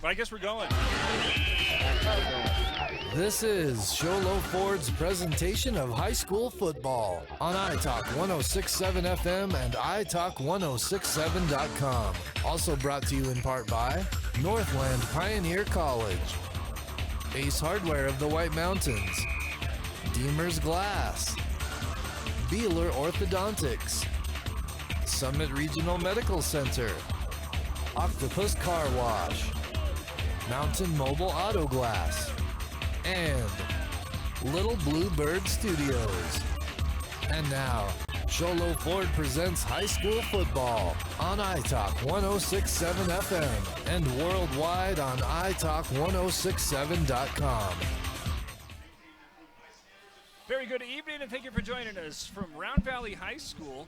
I guess we're going. This is Sholo Ford's presentation of high school football on iTalk 106.7 FM and iTalk1067.com. Also brought to you in part by Northland Pioneer College, Ace Hardware of the White Mountains, Deemer's Glass, Beeler Orthodontics, Summit Regional Medical Center, Octopus Car Wash, Mountain Mobile Auto Glass, and Little Blue Bird Studios. And now, Sholo Ford presents high school football on iTalk 106.7 FM and worldwide on iTalk1067.com. Very good evening, and thank you for joining us from Round Valley High School,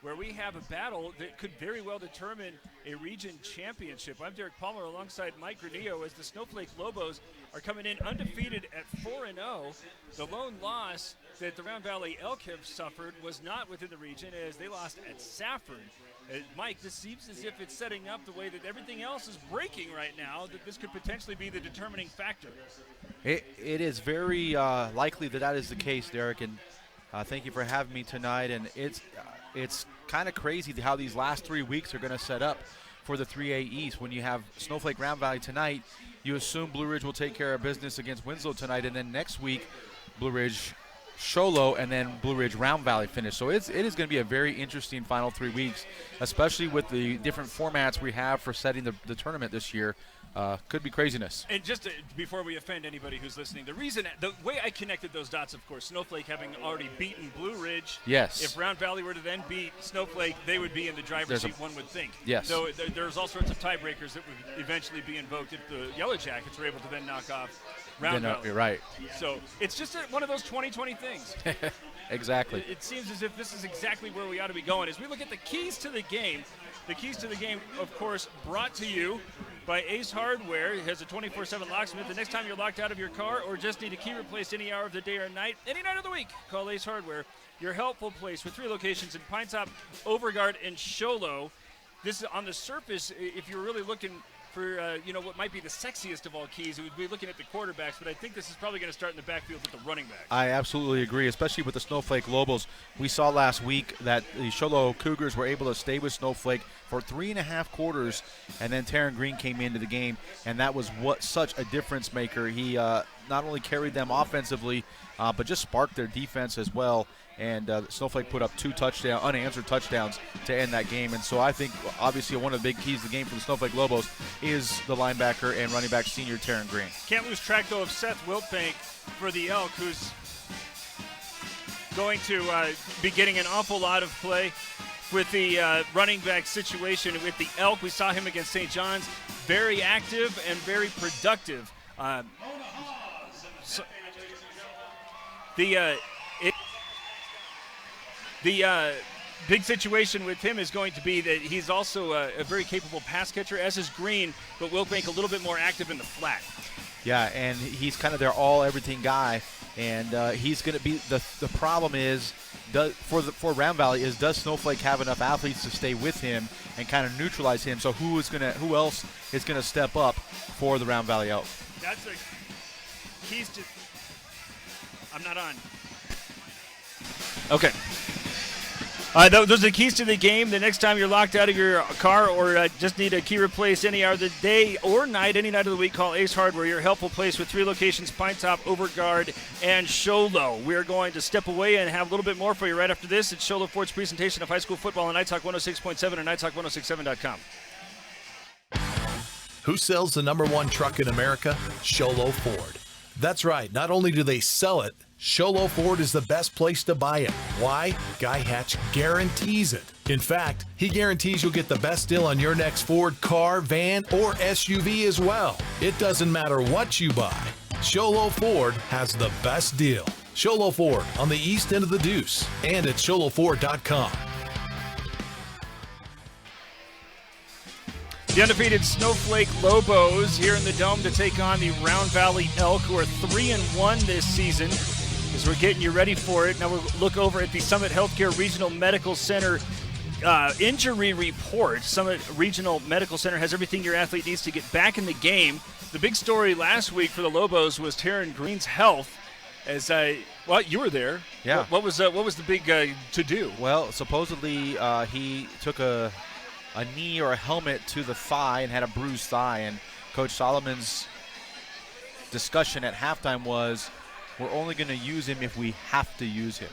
where we have a battle that could very well determine a region championship. I'm Derek Palmer alongside Mike Granillo as the Snowflake Lobos are coming in undefeated at 4-0. The lone loss that the Round Valley Elk have suffered was not within the region as they lost at Safford. Mike, this seems as if it's setting up the way that everything else is breaking right now, that this could potentially be the determining factor. It is very likely that is the case, Derek, and thank you for having me tonight. And it's kind of crazy how these last 3 weeks are going to set up for the 3A East. When you have Snowflake Round Valley tonight, you assume Blue Ridge will take care of business against Winslow tonight, and then next week Blue Ridge Sholo, and then Blue Ridge Round Valley finish. So it is going to be a very interesting final 3 weeks, especially with the different formats we have for setting the tournament this year. Could be craziness. And just before we offend anybody who's listening, the way I connected those dots, of course, Snowflake having already beaten Blue Ridge. Yes. If Round Valley were to then beat Snowflake, they would be in the driver's seat, one would think. Yes. So there's all sorts of tiebreakers that would eventually be invoked if the Yellow Jackets were able to then knock off Round Valley. You're right. So it's just one of those 2020 things. Exactly. It seems as if this is exactly where we ought to be going. As we look at the keys to the game, of course, brought to you by Ace Hardware. It has a 24/7 locksmith. The next time you're locked out of your car or just need a key replaced any hour of the day or night, any night of the week, call Ace Hardware, your helpful place with 3 locations in Pine Top, Overgard, and Sholo. This is on the surface, if you're really looking for what might be the sexiest of all keys, it would be looking at the quarterbacks, but I think this is probably going to start in the backfield with the running back. I absolutely agree, especially with the Snowflake Lobos. We saw last week that the Sholo Cougars were able to stay with Snowflake for 3.5 quarters, and then Taryn Green came into the game, and that was such a difference maker. He not only carried them offensively, but just sparked their defense as well. And Snowflake put up 2 unanswered touchdowns to end that game. And so I think, obviously, one of the big keys to the game for the Snowflake Lobos is the linebacker and running back senior Taryn Green. Can't lose track, though, of Seth Wiltbank for the Elk, who's going to be getting an awful lot of play with the running back situation with the Elk. We saw him against St. John's, very active and very productive. The big situation with him is going to be that he's also a very capable pass catcher, as is Green, but Wiltbank a little bit more active in the flat. Yeah, and he's kind of their all-everything guy, and he's going to be the problem is for Round Valley is does Snowflake have enough athletes to stay with him and kind of neutralize him? So who else is going to step up for the Round Valley Elk? That's the keys to. I'm not on. Okay. Those are the keys to the game. The next time you're locked out of your car or just need a key replaced any hour of the day or night, any night of the week, call Ace Hardware, your helpful place with 3 locations, Pine Top, Overgard, and Sholo. We're going to step away and have a little bit more for you right after this. It's Sholo Ford's presentation of high school football on iTalk 106.7 and iTalk1067.com. Who sells the #1 truck in America? Sholo Ford. That's right. Not only do they sell it, Sholo Ford is the best place to buy it. Why? Guy Hatch guarantees it. In fact, he guarantees you'll get the best deal on your next Ford car, van, or SUV as well. It doesn't matter what you buy. Sholo Ford has the best deal. Sholo Ford on the east end of the Deuce and at sholoford.com. The undefeated Snowflake Lobos here in the Dome to take on the Round Valley Elk, who are 3-1 this season. As we're getting you ready for it, now we'll look over at the Summit Healthcare Regional Medical Center injury report. Summit Regional Medical Center has everything your athlete needs to get back in the game. The big story last week for the Lobos was Taryn Green's health. As well, you were there. Yeah. What was the big to-do? Well, supposedly he took a knee or a helmet to the thigh and had a bruised thigh. And Coach Solomon's discussion at halftime was, we're only going to use him if we have to use him.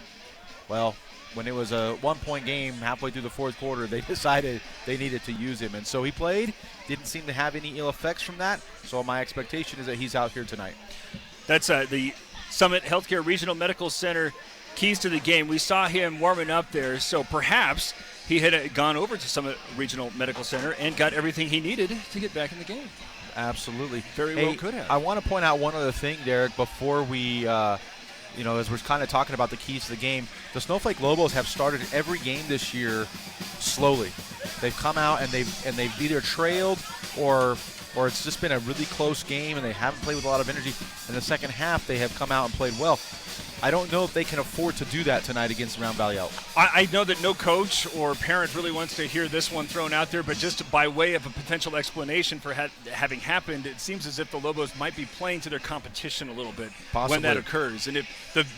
Well, when it was a one-point game halfway through the fourth quarter, they decided they needed to use him. And so he played. Didn't seem to have any ill effects from that. So my expectation is that he's out here tonight. That's the Summit Healthcare Regional Medical Center keys to the game. We saw him warming up there, so perhaps he had gone over to Summit Regional Medical Center and got everything he needed to get back in the game. Absolutely. Very well could have. I want to point out one other thing, Derek, before we, as we're kind of talking about the keys to the game. The Snowflake Lobos have started every game this year slowly. They've come out and they've either trailed or it's just been a really close game and they haven't played with a lot of energy. In the second half, they have come out and played well. I don't know if they can afford to do that tonight against Round Valley Elks. I know that no coach or parent really wants to hear this one thrown out there, but just by way of a potential explanation for having happened, it seems as if the Lobos might be playing to their competition a little bit. Possibly. When that occurs. And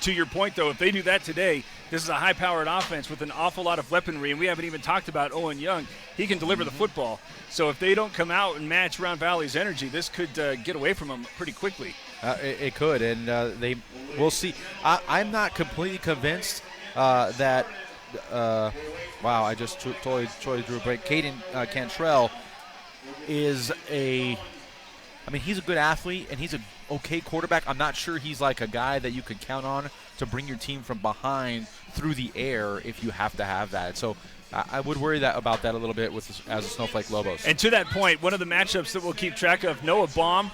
to your point, though, if they do that today, this is a high-powered offense with an awful lot of weaponry, and we haven't even talked about Owen Young. He can deliver the football. So if they don't come out and match Round Valley's energy, this could get away from them pretty quickly. It could, and we'll see. I'm not completely convinced that. Wow, I just totally drew a break. Caden Cantrell is he's a good athlete and he's an okay quarterback. I'm not sure he's like a guy that you could count on to bring your team from behind through the air if you have to have that. So I would worry about that a little bit as a Snowflake Lobos. And to that point, one of the matchups that we'll keep track of, Noah Baum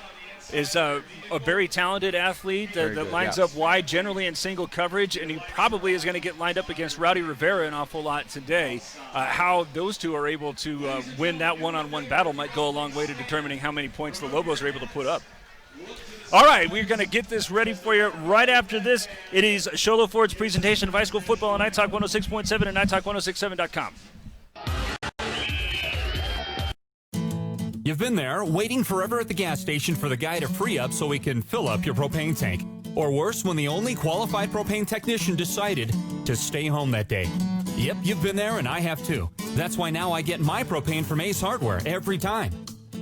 is a very talented athlete that lines up wide, generally in single coverage, and he probably is going to get lined up against Rowdy Rivera an awful lot today. How those two are able to win that one-on-one battle might go a long way to determining how many points the Lobos are able to put up. All right, we're going to get this ready for you right after this. It is Sholo Ford's presentation of high school football on Night Talk 106.7 and NightTalk1067.com. You've been there, waiting forever at the gas station for the guy to free up so he can fill up your propane tank. Or worse, when the only qualified propane technician decided to stay home that day. Yep, you've been there and I have too. That's why now I get my propane from Ace Hardware every time.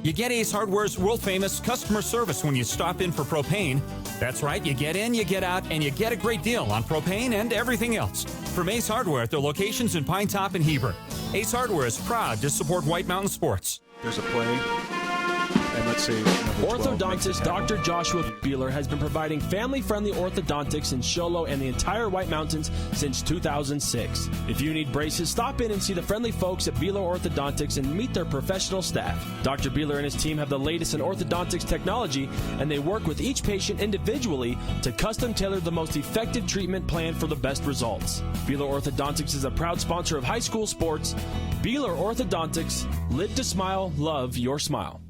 You get Ace Hardware's world-famous customer service when you stop in for propane. That's right, you get in, you get out, and you get a great deal on propane and everything else. From Ace Hardware at their locations in Pine Top and Heber. Ace Hardware is proud to support White Mountain Sports. There's a play, and let's see. Orthodontist Dr. Joshua Beeler has been providing family-friendly orthodontics in Show Low and the entire White Mountains since 2006. If you need braces, stop in and see the friendly folks at Beeler Orthodontics and meet their professional staff. Dr. Beeler and his team have the latest in orthodontics technology, and they work with each patient individually to custom tailor the most effective treatment plan for the best results. Beeler Orthodontics is a proud sponsor of high school sports. Beeler Orthodontics, live to smile, love your smile.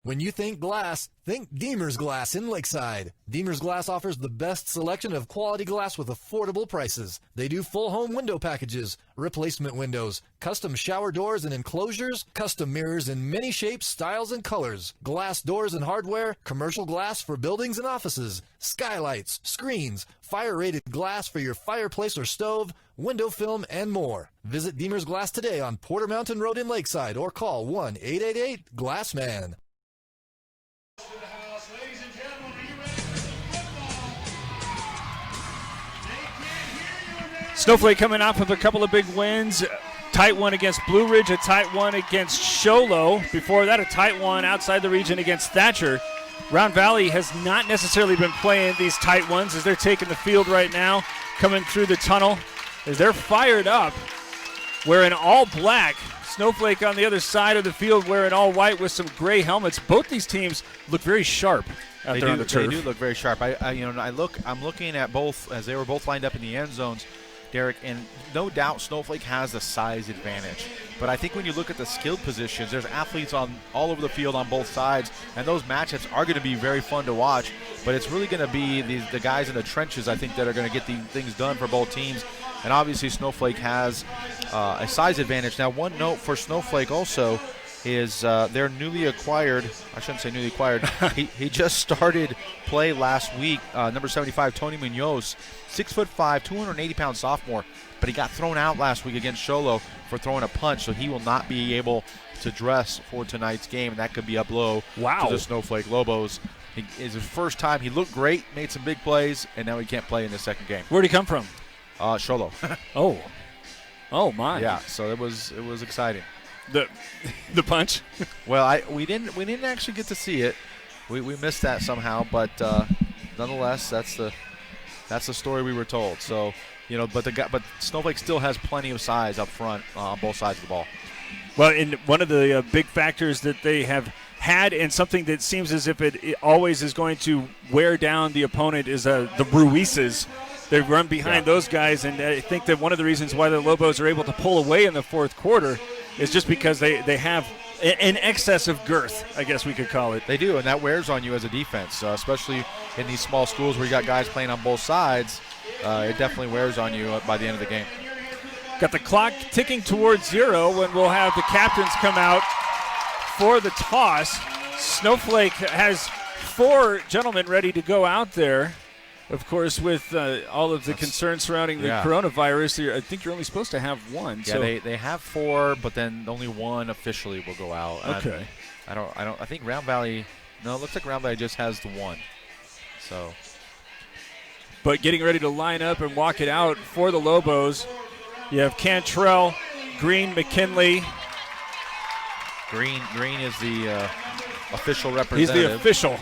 When you think glass, think Deemer's Glass in Lakeside. Deemer's Glass offers the best selection of quality glass with affordable prices. They do full home window packages, replacement windows, custom shower doors and enclosures, custom mirrors in many shapes, styles, and colors, glass doors and hardware, commercial glass for buildings and offices, skylights, screens, fire-rated glass for your fireplace or stove, window film, and more. Visit Deemer's Glass today on Porter Mountain Road in Lakeside or call 1-888-GLASSMAN. Snowflake coming off of a couple of big wins. Tight one against Blue Ridge, a tight one against Sholo. Before that, a tight one outside the region against Thatcher. Round Valley has not necessarily been playing these tight ones as they're taking the field right now, coming through the tunnel as they're fired up, wearing all black. Snowflake on the other side of the field wearing all white with some gray helmets. Both these teams look very sharp out there on the turf. They do look very sharp. I'm looking at both as they were both lined up in the end zones, Derek, and no doubt Snowflake has the size advantage. But I think when you look at the skilled positions, there's athletes all over the field on both sides, and those matchups are going to be very fun to watch. But it's really going to be the guys in the trenches, I think, that are going to get the things done for both teams. And obviously Snowflake has a size advantage. Now, one note for Snowflake also is they're newly acquired. I shouldn't say newly acquired. he just started play last week. Number 75, Tony Munoz, 6'5", 280-pound sophomore. But he got thrown out last week against Sholo for throwing a punch, so he will not be able to dress for tonight's game, and that could be a blow to the Snowflake Lobos. It's his first time. He looked great, made some big plays, and now he can't play in the second game. Where'd he come from? Sholo. Oh my. Yeah, so it was exciting. The punch. Well, we didn't actually get to see it. We missed that somehow, but nonetheless, that's the story we were told. So, but Snowflake still has plenty of size up front on both sides of the ball. Well, and one of the big factors that they have had, and something that seems as if it always is going to wear down the opponent, is the Ruizes. They run behind those guys, and I think that one of the reasons why the Lobos are able to pull away in the fourth quarter is just because they have an excess of girth, I guess we could call it. They do, and that wears on you as a defense, especially in these small schools where you got guys playing on both sides. It definitely wears on you by the end of the game. Got the clock ticking towards 0 when we'll have the captains come out for the toss. Snowflake has 4 gentlemen ready to go out there. Of course, with all of the concerns surrounding the coronavirus, I think you're only supposed to have 1. Yeah, so they have 4, but then only 1 officially will go out. Okay. I think Round Valley. No, it looks like Round Valley just has the 1. So. But getting ready to line up and walk it out for the Lobos, you have Cantrell, Green, McKinley. Green is the official representative. He's the official.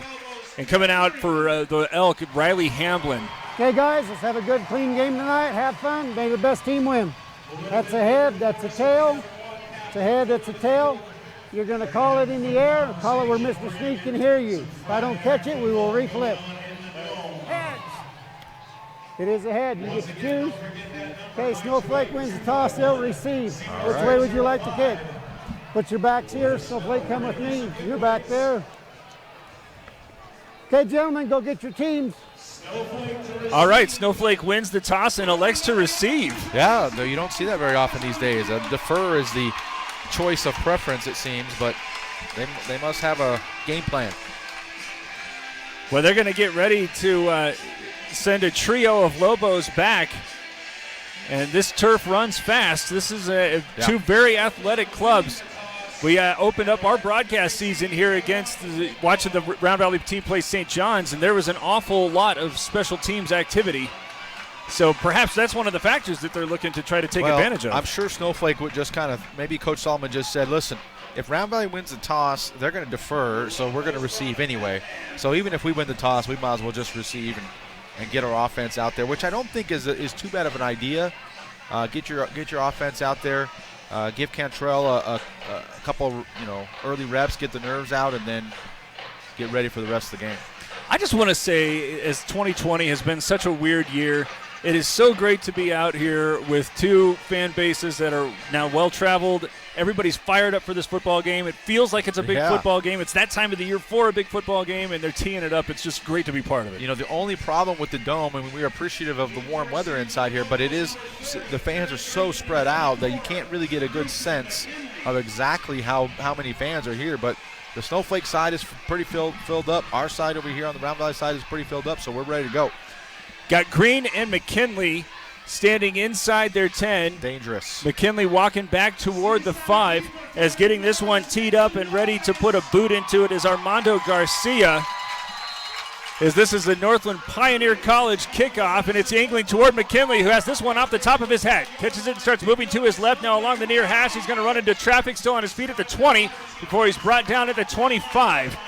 And coming out for the Elk, Riley Hamblin. Okay, guys, let's have a good, clean game tonight. Have fun. May the best team win. That's a head. That's a tail. It's a head. That's a tail. You're going to call it in the air. Call it where Mr. Sneed can hear you. If I don't catch it, we will reflip. Heads. It is a head. You get to choose. Okay, Snowflake wins the toss. They'll receive. Which way would you like to kick? Put your backs here. Snowflake, come with me. You're back there. Okay, gentlemen, go get your teams. All right, Snowflake wins the toss and elects to receive. Yeah, you don't see that very often these days. Defer is the choice of preference, it seems, but they must have a game plan. Well, they're going to get ready to send a trio of Lobos back, and this turf runs fast. This is two very athletic clubs. We opened up our broadcast season here against watching the Round Valley team play St. John's, and there was an awful lot of special teams activity. So perhaps that's one of the factors that they're looking to try to take advantage of. I'm sure Snowflake would just maybe Coach Solomon just said, listen, if Round Valley wins the toss, they're going to defer, so we're going to receive anyway. So even if we win the toss, we might as well just receive and get our offense out there, which I don't think is too bad of an idea. Get your offense out there. Give Cantrell a couple, early reps, get the nerves out, and then get ready for the rest of the game. I just want to say, as 2020 has been such a weird year, it is so great to be out here with 2 fan bases that are now well-traveled. Everybody's fired up for this football game. It feels like it's a big football game. It's that time of the year for a big football game, and they're teeing it up. It's just great to be part of it. The only problem with the dome, we're appreciative of the warm weather inside here, but the fans are so spread out that you can't really get a good sense of exactly how many fans are here. But the Snowflake side is pretty filled up. Our side over here on the Round Valley side is pretty filled up, so we're ready to go. Got Green and McKinley standing inside their 10. Dangerous. McKinley walking back toward the 5 as getting this one teed up and ready to put a boot into it is Armando Garcia. As this is the Northland Pioneer College kickoff, and it's angling toward McKinley, who has this one off the top of his head. Catches it and starts moving to his left now along the near hash. He's going to run into traffic, still on his feet at the 20 before he's brought down at the 25.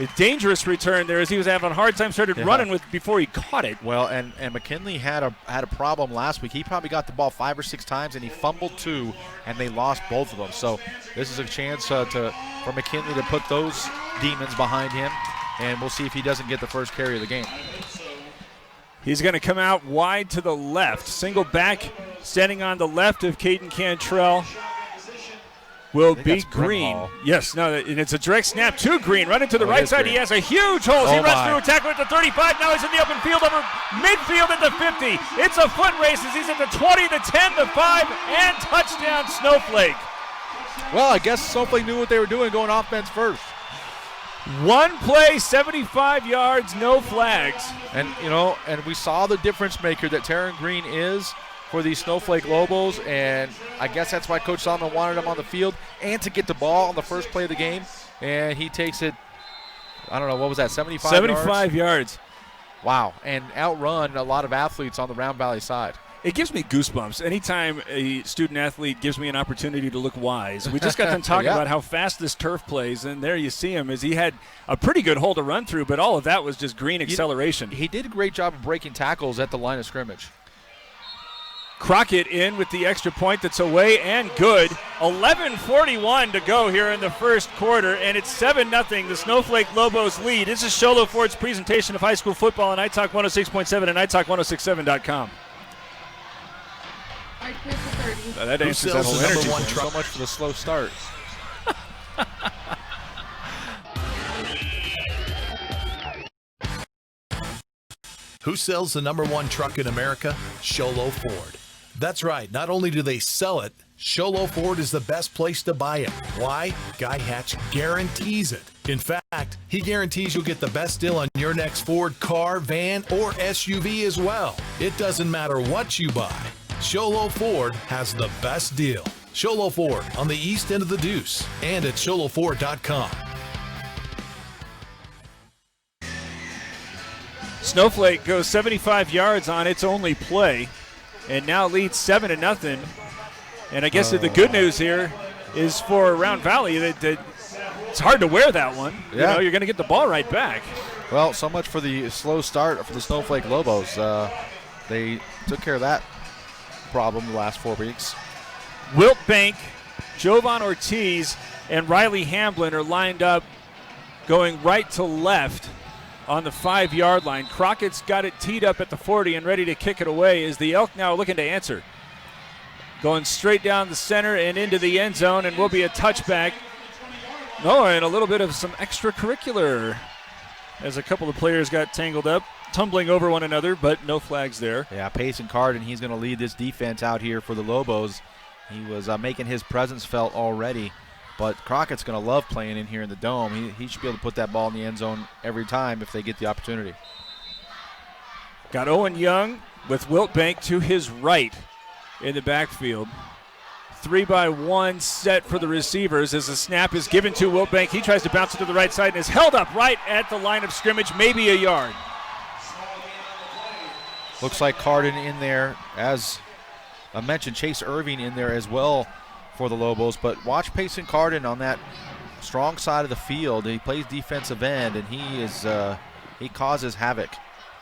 A dangerous return there as he was having a hard time running before he caught it. Well, and McKinley had a problem last week. He probably got the ball 5 or 6 times, and he fumbled 2, and they lost both of them. So this is a chance for McKinley to put those demons behind him, and we'll see if he doesn't get the first carry of the game. He's going to come out wide to the left. Single back standing on the left of Caden Cantrell will think be that's Green. Brimhall. Yes, no, and it's a direct snap to Green, running to the Oh, it right is side. Green. He has a huge hole. He Oh, runs my. through a tackle at the 35. Now he's in the open field over midfield at the 50. It's a foot race as he's at the 20, the 10, the 5, and touchdown Snowflake. Well, I guess Snowflake knew what they were doing, going offense first. One play, 75 yards, no flags. And, and we saw the difference maker that Taron Green is for these Snowflake Lobos, and I guess that's why Coach Solomon wanted him on the field and to get the ball on the first play of the game. And he takes it, I don't know, what was that, 75 yards. Wow, and outrun a lot of athletes on the Round Valley side. It gives me goosebumps anytime a student athlete gives me an opportunity to look wise. We just got them talking Yeah. about how fast this turf plays, and there you see him as he had a pretty good hole to run through, but all of that was just Green acceleration. He did a great job of breaking tackles at the line of scrimmage. Crockett in with the extra point that's away and good. 11:41 to go here in the first quarter, and it's 7-0. The Snowflake Lobos lead. This is Sholo Ford's presentation of high school football on iTalk 106.7 and iTalk1067.com. That Who answers that sells whole the number energy. one thing. truck? So much for the slow start. Who sells the number one truck in America? Sholo Ford. That's right. Not only do they sell it, Sholo Ford is the best place to buy it. Why? Guy Hatch guarantees it. In fact, he guarantees you'll get the best deal on your next Ford car, van, or SUV as well. It doesn't matter what you buy. Sholo Ford has the best deal. Sholo Ford on the east end of the Deuce and at sholoford.com. Snowflake goes 75 yards on its only play and now leads 7-0. And I guess that the good news here is for Round Valley that it's hard to wear that one. Yeah. You're going to get the ball right back. Well, so much for the slow start for the Snowflake Lobos. They took care of that problem the last 4 weeks. Wilt Bank, Jovan Ortiz, and Riley Hamblin are lined up going right to left on the 5-yard line. Crockett's got it teed up at the 40 and ready to kick it away as the Elk now looking to answer. Going straight down the center and into the end zone, and will be a touchback. No, and a little bit of some extracurricular as a couple of players got tangled up, tumbling over one another, but no flags there. Yeah, Payson Carden, he's going to lead this defense out here for the Lobos. He was making his presence felt already, but Crockett's going to love playing in here in the Dome. He should be able to put that ball in the end zone every time if they get the opportunity. Got Owen Young with Wilt Bank to his right in the backfield. 3-by-1 set for the receivers as the snap is given to Wilt Bank. He tries to bounce it to the right side and is held up right at the line of scrimmage, maybe a yard. Looks like Carden in there, as I mentioned, Chase Irving in there as well for the Lobos. But watch Payson Carden on that strong side of the field. He plays defensive end, and he causes havoc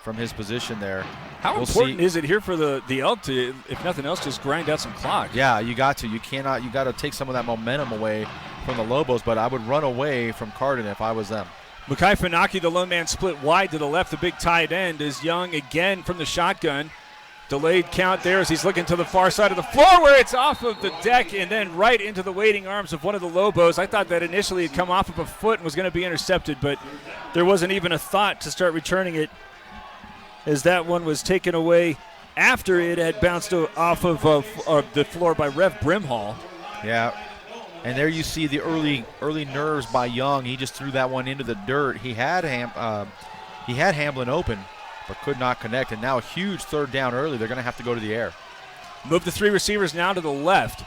from his position there. How important is it here for the Elk to, if nothing else, just grind out some clock? Yeah, you got to. You got to take some of that momentum away from the Lobos, but I would run away from Carden if I was them. Makai Funaki, the lone man, split wide to the left. The big tight end is Young again from the shotgun. Delayed count there as he's looking to the far side of the floor where it's off of the deck and then right into the waiting arms of one of the Lobos. I thought that initially it had come off of a foot and was going to be intercepted, but there wasn't even a thought to start returning it as that one was taken away after it had bounced off of the floor by Rev Brimhall. Yeah. And there you see the early nerves by Young. He just threw that one into the dirt. He had Hamblin open, but could not connect. And now a huge third down early. They're going to have to go to the air. Move the three receivers now to the left.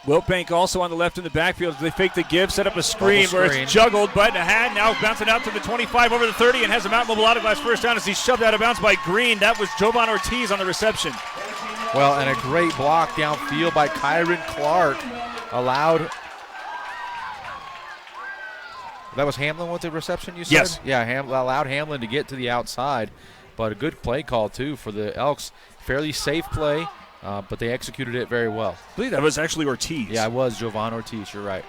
Wilt Bank also on the left in the backfield. They fake the give, set up a screen where it's juggled, but a hand now bouncing out to the 25 over the 30 and has a Mount Mobile out-of-glass first down as he's shoved out of bounds by Green. That was Jovan Ortiz on the reception. Well, and a great block downfield by Kyron Clark. Allowed. That was Hamlin with the reception, you said? Yes. Yeah, allowed Hamlin to get to the outside, but a good play call, too, for the Elks. Fairly safe play, but they executed it very well. I believe that was actually Ortiz. Yeah, it was Jovan Ortiz. You're right.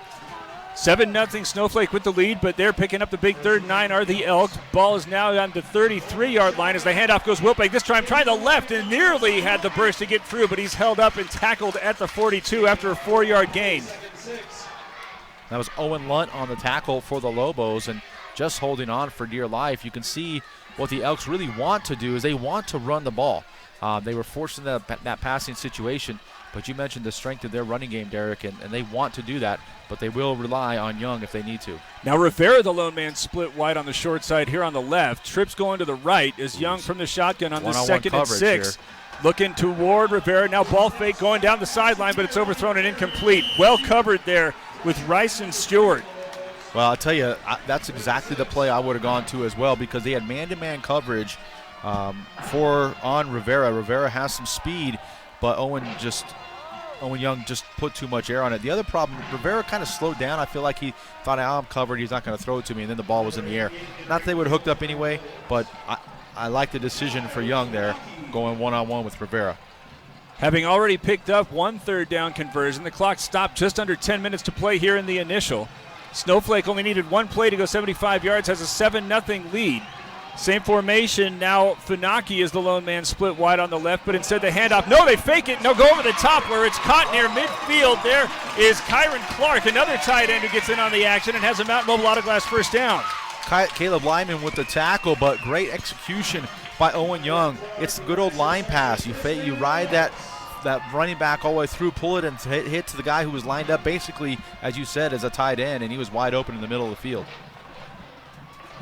7-0 Snowflake with the lead, but they're picking up the big 3rd and 9 are the Elks. Ball is now on the 33-yard line as the handoff goes Wilt Bank. This time trying the left and nearly had the burst to get through, but he's held up and tackled at the 42 after a 4-yard gain. That was Owen Lunt on the tackle for the Lobos and just holding on for dear life. You can see what the Elks really want to do is they want to run the ball. They were forced into that passing situation, but you mentioned the strength of their running game, Derek, and they want to do that, but they will rely on Young if they need to. Now Rivera, the lone man, split wide on the short side here on the left. Trips going to the right as Young from the shotgun on the second and 6. Here. Looking toward Rivera. Now ball fake going down the sideline, but it's overthrown and incomplete. Well covered there with Rice and Stewart. Well, I'll tell you, that's exactly the play I would have gone to as well because they had man-to-man coverage on Rivera. Rivera has some speed, but Owen Young just put too much air on it. The other problem, Rivera kind of slowed down. I feel like he thought, I'm covered, he's not going to throw it to me, and then the ball was in the air. Not that they would have hooked up anyway, but I like the decision for Young there, going one-on-one with Rivera. Having already picked up 1 third down conversion, the clock stopped just under 10 minutes to play here in the initial. Snowflake only needed 1 play to go 75 yards, has a 7-0 lead. Same formation, now Funaki is the lone man split wide on the left, but instead the handoff. No, they fake it. No, go over the top where it's caught near midfield. There is Kyron Clark, another tight end who gets in on the action and has a Mount Mobile Autoglass first down. Caleb Lyman with the tackle, but great execution by Owen Young. It's a good old line pass. You ride that running back all the way through, pull it, and hit to the guy who was lined up basically, as you said, as a tight end, and he was wide open in the middle of the field.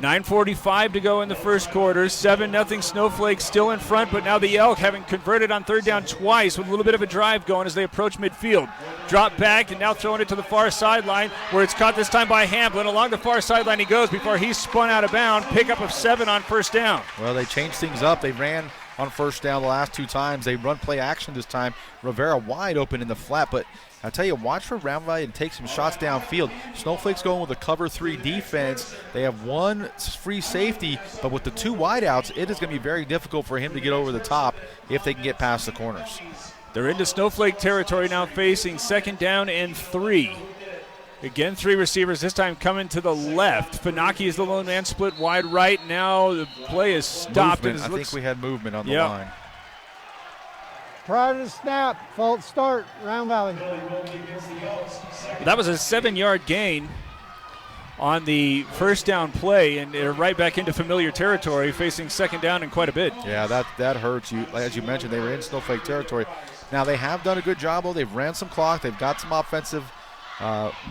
9:45 to go in the first quarter. 7-0 Snowflake still in front, but now the Elk having converted on third down twice with a little bit of a drive going as they approach midfield. Drop back and now throwing it to the far sideline where it's caught this time by Hamblin. Along the far sideline he goes before he's spun out of bounds. Pickup of 7 on first down. Well, they changed things up. They ran on first down the last 2 times. They run play action this time. Rivera wide open in the flat, but I tell you, watch for Round Valley and take some shots downfield. Snowflake's going with a cover 3 defense. They have 1 free safety, but with the 2 wideouts, it is going to be very difficult for him to get over the top if they can get past the corners. They're into Snowflake territory now, facing 2nd down and 3. Again, 3 receivers, this time coming to the left. Funaki is the lone man, split wide right. Now the play is stopped. I think we had movement on the line. Prior to the snap, false start, Round Valley. That was a 7-yard gain on the first down play, and they're right back into familiar territory, facing 2nd down and quite a bit. Yeah, that hurts you. As you mentioned, they were in Snowflake territory. Now, they have done a good job, though. They've ran some clock. They've got some offensive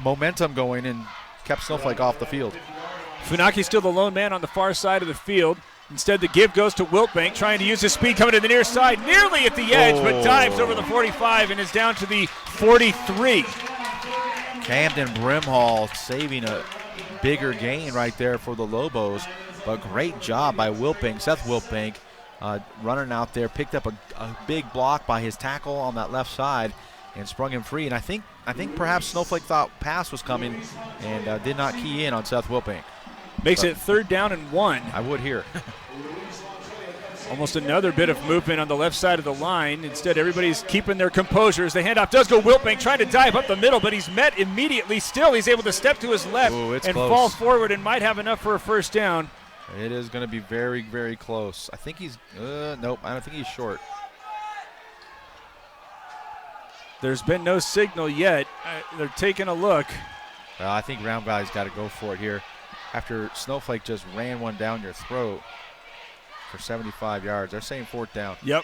momentum going and kept Snowflake off the field. Funaki still the lone man on the far side of the field. Instead, the give goes to Wiltbank, trying to use his speed coming to the near side, nearly at the edge, but dives over the 45 and is down to the 43. Camden Brimhall saving a bigger gain right there for the Lobos, but great job by Wiltbank, Seth Wiltbank, running out there, picked up a big block by his tackle on that left side and sprung him free. And I think perhaps Snowflake thought pass was coming and did not key in on Seth Wiltbank. Makes it 3rd down and 1. I would here. Almost another bit of movement on the left side of the line. Instead, everybody's keeping their composure as the handoff does go Wiltbank, trying to dive up the middle, but he's met immediately. Still, he's able to step to his left and close. Fall forward and might have enough for a first down. It is going to be very, very close. I think he's nope, I don't think he's short. There's been no signal yet. They're taking a look. I think Round Valley's got to go for it here. After Snowflake just ran one down your throat for 75 yards. They're saying 4th down. Yep.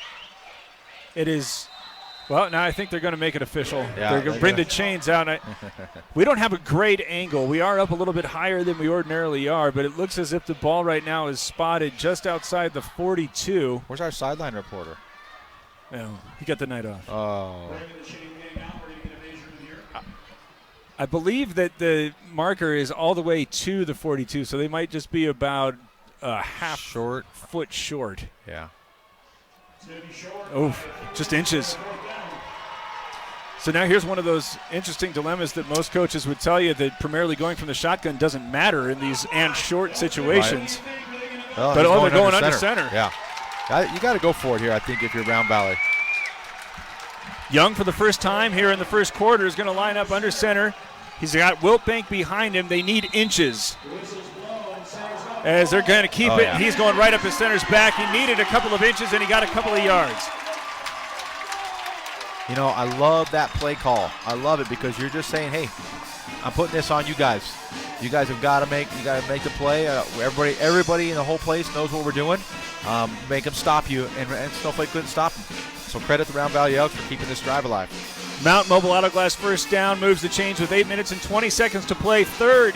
It is. Well, now I think they're going to make it official. Yeah, they're going to bring the chains out. We don't have a great angle. We are up a little bit higher than we ordinarily are, but it looks as if the ball right now is spotted just outside the 42. Where's our sideline reporter? Oh, he got the night off. Oh. I believe that the marker is all the way to the 42, so they might just be about a foot short. Yeah. Oh, just inches. So now here's one of those interesting dilemmas that most coaches would tell you, that primarily going from the shotgun doesn't matter in these and short situations. Right. Well, but they're going under center. Yeah. You got to go for it here, I think, if you're Round Valley. Young, for the first time here in the first quarter, is going to line up under center. He's got Wiltbank behind him. They need inches. As they're going to keep it, he's going right up his center's back. He needed a couple of inches, and he got a couple of yards. You know, I love that play call. I love it because you're just saying, hey, I'm putting this on you guys. You guys have got to make the play. Everybody in the whole place knows what we're doing. Make them stop you, and Snowflake couldn't stop them. So credit the Round Valley Elks for keeping this drive alive. Mount Mobile Auto Glass first down, moves the chains with 8 minutes and 20 seconds to play. Third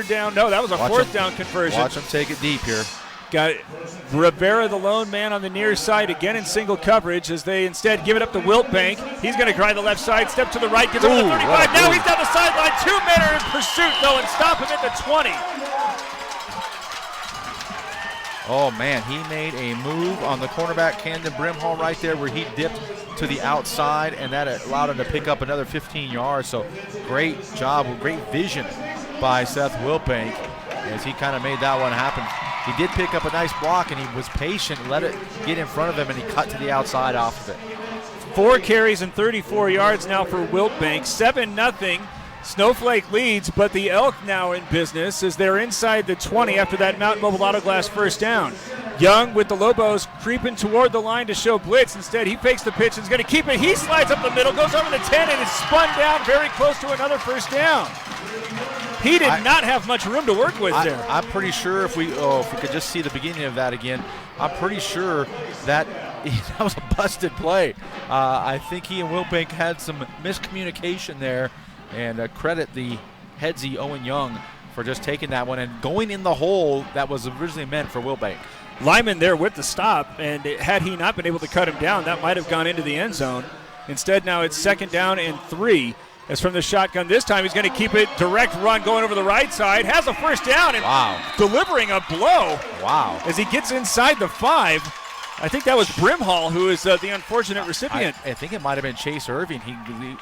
down. No, that was a fourth down conversion. Watch them take it deep here. Got Rivera, the lone man, on the near side, again in single coverage as they instead give it up to Wiltbank. He's going to grind the left side, step to the right, gets up to the 35. Now he's down the sideline. 2 men are in pursuit, though, and stop him at the 20. Oh, man, he made a move on the cornerback, Camden Brimhall, right there where he dipped to the outside, and that allowed him to pick up another 15 yards. So great job, great vision by Seth Wiltbank as he kind of made that one happen. He did pick up a nice block, and he was patient, let it get in front of him, and he cut to the outside off of it. 4 carries and 34 yards now for Wiltbank. 7-0. Snowflake leads, but the Elk now in business as they're inside the 20 after that Mountain Mobile Auto Glass first down. Young with the Lobos creeping toward the line to show blitz. Instead, he fakes the pitch and is going to keep it. He slides up the middle, goes over the 10, and is spun down very close to another first down. He did not have much room to work with there. I'm pretty sure if we could just see the beginning of that again, I'm pretty sure that was a busted play. I think he and Wiltbank had some miscommunication there, and credit the headsy Owen Young for just taking that one and going in the hole that was originally meant for Wiltbank. Lyman there with the stop, and had he not been able to cut him down, that might have gone into the end zone. Instead, now it's 2nd down and 3. As from the shotgun this time, he's going to keep it direct run going over the right side. Has a first down and delivering a blow. Wow. As he gets inside the 5. I think that was Brimhall who is the unfortunate recipient. I think it might have been Chase Irving.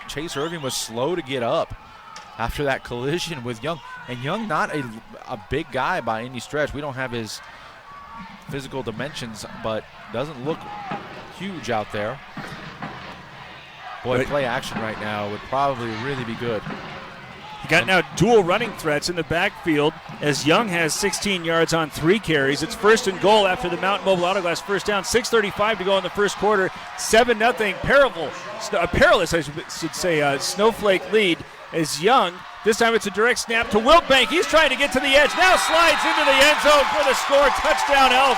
Chase Irving was slow to get up after that collision with Young. And Young, not a big guy by any stretch. We don't have his physical dimensions, but doesn't look huge out there. Boy, play action right now would probably really be good. You got now dual running threats in the backfield as Young has 16 yards on 3 carries. It's 1st and goal after the Mountain Mobile Auto Glass first down. 6:35 to go in the first quarter. 7-0 perilous, I should say, Snowflake lead as Young. This time it's a direct snap to Wiltbank. He's trying to get to the edge. Now slides into the end zone for the score. Touchdown, Elk.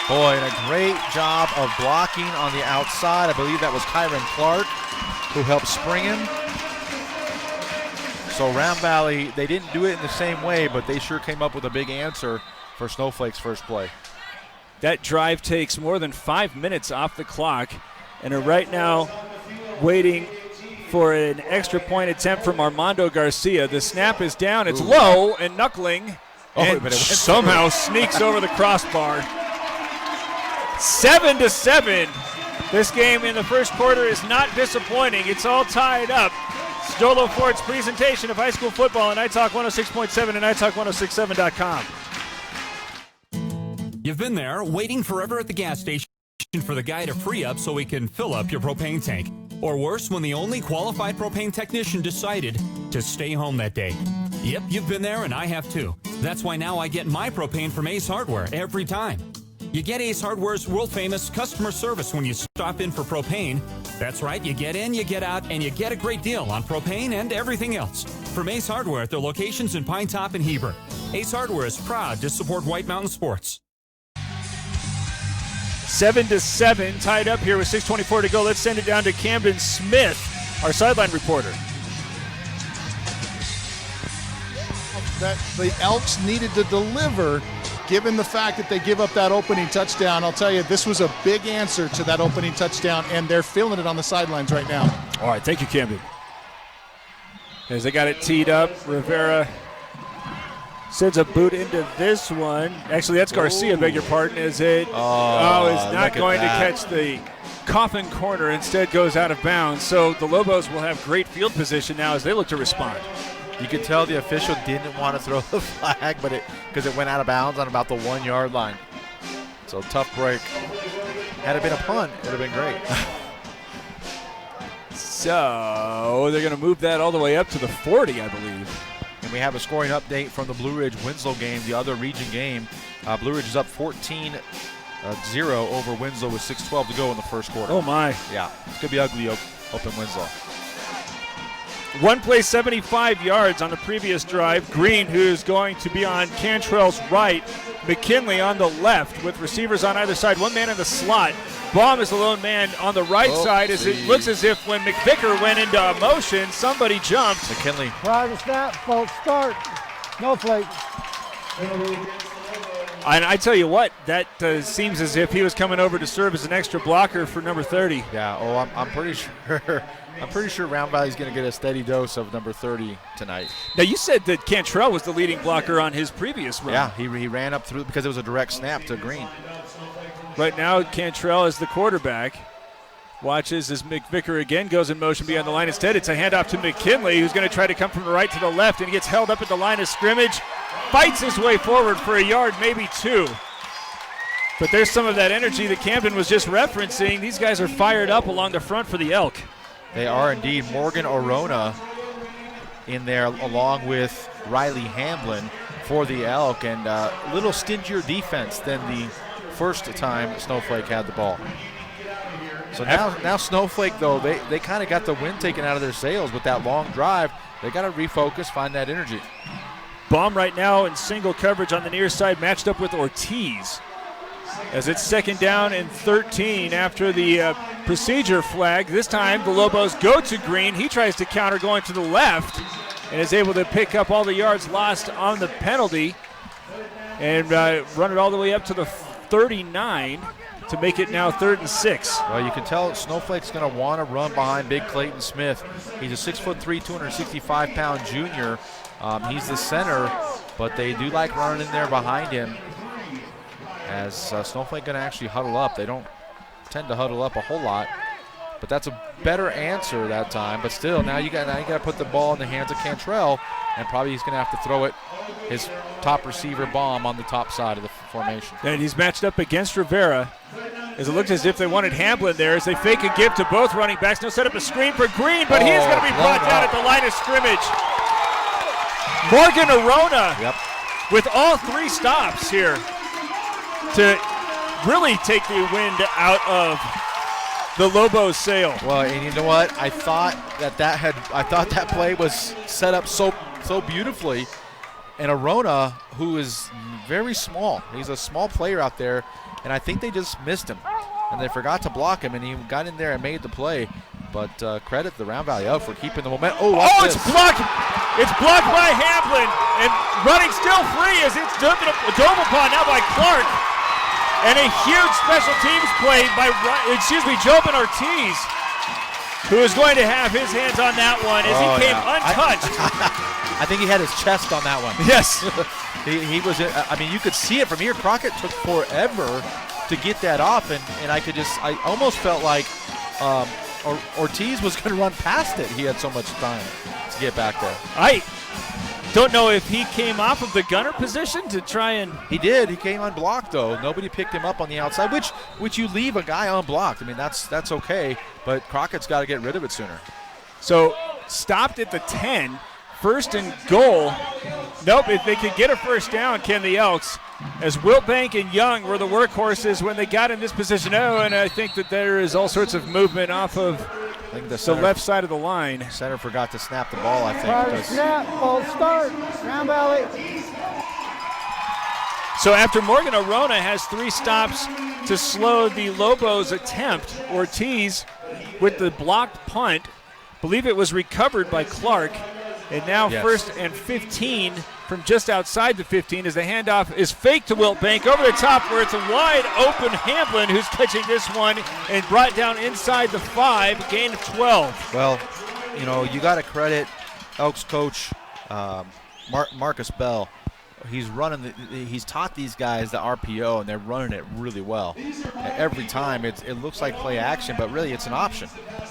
Boy, and a great job of blocking on the outside. I believe that was Kyron Clark who helped spring him. So Round Valley, they didn't do it in the same way, but they sure came up with a big answer for Snowflake's first play. That drive takes more than 5 minutes off the clock and are right now waiting for an extra point attempt from Armando Garcia. The snap is down. It's low and knuckling, and but it somehow sneaks over the crossbar. 7-7. This game in the first quarter is not disappointing. It's all tied up. Jolo Ford's presentation of high school football on Night Talk 106.7 and NightTalk1067.com. You've been there waiting forever at the gas station for the guy to free up so he can fill up your propane tank. Or worse, when the only qualified propane technician decided to stay home that day. Yep, you've been there and I have too. That's why now I get my propane from Ace Hardware every time. You get Ace Hardware's world-famous customer service when you stop in for propane. That's right, you get in, you get out, and you get a great deal on propane and everything else. From Ace Hardware at their locations in Pine Top and Heber. Ace Hardware is proud to support White Mountain Sports. 7-7, tied up here with 6:24 to go. Let's send it down to Camden Smith, our sideline reporter. That the Elks needed to deliver, given the fact that they give up that opening touchdown. I'll tell you, this was a big answer to that opening touchdown, and they're feeling it on the sidelines right now. All right, thank you, Camden. As they got it teed up, Rivera sends a boot into this one. Actually, that's Garcia, beg your pardon. Is it? Is not going to catch the coffin corner. Instead goes out of bounds. So the Lobos will have great field position now as they look to respond. You could tell the official didn't want to throw the flag, but because it went out of bounds on about the 1 yard line. So tough break. Had it been a punt, it would have been great. So they're going to move that all the way up to the 40, I believe. And we have a scoring update from the Blue Ridge Winslow game, the other region game. Blue Ridge is up 14-0 0 over Winslow with 6:12 to go in the first quarter. Oh, my. Yeah, it's going to be ugly open Winslow. One play, 75 yards on the previous drive. Green, who's going to be on Cantrell's right. McKinley on the left with receivers on either side. One man in the slot. Baum is the lone man on the right side. As it looks as if when McVicker went into motion, somebody jumped. McKinley. Prior to snap, false start. Snowflake. And I tell you what, that seems as if he was coming over to serve as an extra blocker for number 30. Yeah, I'm pretty sure. I'm pretty sure Round Valley's going to get a steady dose of number 30 tonight. Now, you said that Cantrell was the leading blocker on his previous run. Yeah, he ran up through because it was a direct snap to Green. Right now, Cantrell is the quarterback. Watches as McVicker again goes in motion beyond the line. Instead, it's a handoff to McKinley, who's going to try to come from the right to the left, and he gets held up at the line of scrimmage. Fights his way forward for a yard, maybe 2. But there's some of that energy that Camden was just referencing. These guys are fired up along the front for the Elk. They are indeed. Morgan Orona in there along with Riley Hamblin for the Elk, and a little stingier defense than the first time Snowflake had the ball. So now Snowflake, though, they kind of got the wind taken out of their sails with that long drive. They got to refocus, find that energy. Baum right now in single coverage on the near side, matched up with Ortiz. As it's 2nd down and 13 after the procedure flag. This time the Lobos go to Green. He tries to counter going to the left and is able to pick up all the yards lost on the penalty and run it all the way up to the 39 to make it now 3rd and 6. Well, you can tell Snowflake's going to want to run behind big Clayton Smith. He's a 6'3", 265-pound junior. He's the center, but they do like running in there behind him. As Snowflake going to actually huddle up. They don't tend to huddle up a whole lot, but that's a better answer that time. But still, now you got to put the ball in the hands of Cantrell, and probably he's going to have to throw it his top receiver Baum on the top side of the formation. And he's matched up against Rivera. As it looks as if they wanted Hamblin there as they fake a give to both running backs. Now set up a screen for Green, but he's going to be brought down at the line of scrimmage. Morgan Orona with all 3 stops here to really take the wind out of the Lobos' sail. Well, and you know what? I thought that play was set up so beautifully. And Orona, who is very small, he's a small player out there, and I think they just missed him. And they forgot to block him, and he got in there and made the play. But credit the Round Valley Elk for keeping the momentum. It's blocked. It's blocked by Hamblin, and running still free as it's dove upon now by Clark. And a huge special teams play by Jobin Ortiz, who is going to have his hands on that one as he came untouched. I think he had his chest on that one. Yes. he was, I mean, you could see it from here. Crockett took forever to get that off, and I almost felt like Ortiz was going to run past it. He had so much time to get back there. I don't know if he came off of the gunner position to try and... He did. He came unblocked, though. Nobody picked him up on the outside, which you leave a guy unblocked. I mean, that's okay, but Crockett's got to get rid of it sooner. So stopped at the 10, 1st and goal. Nope, if they could get a first down, can the Elks, as Wiltbank and Young were the workhorses when they got in this position. And I think that there is all sorts of movement off of the left side of the line. Center forgot to snap the ball, I think. Prior snap, false start, Round Valley. So after Morgan Orona has 3 stops to slow the Lobos' attempt, Ortiz with the blocked punt, believe it was recovered by Clark, and now 1st and 15 from just outside the 15 as the handoff is faked to Wiltbank over the top where it's a wide open Hamblin who's catching this one and brought down inside the 5, gain of 12. Well, you got to credit Elks coach Marcus Bell. He's taught these guys the RPO, and they're running it really well. Every time it looks like play action, but really it's an option,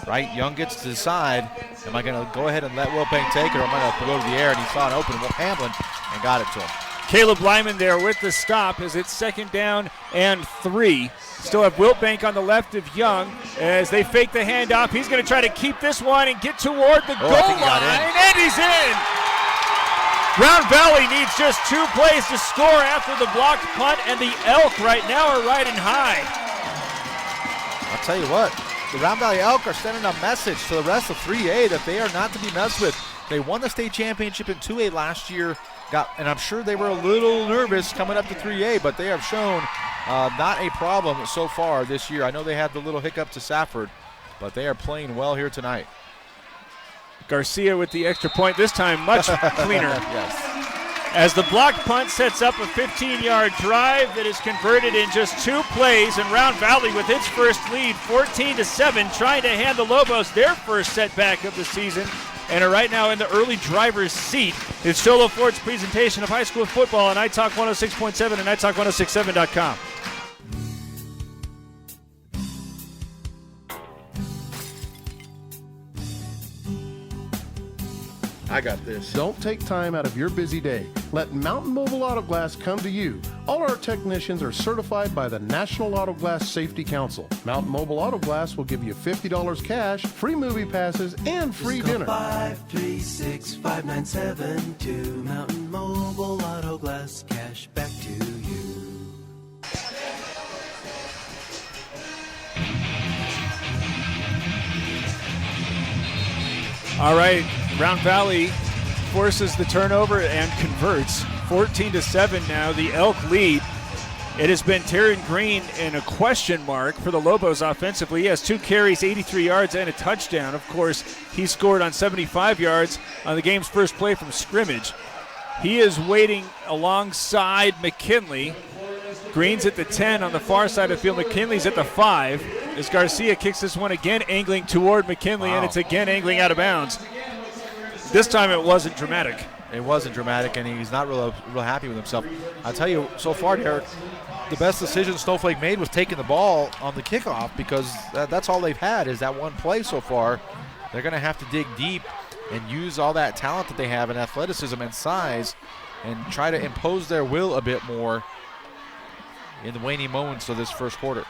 right? Young gets to decide, am I going to go ahead and let Wiltbank take it, or am I going to go to the air? And he saw an open Hamblin and got it to him. Caleb Lyman there with the stop as it's 2nd down and 3. Still have Wiltbank on the left of Young as they fake the handoff. He's going to try to keep this one and get toward the goal line, and he's in. Round Valley needs just 2 plays to score after the blocked punt, and the Elk right now are riding high. I'll tell you what, the Round Valley Elk are sending a message to the rest of 3A that they are not to be messed with. They won the state championship in 2A last year, and I'm sure they were a little nervous coming up to 3A, but they have shown not a problem so far this year. I know they had the little hiccup to Safford, but they are playing well here tonight. Garcia with the extra point, this time much cleaner. Yes. As the blocked punt sets up a 15-yard drive that is converted in just 2 plays, and Round Valley with its first lead, 14-7, trying to hand the Lobos their first setback of the season, and are right now in the early driver's seat. It's Show Low Ford's presentation of high school football on iTalk 106.7 and iTalk1067.com. I got this. Don't take time out of your busy day. Let Mountain Mobile Auto Glass come to you. All our technicians are certified by the National Auto Glass Safety Council. Mountain Mobile Auto Glass will give you $50 cash, free movie passes, and free dinner. 536-5972. Mountain Mobile Auto Glass, cash back to you. All right, Round Valley forces the turnover and converts. 14-7 now, the Elk lead. It has been Taryn Green in a question mark for the Lobos offensively. He has 2 carries, 83 yards, and a touchdown. Of course, he scored on 75 yards on the game's first play from scrimmage. He is waiting alongside McKinley. Green's at the 10 on the far side of the field. McKinley's at the 5. As Garcia kicks this one again, angling toward McKinley, and it's again angling out of bounds. This time it wasn't dramatic. It wasn't dramatic, and he's not real happy with himself. I'll tell you, so far, Derek, the best decision Snowflake made was taking the ball on the kickoff, because that's all they've had is that one play so far. They're going to have to dig deep and use all that talent that they have in athleticism and size and try to impose their will a bit more in the waning moments of this first quarter.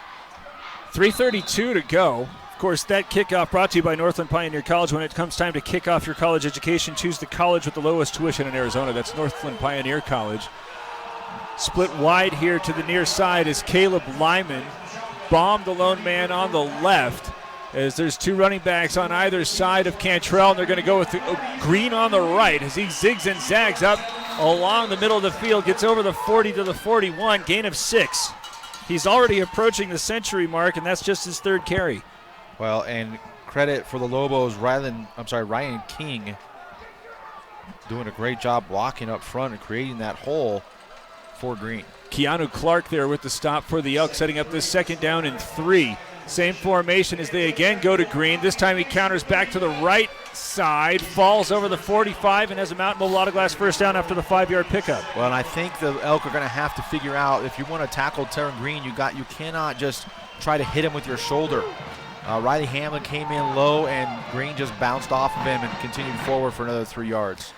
3:32 to go. Of course, that kickoff brought to you by Northland Pioneer College. When it comes time to kick off your college education, choose the college with the lowest tuition in Arizona. That's Northland Pioneer College. Split wide here to the near side is Caleb Lyman. Bombed the lone man on the left, as there's 2 running backs on either side of Cantrell, and they're going to go with Green on the right as he zigs and zags up along the middle of the field, gets over the 40 to the 41, gain of 6. He's already approaching the century mark, and that's just his 3rd carry. Well, and credit for the Lobos, Ryan King doing a great job blocking up front and creating that hole for Green. Keanu Clark there with the stop for the Elks, setting up this 2nd down and 3. Same formation as they again go to Green. This time he counters back to the right side, falls over the 45, and has a Mountain Mobile Auto Glass first down after the 5-yard pickup. Well, and I think the Elk are going to have to figure out, if you want to tackle Taryn Green, you cannot just try to hit him with your shoulder. Riley Hamlin came in low, and Green just bounced off of him and continued forward for another 3 yards.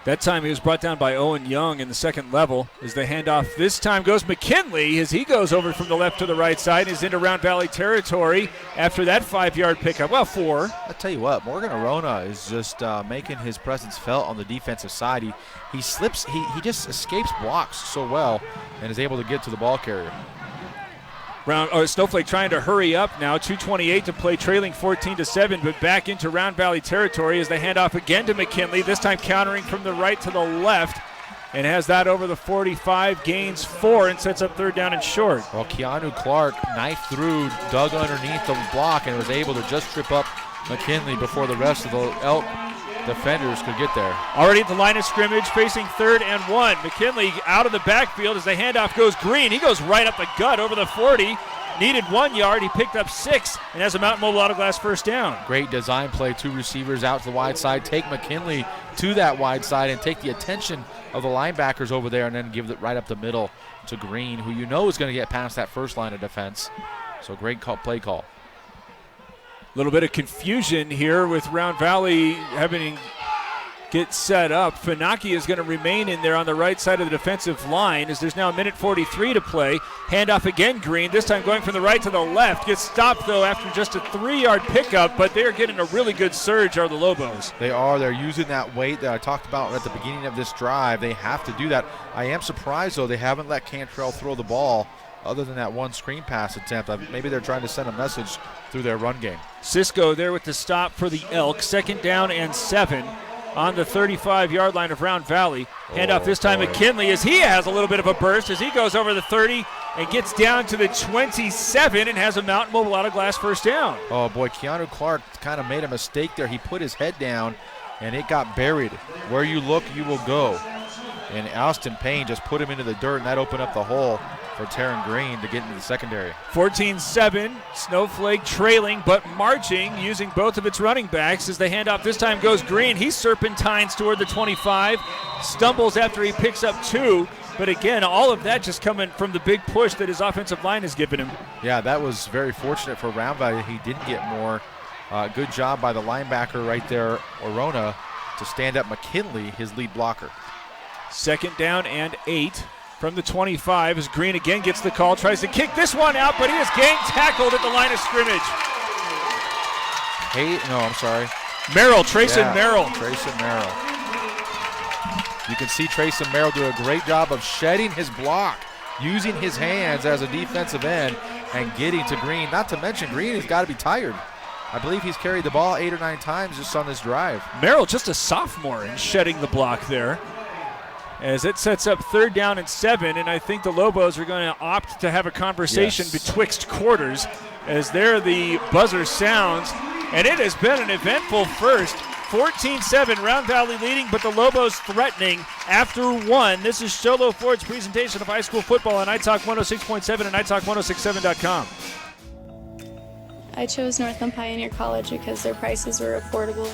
That time he was brought down by Owen Young in the 2nd level. As the handoff this time goes McKinley, as he goes over from the left to the right side, is into Round Valley territory after that 5-yard pickup. Well, 4. I'll tell you what, Morgan Arona is just making his presence felt on the defensive side. He slips, he just escapes blocks so well and is able to get to the ball carrier. Snowflake trying to hurry up now. 2:28 to play, trailing 14-7, but back into Round Valley territory as they hand off again to McKinley, this time countering from the right to the left, and has that over the 45, gains 4, and sets up 3rd down and short. Well, Keanu Clark knifed through, dug underneath the block, and was able to just trip up McKinley before the rest of the Elk defenders could get there. Already at the line of scrimmage, facing 3rd and 1. McKinley out of the backfield as the handoff goes Green. He goes right up the gut over the 40. Needed 1 yard. He picked up 6 and has a Mountain Mobile Auto Glass first down. Great design play. 2 receivers out to the wide side. Take McKinley to that wide side and take the attention of the linebackers over there, and then give it right up the middle to Green, who you know is going to get past that first line of defense. So great play call. A little bit of confusion here with Round Valley having get set up. Funaki is going to remain in there on the right side of the defensive line as there's now a minute 43 to play. Handoff again, Green, this time going from the right to the left. Gets stopped, though, after just a 3-yard pickup, but they're getting a really good surge, are the Lobos. They are. They're using that weight that I talked about at the beginning of this drive. They have to do that. I am surprised, though, they haven't let Cantrell throw the ball other than that one screen pass attempt. Maybe they're trying to send a message through their run game. Cisco there with the stop for the Elks. 2nd down and 7 on the 35-yard line of Round Valley. Handoff this time McKinley as he has a little bit of a burst as he goes over the 30 and gets down to the 27 and has a Mountain Mobile Auto Glass first down. Oh, boy, Keanu Clark kind of made a mistake there. He put his head down, and it got buried. Where you look, you will go. And Austin Payne just put him into the dirt, and that opened up the hole for Taryn Green to get into the secondary. 14-7, Snowflake trailing but marching, using both of its running backs as the handoff this time goes Green. He serpentines toward the 25, stumbles after he picks up 2, but again, all of that just coming from the big push that his offensive line has given him. Yeah, that was very fortunate for Round Valley. He didn't get more. Good job by the linebacker right there, Orona, to stand up McKinley, his lead blocker. 2nd down and 8. From the 25 as Green again gets the call, tries to kick this one out, but he is gang tackled at the line of scrimmage. Merrill, Trayson Merrill. Trayson Merrill. You can see Trayson Merrill do a great job of shedding his block, using his hands as a defensive end and getting to Green. Not to mention Green has got to be tired. I believe he's carried the ball 8 or 9 times just on this drive. Merrill just a sophomore and shedding the block there. As it sets up 3rd down and 7, and I think the Lobos are going to opt to have a conversation betwixt quarters as there the buzzer sounds, and it has been an eventful first. 14-7, Round Valley leading, but the Lobos threatening after 1. This is Show Low Ford's presentation of high school football on iTalk 106.7 and iTalk1067.com. I chose Northland Pioneer College because their prices were affordable.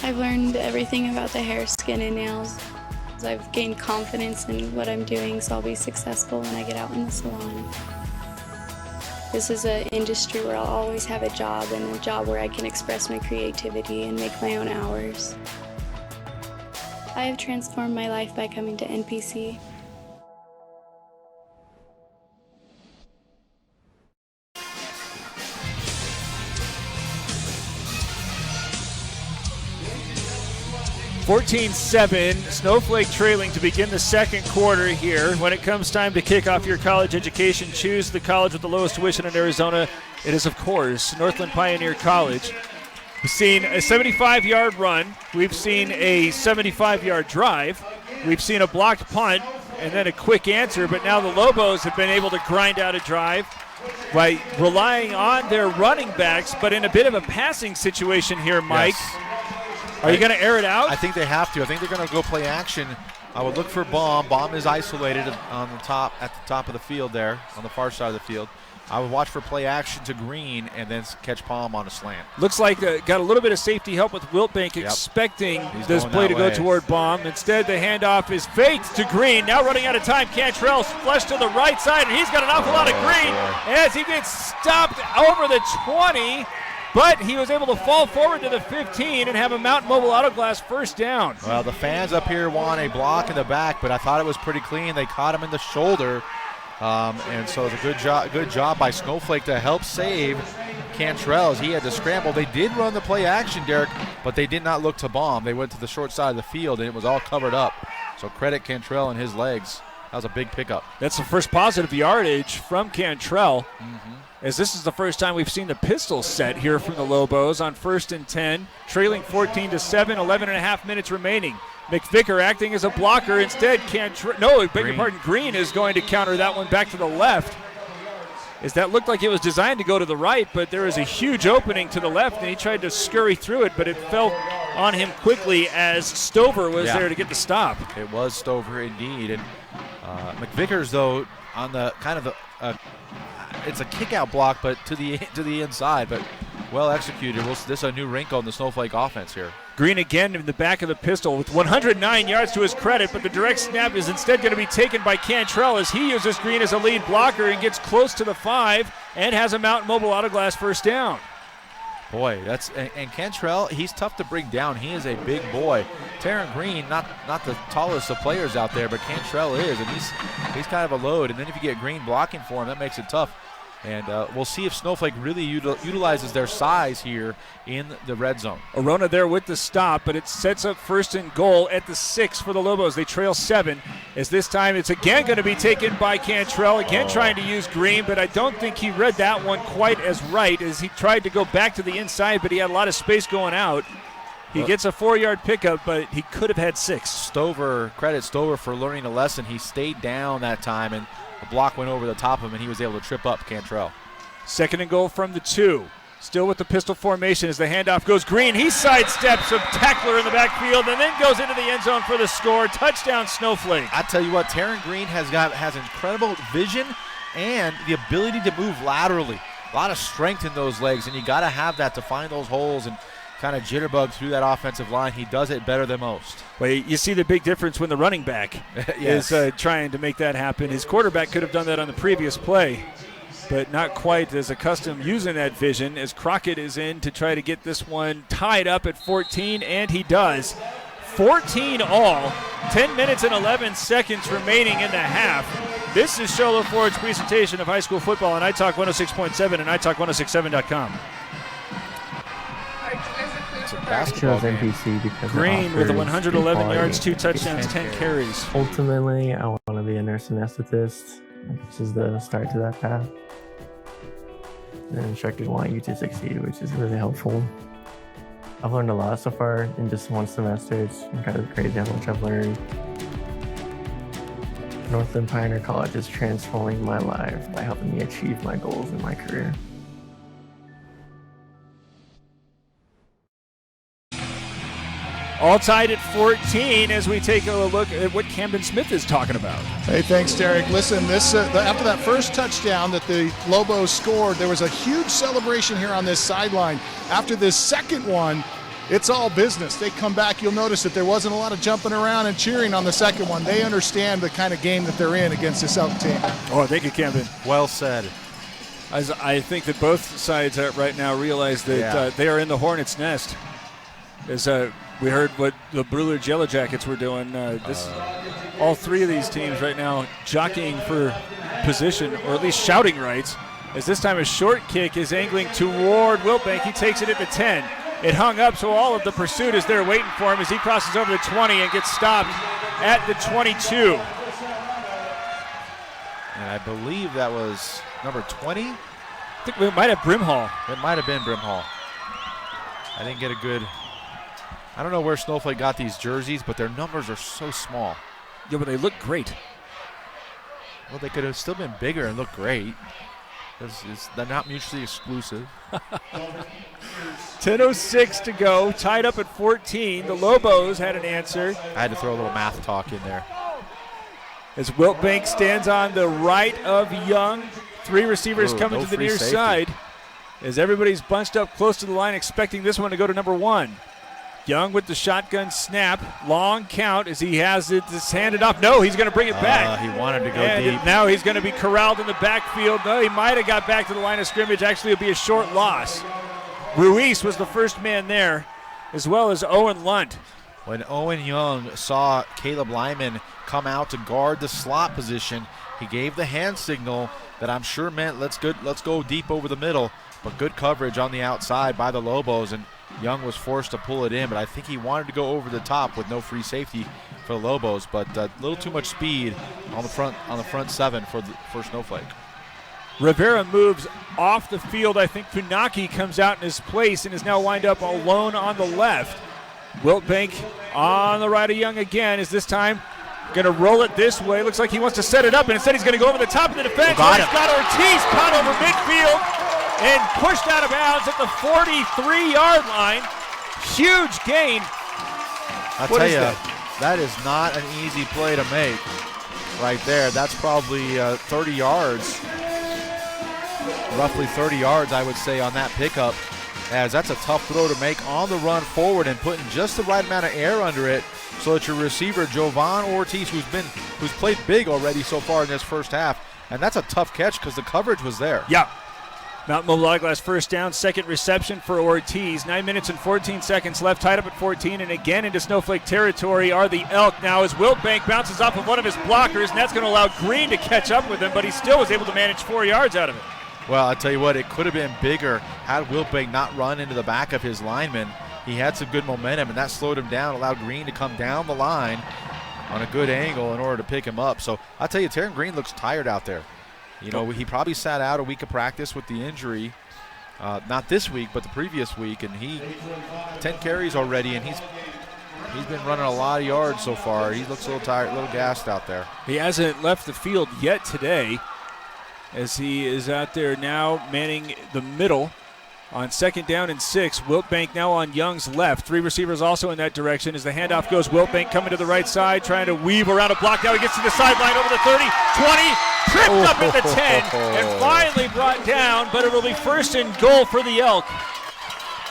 I've learned everything about the hair, skin, and nails. I've gained confidence in what I'm doing, so I'll be successful when I get out in the salon. This is an industry where I'll always have a job, and a job where I can express my creativity and make my own hours. I have transformed my life by coming to NPC. $14-7, Snowflake trailing to begin the second quarter here. When it comes time to kick off your college education, choose the college with the lowest tuition in Arizona. It is, of course, Northland Pioneer College. We've seen a 75-yard run. We've seen a 75-yard drive. We've seen a blocked punt and then a quick answer, but now the Lobos have been able to grind out a drive by relying on their running backs, but in a bit of a passing situation here, Mike. Yes. Are you going to air it out? I think they have to. I think they're going to go play action. I would look for Baum. Baum is isolated on the top, at the top of the field there, on the far side of the field. I would watch for play action to Green and then catch Palm on a slant. Looks like got a little bit of safety help with Wiltbank, expecting this play to go toward Baum. Instead, the handoff is faked to Green. Now running out of time, Cantrell flushed to the right side, and he's got an awful lot of Green as he gets stopped over the 20. But he was able to fall forward to the 15 and have a Mountain Mobile Auto Glass first down. Well, the fans up here want a block in the back, but I thought it was pretty clean. They caught him in the shoulder, and so it's a good job by Snowflake to help save Cantrell as he had to scramble. They did run the play action, Derek, but they did not look to bomb. They went to the short side of the field, and it was all covered up. So credit Cantrell and his legs. That was a big pickup. That's the first positive yardage from Cantrell. As this is the first time we've seen the pistol set here from the Lobos on 1st and 10, trailing 14-7, 11 and a half minutes remaining. McVicker acting as a blocker. Instead, Green is going to counter that one back to the left. As that looked like it was designed to go to the right, but there is a huge opening to the left, and he tried to scurry through it, but it fell on him quickly as Stover was there to get the stop. It was Stover indeed. And McVickers, though, on the kind of it's a kick-out block, but to the inside, but well executed. This is a new wrinkle in the Snowflake offense here. Green again in the back of the pistol with 109 yards to his credit, but the direct snap is instead going to be taken by Cantrell as he uses Green as a lead blocker and gets close to the 5 and has a Mountain Mobile Auto Glass first down. Boy, and Cantrell, he's tough to bring down. He is a big boy. Terran Green, not the tallest of players out there, but Cantrell is, and he's kind of a load. And then if you get Green blocking for him, that makes it tough. And we'll see if Snowflake really utilizes their size here in the red zone. Arona there with the stop, but it sets up 1st and goal at the 6 for the Lobos. They trail 7, as this time it's again going to be taken by Cantrell, again trying to use Green, but I don't think he read that one quite as right as he tried to go back to the inside, but he had a lot of space going out. He gets a 4-yard pickup, but he could have had 6. Credit Stover for learning a lesson. He stayed down that time, and the block went over the top of him, and he was able to trip up Cantrell. 2nd and goal from the 2. Still with the pistol formation as the handoff goes Green. He sidesteps a tackler in the backfield and then goes into the end zone for the score. Touchdown, Snowflake. I tell you what, Terran Green has incredible vision and the ability to move laterally. A lot of strength in those legs, and you got to have that to find those holes and kind of jitterbug through that offensive line. He does it better than most. Well, you see the big difference when the running back yes. is trying to make that happen. His quarterback could have done that on the previous play, but not quite as accustomed using that vision, as Crockett is in to try to get this one tied up at 14, and he does. 14 all, 10 minutes and 11 seconds remaining in the half. This is Show Low Ford's presentation of high school football on iTalk 106.7 and iTalk1067.com. Chose NPC because Green with the 111 yards, 2 touchdowns, 10 carries. Ultimately, I want to be a nurse anesthetist. This is the start to that path. And instructors want you to succeed, which is really helpful. I've learned a lot so far in just one semester. It's kind of crazy how much I've learned. Northland Pioneer College is transforming my life by helping me achieve my goals in my career. All tied at 14 as we take a look at what Camden Smith is talking about. Hey, thanks, Derek. Listen, this after that first touchdown that the Lobos scored, there was a huge celebration here on this sideline. After this second one, it's all business. They come back. You'll notice that there wasn't a lot of jumping around and cheering on the second one. They understand the kind of game that they're in against this Elk team. Oh, thank you, Camden. Well said. I think that both sides right now realize that they are in the hornet's nest. As we heard what the Brulage Yellow Jackets were doing. All 3 of these teams right now jockeying for position, or at least shouting rights, as this time a short kick is angling toward Wiltbank. He takes it at the 10. It hung up, so all of the pursuit is there waiting for him as he crosses over the 20 and gets stopped at the 22. And I believe that was number 20. I think it might have Brimhall. It might have been Brimhall. I didn't get a good... I don't know where Snowflake got these jerseys, but their numbers are so small. Yeah, but they look great. Well, they could have still been bigger and look great. They're not mutually exclusive. 10:06 to go, tied up at 14. The Lobos had an answer. I had to throw a little math talk in there. As Wiltbank stands on the right of Young. 3 receivers coming to the near side. As everybody's bunched up close to the line, expecting this one to go to number 1. Young with the shotgun snap, long count as he has it just handed off. No, he's going to bring it back. He wanted to go deep. Now he's going to be corralled in the backfield. No, he might have got back to the line of scrimmage. Actually, it'll be a short loss. Ruiz was the first man there, as well as Owen Lunt. When Owen Young saw Caleb Lyman come out to guard the slot position, he gave the hand signal that I'm sure meant let's go deep over the middle, but good coverage on the outside by the Lobos, and Young was forced to pull it in, but I think he wanted to go over the top with no free safety for the Lobos, but a little too much speed on the front 7 for Snowflake. Rivera moves off the field. I think Funaki comes out in his place and is now wind up alone on the left. Wiltbank on the right of Young again. Is this time going to roll it this way? Looks like he wants to set it up, and instead he's going to go over the top of the defense. He's got Ortiz caught over midfield and pushed out of bounds at the 43-yard line. Huge gain. I'll tell you, that is not an easy play to make right there. That's probably 30 yards, roughly 30 yards, I would say, on that pickup, as that's a tough throw to make on the run forward and putting just the right amount of air under it so that your receiver, Jovan Ortiz, who's played big already so far in this first half, and that's a tough catch because the coverage was there. Yeah. Mountain Mobile Eyeglass first down, second reception for Ortiz. 9 minutes and 14 seconds left, tied up at 14, and again into Snowflake territory are the Elk now as Wiltbank bounces off of one of his blockers, and that's going to allow Green to catch up with him, but he still was able to manage 4 yards out of it. Well, I'll tell you what, it could have been bigger had Wiltbank not run into the back of his lineman. He had some good momentum, and that slowed him down, allowed Green to come down the line on a good angle in order to pick him up. So I'll tell you, Terran Green looks tired out there. You know, he probably sat out a week of practice with the injury. Not this week, but the previous week, and he 10 carries already, and he's been running a lot of yards so far. He looks a little tired, a little gassed out there. He hasn't left the field yet today, as he is out there now manning the middle on 2nd down and 6. Wiltbank now on Young's left. 3 receivers also in that direction as the handoff goes. Wiltbank coming to the right side, trying to weave around a block. Now he gets to the sideline over the 30, 20, tripped up at the 10, and finally brought down, but it will be 1st and goal for the Elk.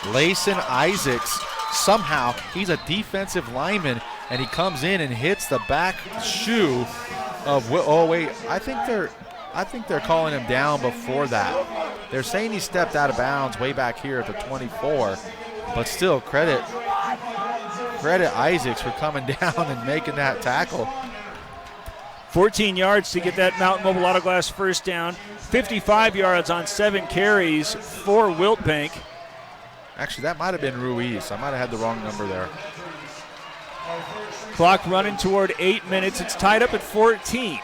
Layson Isaacs, somehow, he's a defensive lineman, and he comes in and hits the back shoe of I think they're calling him down before that. They're saying he stepped out of bounds way back here at the 24, but still credit Isaacs for coming down and making that tackle. 14 yards to get that Mountain Mobile Auto Glass first down. 55 yards on 7 carries for Wiltbank. Actually, that might have been Ruiz. I might have had the wrong number there. Clock running toward 8 minutes. It's tied up at 14.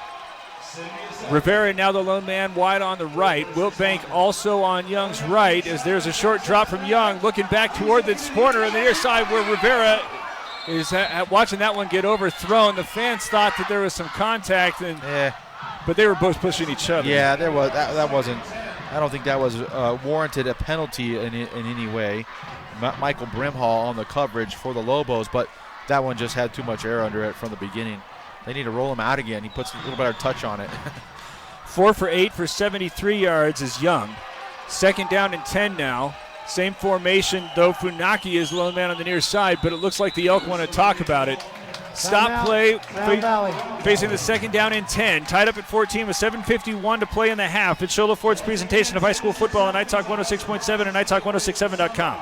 Rivera now the lone man wide on the right. Wiltbank also on Young's right as there's a short drop from Young looking back toward this corner on the near side where Rivera is watching that one get overthrown. The fans thought that there was some contact, but they were both pushing each other. Yeah, there was. That wasn't. I don't think that was warranted a penalty in any way. Michael Brimhall on the coverage for the Lobos, but that one just had too much air under it from the beginning. They need to roll him out again. He puts a little better touch on it. 4 for 8 for 73 yards is Young. 2nd down and 10 now. Same formation, though Funaki is lone man on the near side, but it looks like the Elk want to talk about it. Stop play facing the 2nd down and 10. Tied up at 14 with 7:51 to play in the half. It's Sholo Ford's presentation of high school football on Night Talk 106.7 and NightTalk1067.com.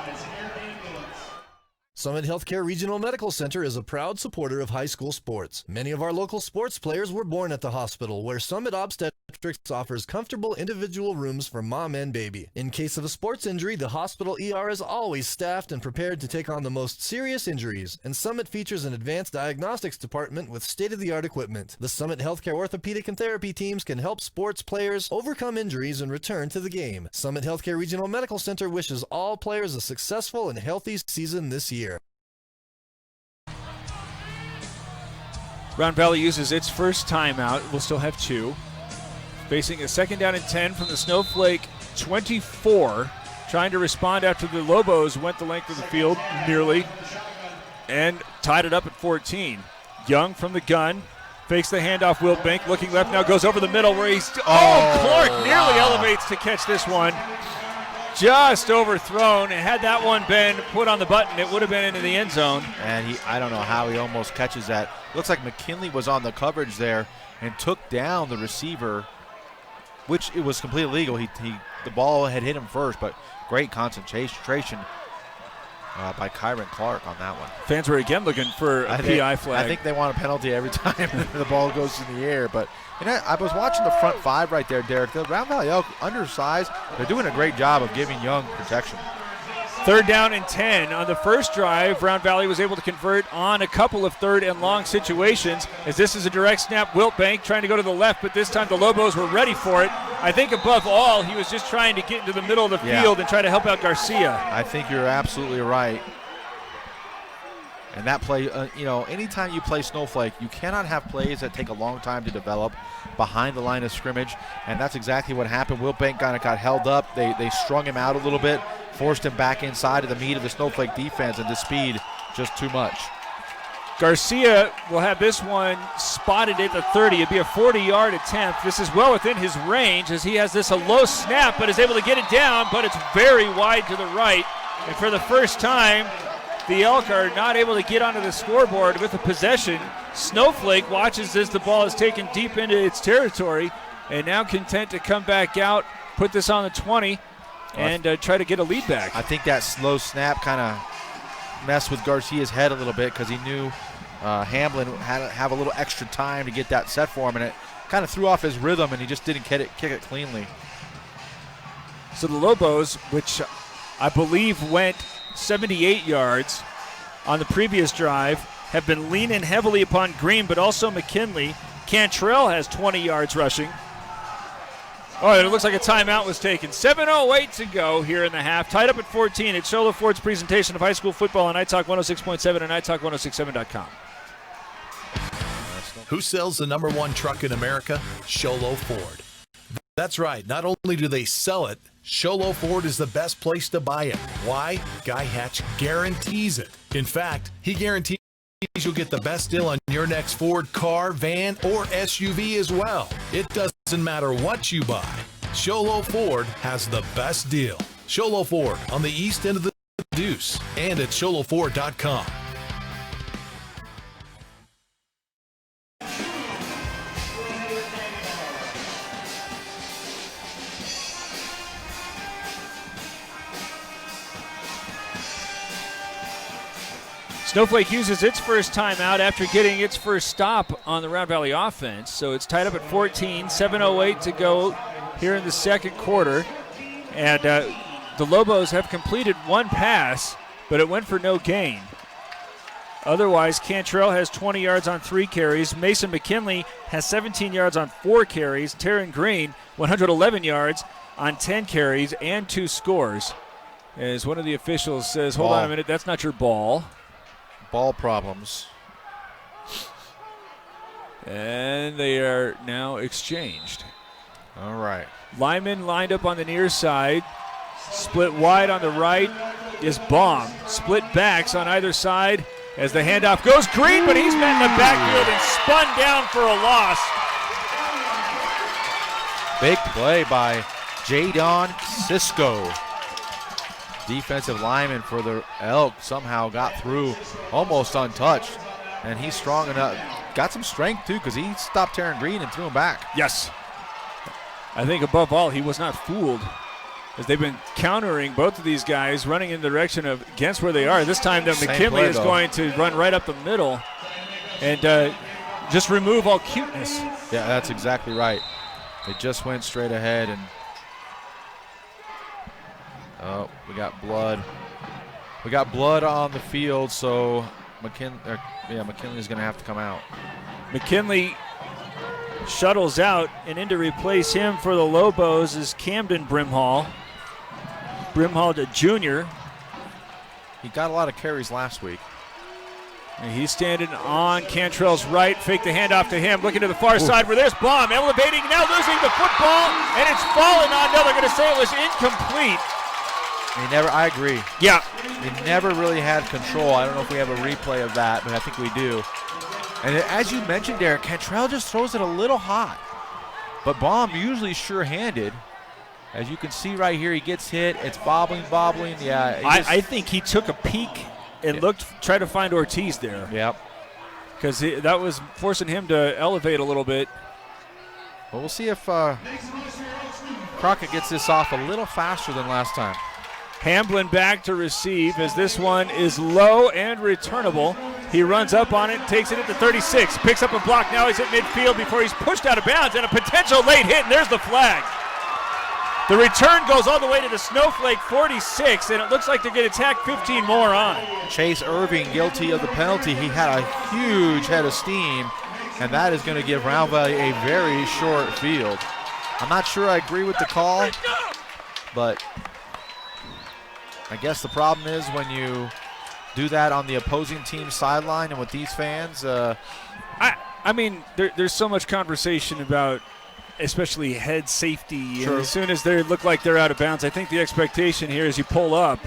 Summit Healthcare Regional Medical Center is a proud supporter of high school sports. Many of our local sports players were born at the hospital, where Summit Obstetrics offers comfortable individual rooms for mom and baby. In case of a sports injury, the hospital ER is always staffed and prepared to take on the most serious injuries, and Summit features an advanced diagnostics department with state-of-the-art equipment. The Summit Healthcare orthopedic and therapy teams can help sports players overcome injuries and return to the game. Summit Healthcare Regional Medical Center wishes all players a successful and healthy season this year. Round Valley uses its first timeout. We'll still have 2. Facing a 2nd down and 10 from the Snowflake 24. Trying to respond after the Lobos went the length of the field nearly and tied it up at 14. Young from the gun. Fakes the handoff. Wiltbank looking left now, goes over the middle where he's... Clark nearly elevates to catch this one. Just overthrown, and had that one been put on the button, it would have been into the end zone. And I don't know how he almost catches that. Looks like McKinley was on the coverage there and took down the receiver, which it was completely legal. The ball had hit him first, but great concentration by Kyron Clark on that one. Fans were again looking for a PI flag. I think they want a penalty every time the ball goes in the air, but I was watching the front 5 right there, Derek. The Round Valley Elk, undersized, they're doing a great job of giving Young protection. 3rd down and 10. On the first drive, Round Valley was able to convert on a couple of 3rd and long situations, as this is a direct snap. Wiltbank trying to go to the left, but this time the Lobos were ready for it. I think above all, he was just trying to get into the middle of the field and try to help out Garcia. I think you're absolutely right. And that play, anytime you play Snowflake, you cannot have plays that take a long time to develop behind the line of scrimmage, and that's exactly what happened. Wiltbank kind of got held up. They strung him out a little bit, forced him back inside of the meat of the Snowflake defense, and the speed just too much. Garcia will have this one spotted at the 30. It'd be a 40-yard attempt. This is well within his range as he has this a low snap, but is able to get it down, but it's very wide to the right. And for the first time, the Elk are not able to get onto the scoreboard with the possession. Snowflake watches as the ball is taken deep into its territory and now content to come back out, put this on the 20, and try to get a lead back. I think that slow snap kind of messed with Garcia's head a little bit because he knew Hamblin had to have a little extra time to get that set for him, and it kind of threw off his rhythm, and he just didn't kick it cleanly. So the Lobos, which I believe went 78 yards on the previous drive, have been leaning heavily upon Green, but also McKinley. Cantrell has 20 yards rushing. Oh, and it looks like a timeout was taken. 7:08 to go here in the half. Tied up at 14. It's Show Low Ford's presentation of high school football on iTalk 106.7 and iTalk1067.com. Who sells the #1 truck in America? Show Low Ford. That's right. Not only do they sell it, Show Low Ford is the best place to buy it. Why? Guy Hatch guarantees it. In fact, he guarantees you'll get the best deal on your next Ford car, van, or SUV as well. It doesn't matter what you buy. Show Low Ford has the best deal. Show Low Ford on the east end of the Deuce and at showlowford.com. Snowflake uses its first timeout after getting its first stop on the Round Valley offense. So it's tied up at 14, 7:08 to go here in the second quarter. And the Lobos have completed one pass, but it went for no gain. Otherwise, Cantrell has 20 yards on 3 carries. Mason McKinley has 17 yards on 4 carries. Taryn Green, 111 yards on 10 carries and 2 scores. As one of the officials says, hold on a minute, that's not your ball. Ball problems. And they are now exchanged. All right. Lyman lined up on the near side. Split wide on the right is Baum. Split backs on either side as the handoff goes Green, but he's met in the backfield and spun down for a loss. Big play by Jadon Cisco. Defensive lineman for the Elks somehow got through almost untouched. And he's strong enough. Got some strength, too, because he stopped Taryn Green and threw him back. Yes. I think above all, he was not fooled as they've been countering both of these guys, running in the direction of against where they are. This time, McKinley is going to run right up the middle and just remove all cuteness. Yeah, that's exactly right. They just went straight ahead and we got blood. We got blood on the field, so McKinley's going to have to come out. McKinley shuttles out, and in to replace him for the Lobos is Camden Brimhall. Brimhall, the junior. He got a lot of carries last week. And he's standing on Cantrell's right. Fake the handoff to him. Looking to the far side where there's Baum. Elevating, now losing the football, and it's fallen on. No, they're going to say it was incomplete. I agree. Yeah. He never really had control. I don't know if we have a replay of that, but I think we do. And as you mentioned, Derek, Cantrell just throws it a little hot. But Baum usually sure-handed. As you can see right here, he gets hit. It's bobbling. Yeah. I think he took a peek and tried to find Ortiz there. Yep. Because that was forcing him to elevate a little bit. Well, we'll see if Crockett gets this off a little faster than last time. Hamblin back to receive as this one is low and returnable. He runs up on it, takes it at the 36, picks up a block. Now he's at midfield before he's pushed out of bounds, and a potential late hit, and there's the flag. The return goes all the way to the Snowflake 46, and it looks like they're going to tack 15 more on. Chase Irving guilty of the penalty. He had a huge head of steam, and that is going to give Round Valley a very short field. I'm not sure I agree with the call, but I guess the problem is when you do that on the opposing team's sideline and with these fans. I mean, there's so much conversation about especially head safety. True. And as soon as they look like they're out of bounds, I think the expectation here is you pull up.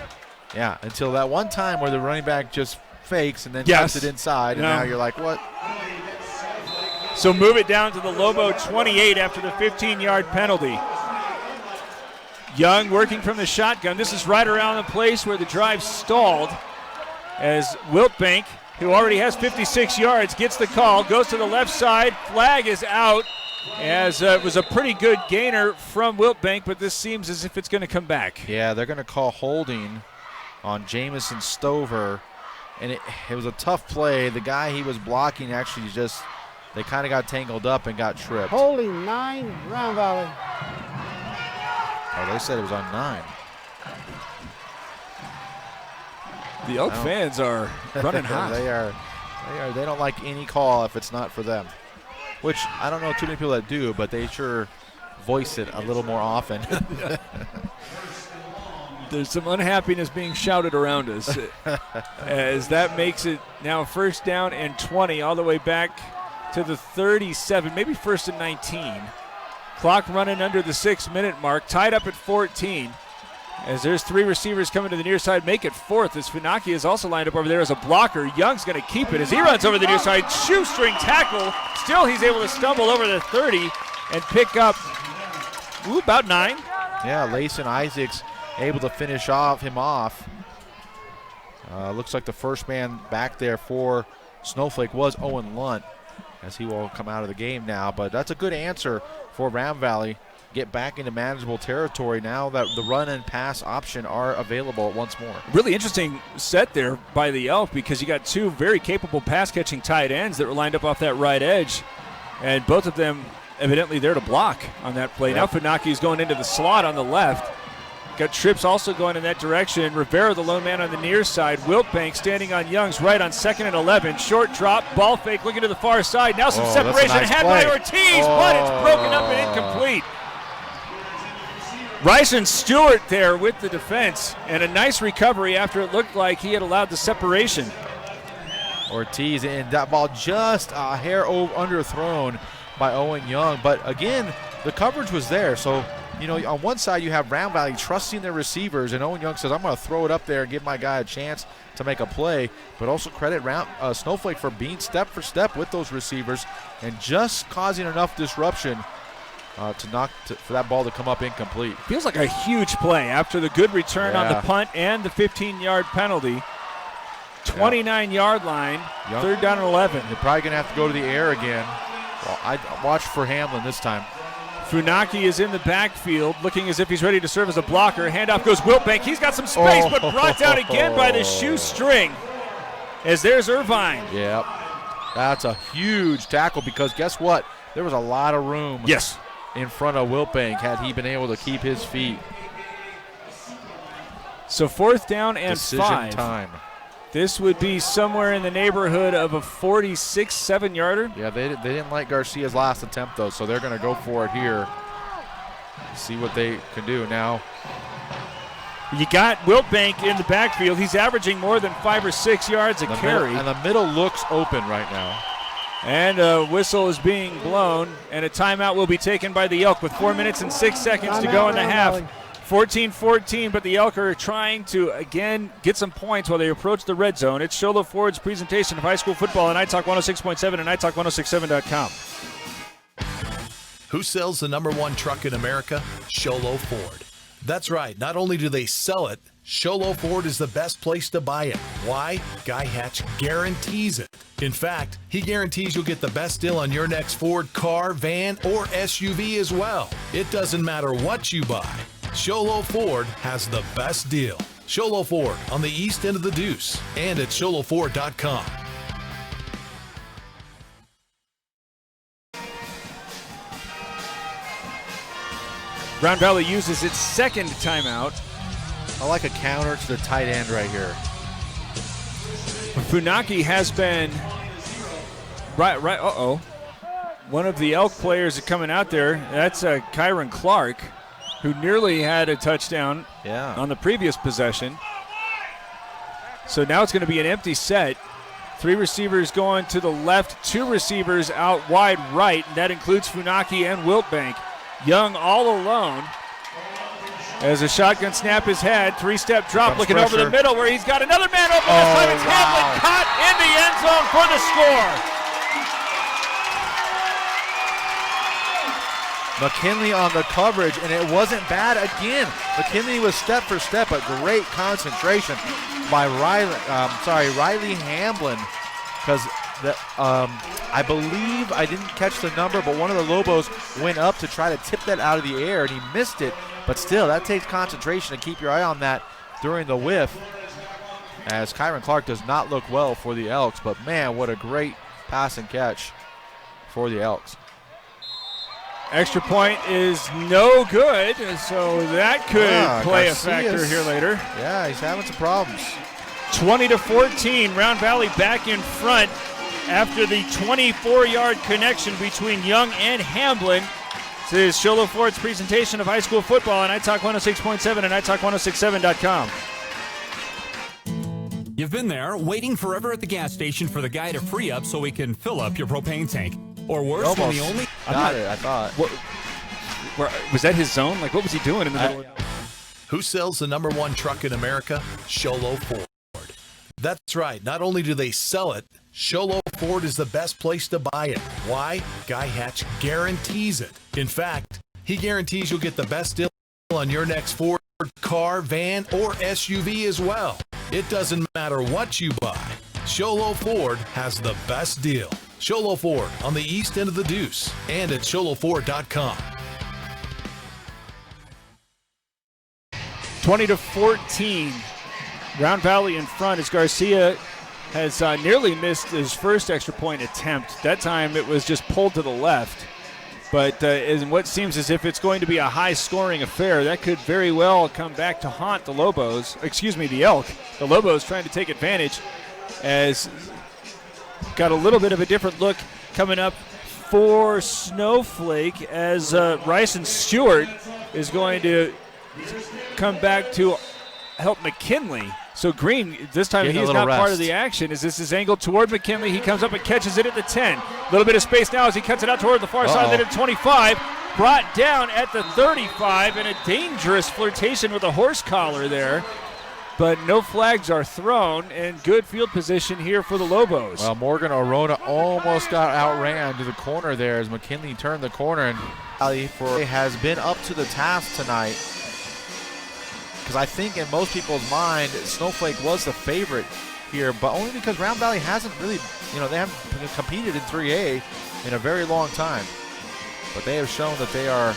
Yeah, until that one time where the running back just fakes and then tucks it inside, and now you're like, what? So move it down to the Lobo 28 after the 15-yard penalty. Young working from the shotgun. This is right around the place where the drive stalled as Wiltbank, who already has 56 yards, gets the call, goes to the left side. Flag is out as it was a pretty good gainer from Wiltbank, but this seems as if it's going to come back. Yeah, they're going to call holding on Jamison Stover, and it was a tough play. The guy he was blocking actually they kind of got tangled up and got tripped. Holding 9, Round Valley. Oh, they said it was on 9. The Elk fans are running hot. They don't like any call if it's not for them. Which I don't know too many people that do, but they sure voice it a little more often. There's some unhappiness being shouted around us as that makes it now 1st down and 20 all the way back to the 37, maybe 1st and 19. Clock running under the 6-minute mark, tied up at 14. As there's 3 receivers coming to the near side, make it 4th as Funaki is also lined up over there as a blocker. Young's going to keep it as he runs over the near side. Shoestring tackle. Still he's able to stumble over the 30 and pick up about 9. Yeah, Layson Isaacs able to finish him off. Looks like the first man back there for Snowflake was Owen Lunt, as he will come out of the game now. But that's a good answer for Round Valley. Get back into manageable territory now that the run and pass option are available once more. Really interesting set there by the Elk, because you got 2 very capable pass-catching tight ends that were lined up off that right edge, and both of them evidently there to block on that play. Yep. Now Funaki's going into the slot on the left. Got trips also going in that direction. Rivera, the lone man on the near side. Wiltbank standing on Young's right on 2nd and 11. Short drop, ball fake, looking to the far side. Now some separation had by Ortiz, but it's broken up and incomplete. Ryson Stewart there with the defense, and a nice recovery after it looked like he had allowed the separation. Ortiz, and that ball just a hair underthrown by Owen Young. But again, the coverage was there. So, you know, on one side you have Round Valley trusting their receivers, and Owen Young says, I'm going to throw it up there and give my guy a chance to make a play. But also credit Snowflake for being step for step with those receivers and just causing enough disruption for that ball to come up incomplete. Feels like a huge play after the good return on the punt and the 15-yard penalty. 29-yard line, Young, 3rd down and 11. They're probably going to have to go to the air again. Well, I watch for Hamlin this time. Funaki is in the backfield, looking as if he's ready to serve as a blocker. Handoff goes Wiltbank. He's got some space, but brought down again by the shoestring. As there's Irvine. Yep. That's a huge tackle, because guess what? There was a lot of room. Yes. In front of Wiltbank had he been able to keep his feet. So 4th down and Decision 5. Time. This would be somewhere in the neighborhood of a 46-7-yarder. Yeah, they didn't like Garcia's last attempt, though, so they're going to go for it here. See what they can do now. You got Wiltbank in the backfield. He's averaging more than 5 or 6 yards a carry. And the middle looks open right now. And a whistle is being blown, and a timeout will be taken by the Elk with 4 minutes and 6 seconds to go in the half. 14-14, but the Elk are trying to, again, get some points while they approach the red zone. It's Show Low Ford's presentation of high school football on iTalk 106.7 and iTalk1067.com. Who sells the #1 truck in America? Show Low Ford. That's right. Not only do they sell it, Show Low Ford is the best place to buy it. Why? Guy Hatch guarantees it. In fact, he guarantees you'll get the best deal on your next Ford car, van, or SUV as well. It doesn't matter what you buy. Show Low Ford has the best deal. Show Low Ford on the east end of the Deuce and at showlowford.com. Round Valley uses its 2nd timeout. I like a counter to the tight end right here. Funaki has been one of the Elk players coming out there. That's Kyron Clark, who nearly had a touchdown on the previous possession. So now it's going to be an empty set. 3 receivers going to the left, 2 receivers out wide right, and that includes Funaki and Wiltbank. Young all alone. As a shotgun snap is had, 3-step drop, looking over the middle where he's got another man open. This time it's Hamlin caught in the end zone for the score. McKinley on the coverage, and it wasn't bad again. McKinley was step for step, but great concentration by Riley Hamlin, because I believe, I didn't catch the number, but one of the Lobos went up to try to tip that out of the air, and he missed it. But still, that takes concentration to keep your eye on that during the whiff, as Kyron Clark does not look well for the Elks. But, man, what a great pass and catch for the Elks. Extra point is no good, so that could play a factor here later. Yeah, he's having some problems. 20-14, Round Valley back in front after the 24-yard connection between Young and Hamblin. This is Sholo Ford's presentation of high school football on iTalk 106.7 and iTalk1067.com. You've been there, waiting forever at the gas station for the guy to free up so we can fill up your propane tank. Or worse, when the only... Got it, I thought. Was that his zone? Like, what was he doing in the middle? Who sells the #1 truck in America? Sholo Ford. That's right. Not only do they sell it, Sholo Ford is the best place to buy it. Why? Guy Hatch guarantees it. In fact, he guarantees you'll get the best deal on your next Ford car, van, or SUV as well. It doesn't matter what you buy. Sholo Ford has the best deal. Sholo Ford on the east end of the Deuce and at sholoford.com. 20-14, Round Valley in front as Garcia has nearly missed his first extra point attempt. That time it was just pulled to the left. But in what seems as if it's going to be a high-scoring affair, that could very well come back to haunt the Lobos. Excuse me, the Elk. The Lobos trying to take advantage as got a little bit of a different look coming up for Snowflake as Ryson Stewart is going to come back to help McKinley. So Green, this time he's not part of the action as this is angled toward McKinley. He comes up and catches it at the 10. A little bit of space now as he cuts it out toward the far side at the 25. Brought down at the 35 and a dangerous flirtation with a horse collar there. But no flags are thrown, and good field position here for the Lobos. Well, Morgan Arona almost got outran to the corner there as McKinley turned the corner, and Valley has been up to the task tonight. Because I think in most people's mind, Snowflake was the favorite here, but only because Round Valley hasn't really, they haven't competed in 3A in a very long time. But they have shown that they are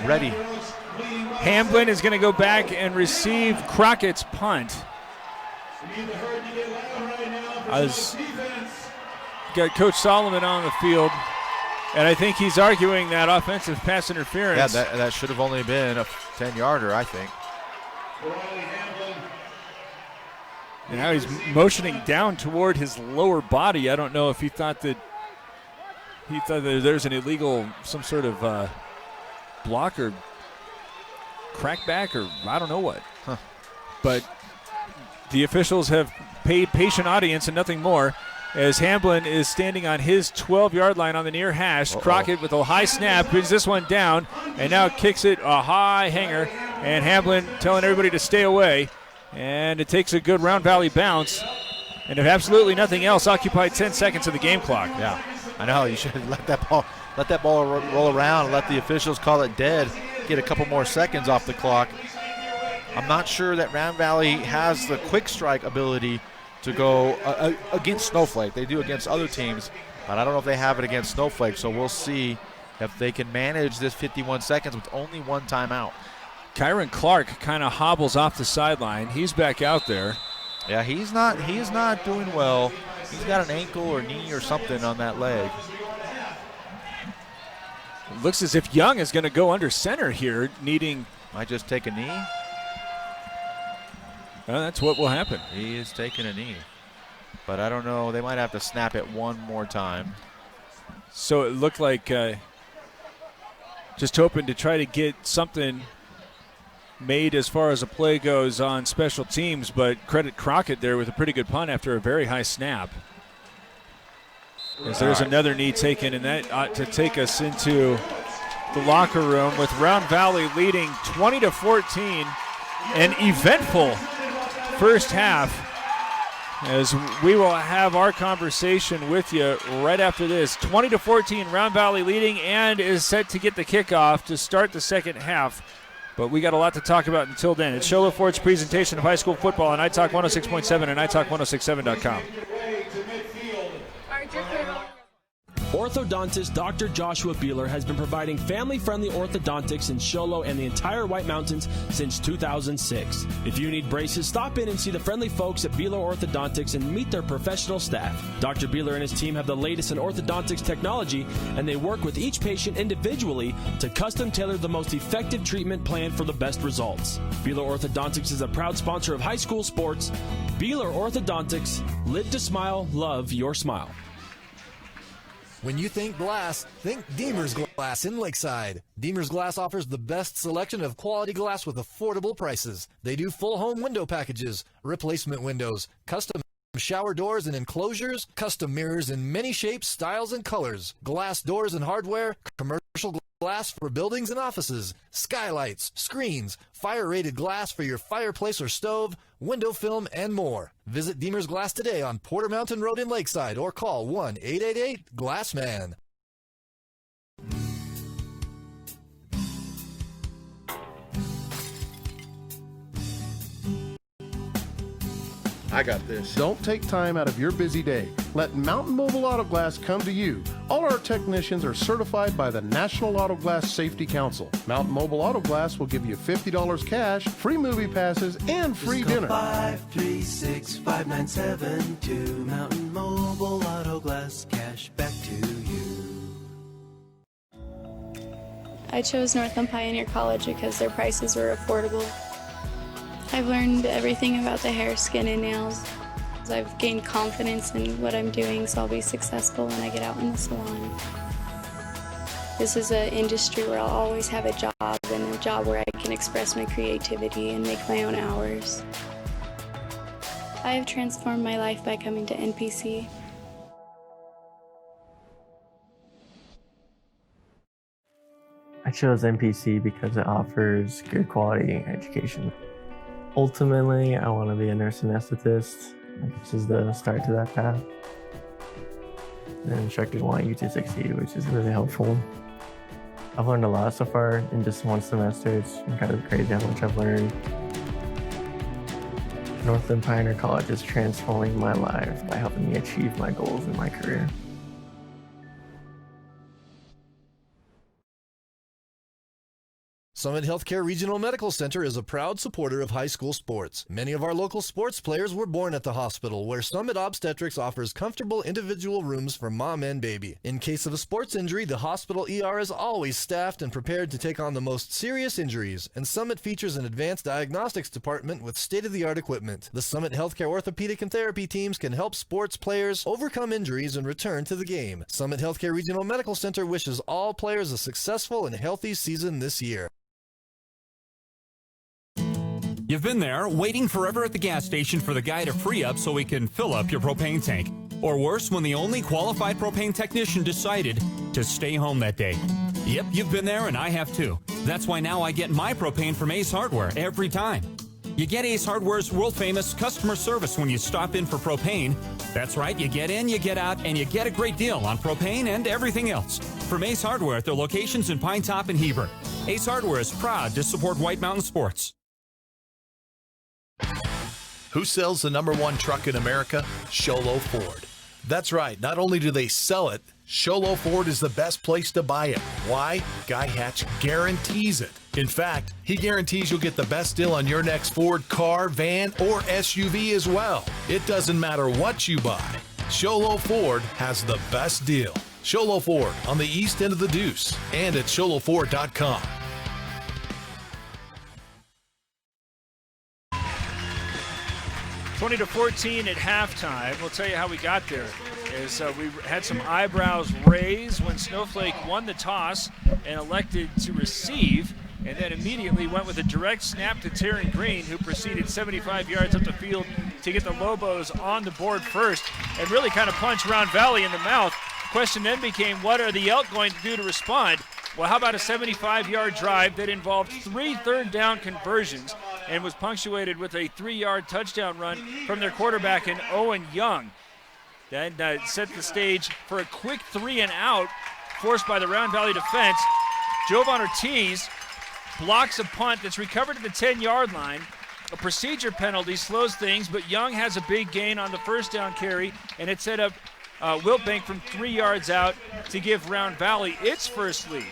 ready. Hamblin is going to go back and receive Crockett's punt. Got Coach Solomon on the field, and I think he's arguing that offensive pass interference. Yeah, that should have only been a 10-yarder, I think. And now he's motioning down toward his lower body. I don't know if he thought that there's an illegal, some sort of block or crackback or I don't know what. But the officials have paid patient audience and nothing more as Hamblin is standing on his 12-yard line on the near hash. Crockett with a high snap brings this one down and now kicks it a high hanger, and Hamblin telling everybody to stay away, and it takes a good Round Valley bounce, and if absolutely nothing else, occupied 10 seconds of the game clock. Yeah, I know. You should let that ball roll around and let the officials call it dead, get a couple more seconds off the clock. I'm not sure that Round Valley has the quick strike ability to go against Snowflake. They do against other teams, but I don't know if they have it against Snowflake, so we'll see if they can manage this 51 seconds with only one timeout. Kyron Clark kind of hobbles off the sideline. He's back out there. Yeah, he is not doing well. He's got an ankle or knee or something on that leg. It looks as if Young is going to go under center here, needing... Might just take a knee. Well, that's what will happen. He is taking a knee. But I don't know. They might have to snap it one more time. So it looked like just hoping to try to get something made as far as a play goes on special teams, but credit Crockett there with a pretty good punt after a very high snap. As there's another knee taken, and that ought to take us into the locker room with Round Valley leading 20-14. An eventful first half, as we will have our conversation with you right after this. 20-14, Round Valley leading and is set to get the kickoff to start the second half. But we got a lot to talk about until then. It's Sholo Ford's presentation of high school football on iTalk 106.7 and iTalk1067.com. Orthodontist Dr. Joshua Beeler has been providing family-friendly orthodontics in Show Low and the entire White Mountains since 2006. If you need braces, stop in and see the friendly folks at Beeler Orthodontics and meet their professional staff. Dr. Beeler and his team have the latest in orthodontics technology, and they work with each patient individually to custom tailor the most effective treatment plan for the best results. Beeler Orthodontics is a proud sponsor of high school sports. Beeler Orthodontics, live to smile, love your smile. When you think glass, think Deemer's Glass in Lakeside. Deemer's Glass offers the best selection of quality glass with affordable prices. They do full home window packages, replacement windows, custom shower doors and enclosures, custom mirrors in many shapes, styles, and colors, glass doors and hardware, commercial glass for buildings and offices, skylights, screens, fire-rated glass for your fireplace or stove, window film, and more. Visit Deemer's Glass today on Porter Mountain Road in Lakeside or call 1-888-GLASSMAN. I got this. Don't take time out of your busy day. Let Mountain Mobile Auto Glass come to you. All our technicians are certified by the National Auto Glass Safety Council. Mountain Mobile Auto Glass will give you $50 cash, free movie passes, and free dinner. 536-5972. Mountain Mobile Auto Glass, cash back to you. I chose Northland Pioneer College because their prices were affordable. I've learned everything about the hair, skin, and nails. I've gained confidence in what I'm doing, so I'll be successful when I get out in the salon. This is an industry where I'll always have a job, and a job where I can express my creativity and make my own hours. I have transformed my life by coming to NPC. I chose NPC because it offers good quality education. Ultimately, I want to be a nurse anesthetist. This is the start to that path. And instructors want you to succeed, which is really helpful. I've learned a lot so far in just one semester. It's incredibly crazy how much I've learned. Northland Pioneer College is transforming my life by helping me achieve my goals in my career. Summit Healthcare Regional Medical Center is a proud supporter of high school sports. Many of our local sports players were born at the hospital, where Summit Obstetrics offers comfortable individual rooms for mom and baby. In case of a sports injury, the hospital ER is always staffed and prepared to take on the most serious injuries, and Summit features an advanced diagnostics department with state-of-the-art equipment. The Summit Healthcare orthopedic and therapy teams can help sports players overcome injuries and return to the game. Summit Healthcare Regional Medical Center wishes all players a successful and healthy season this year. You've been there, waiting forever at the gas station for the guy to free up so he can fill up your propane tank. Or worse, when the only qualified propane technician decided to stay home that day. Yep, you've been there, and I have too. That's why now I get my propane from Ace Hardware every time. You get Ace Hardware's world-famous customer service when you stop in for propane. That's right, you get in, you get out, and you get a great deal on propane and everything else. From Ace Hardware at their locations in Pine Top and Heber. Ace Hardware is proud to support White Mountain Sports. Who sells the #1 truck in America? Show Low Ford. That's right. Not only do they sell it, Show Low Ford is the best place to buy it. Why? Guy Hatch guarantees it. In fact, he guarantees you'll get the best deal on your next Ford car, van, or SUV as well. It doesn't matter what you buy. Show Low Ford has the best deal. Show Low Ford on the east end of the Deuce and at showlowford.com. (20-14) at halftime. We'll tell you how we got there. We had some eyebrows raised when Snowflake won the toss and elected to receive, and then immediately went with a direct snap to Taryn Green, who proceeded 75 yards up the field to get the Lobos on the board first and really kind of punch Round Valley in the mouth. The question then became, what are the Elks going to do to respond? Well, how about a 75-yard drive that involved 3 third-down conversions and was punctuated with a 3-yard touchdown run from their quarterback in Owen Young. Then set the stage for a quick 3-and-out forced by the Round Valley defense. Jovan Ortiz blocks a punt that's recovered at the 10-yard line. A procedure penalty slows things, but Young has a big gain on the first down carry, and it set up Wiltbank from 3 yards out to give Round Valley its first lead.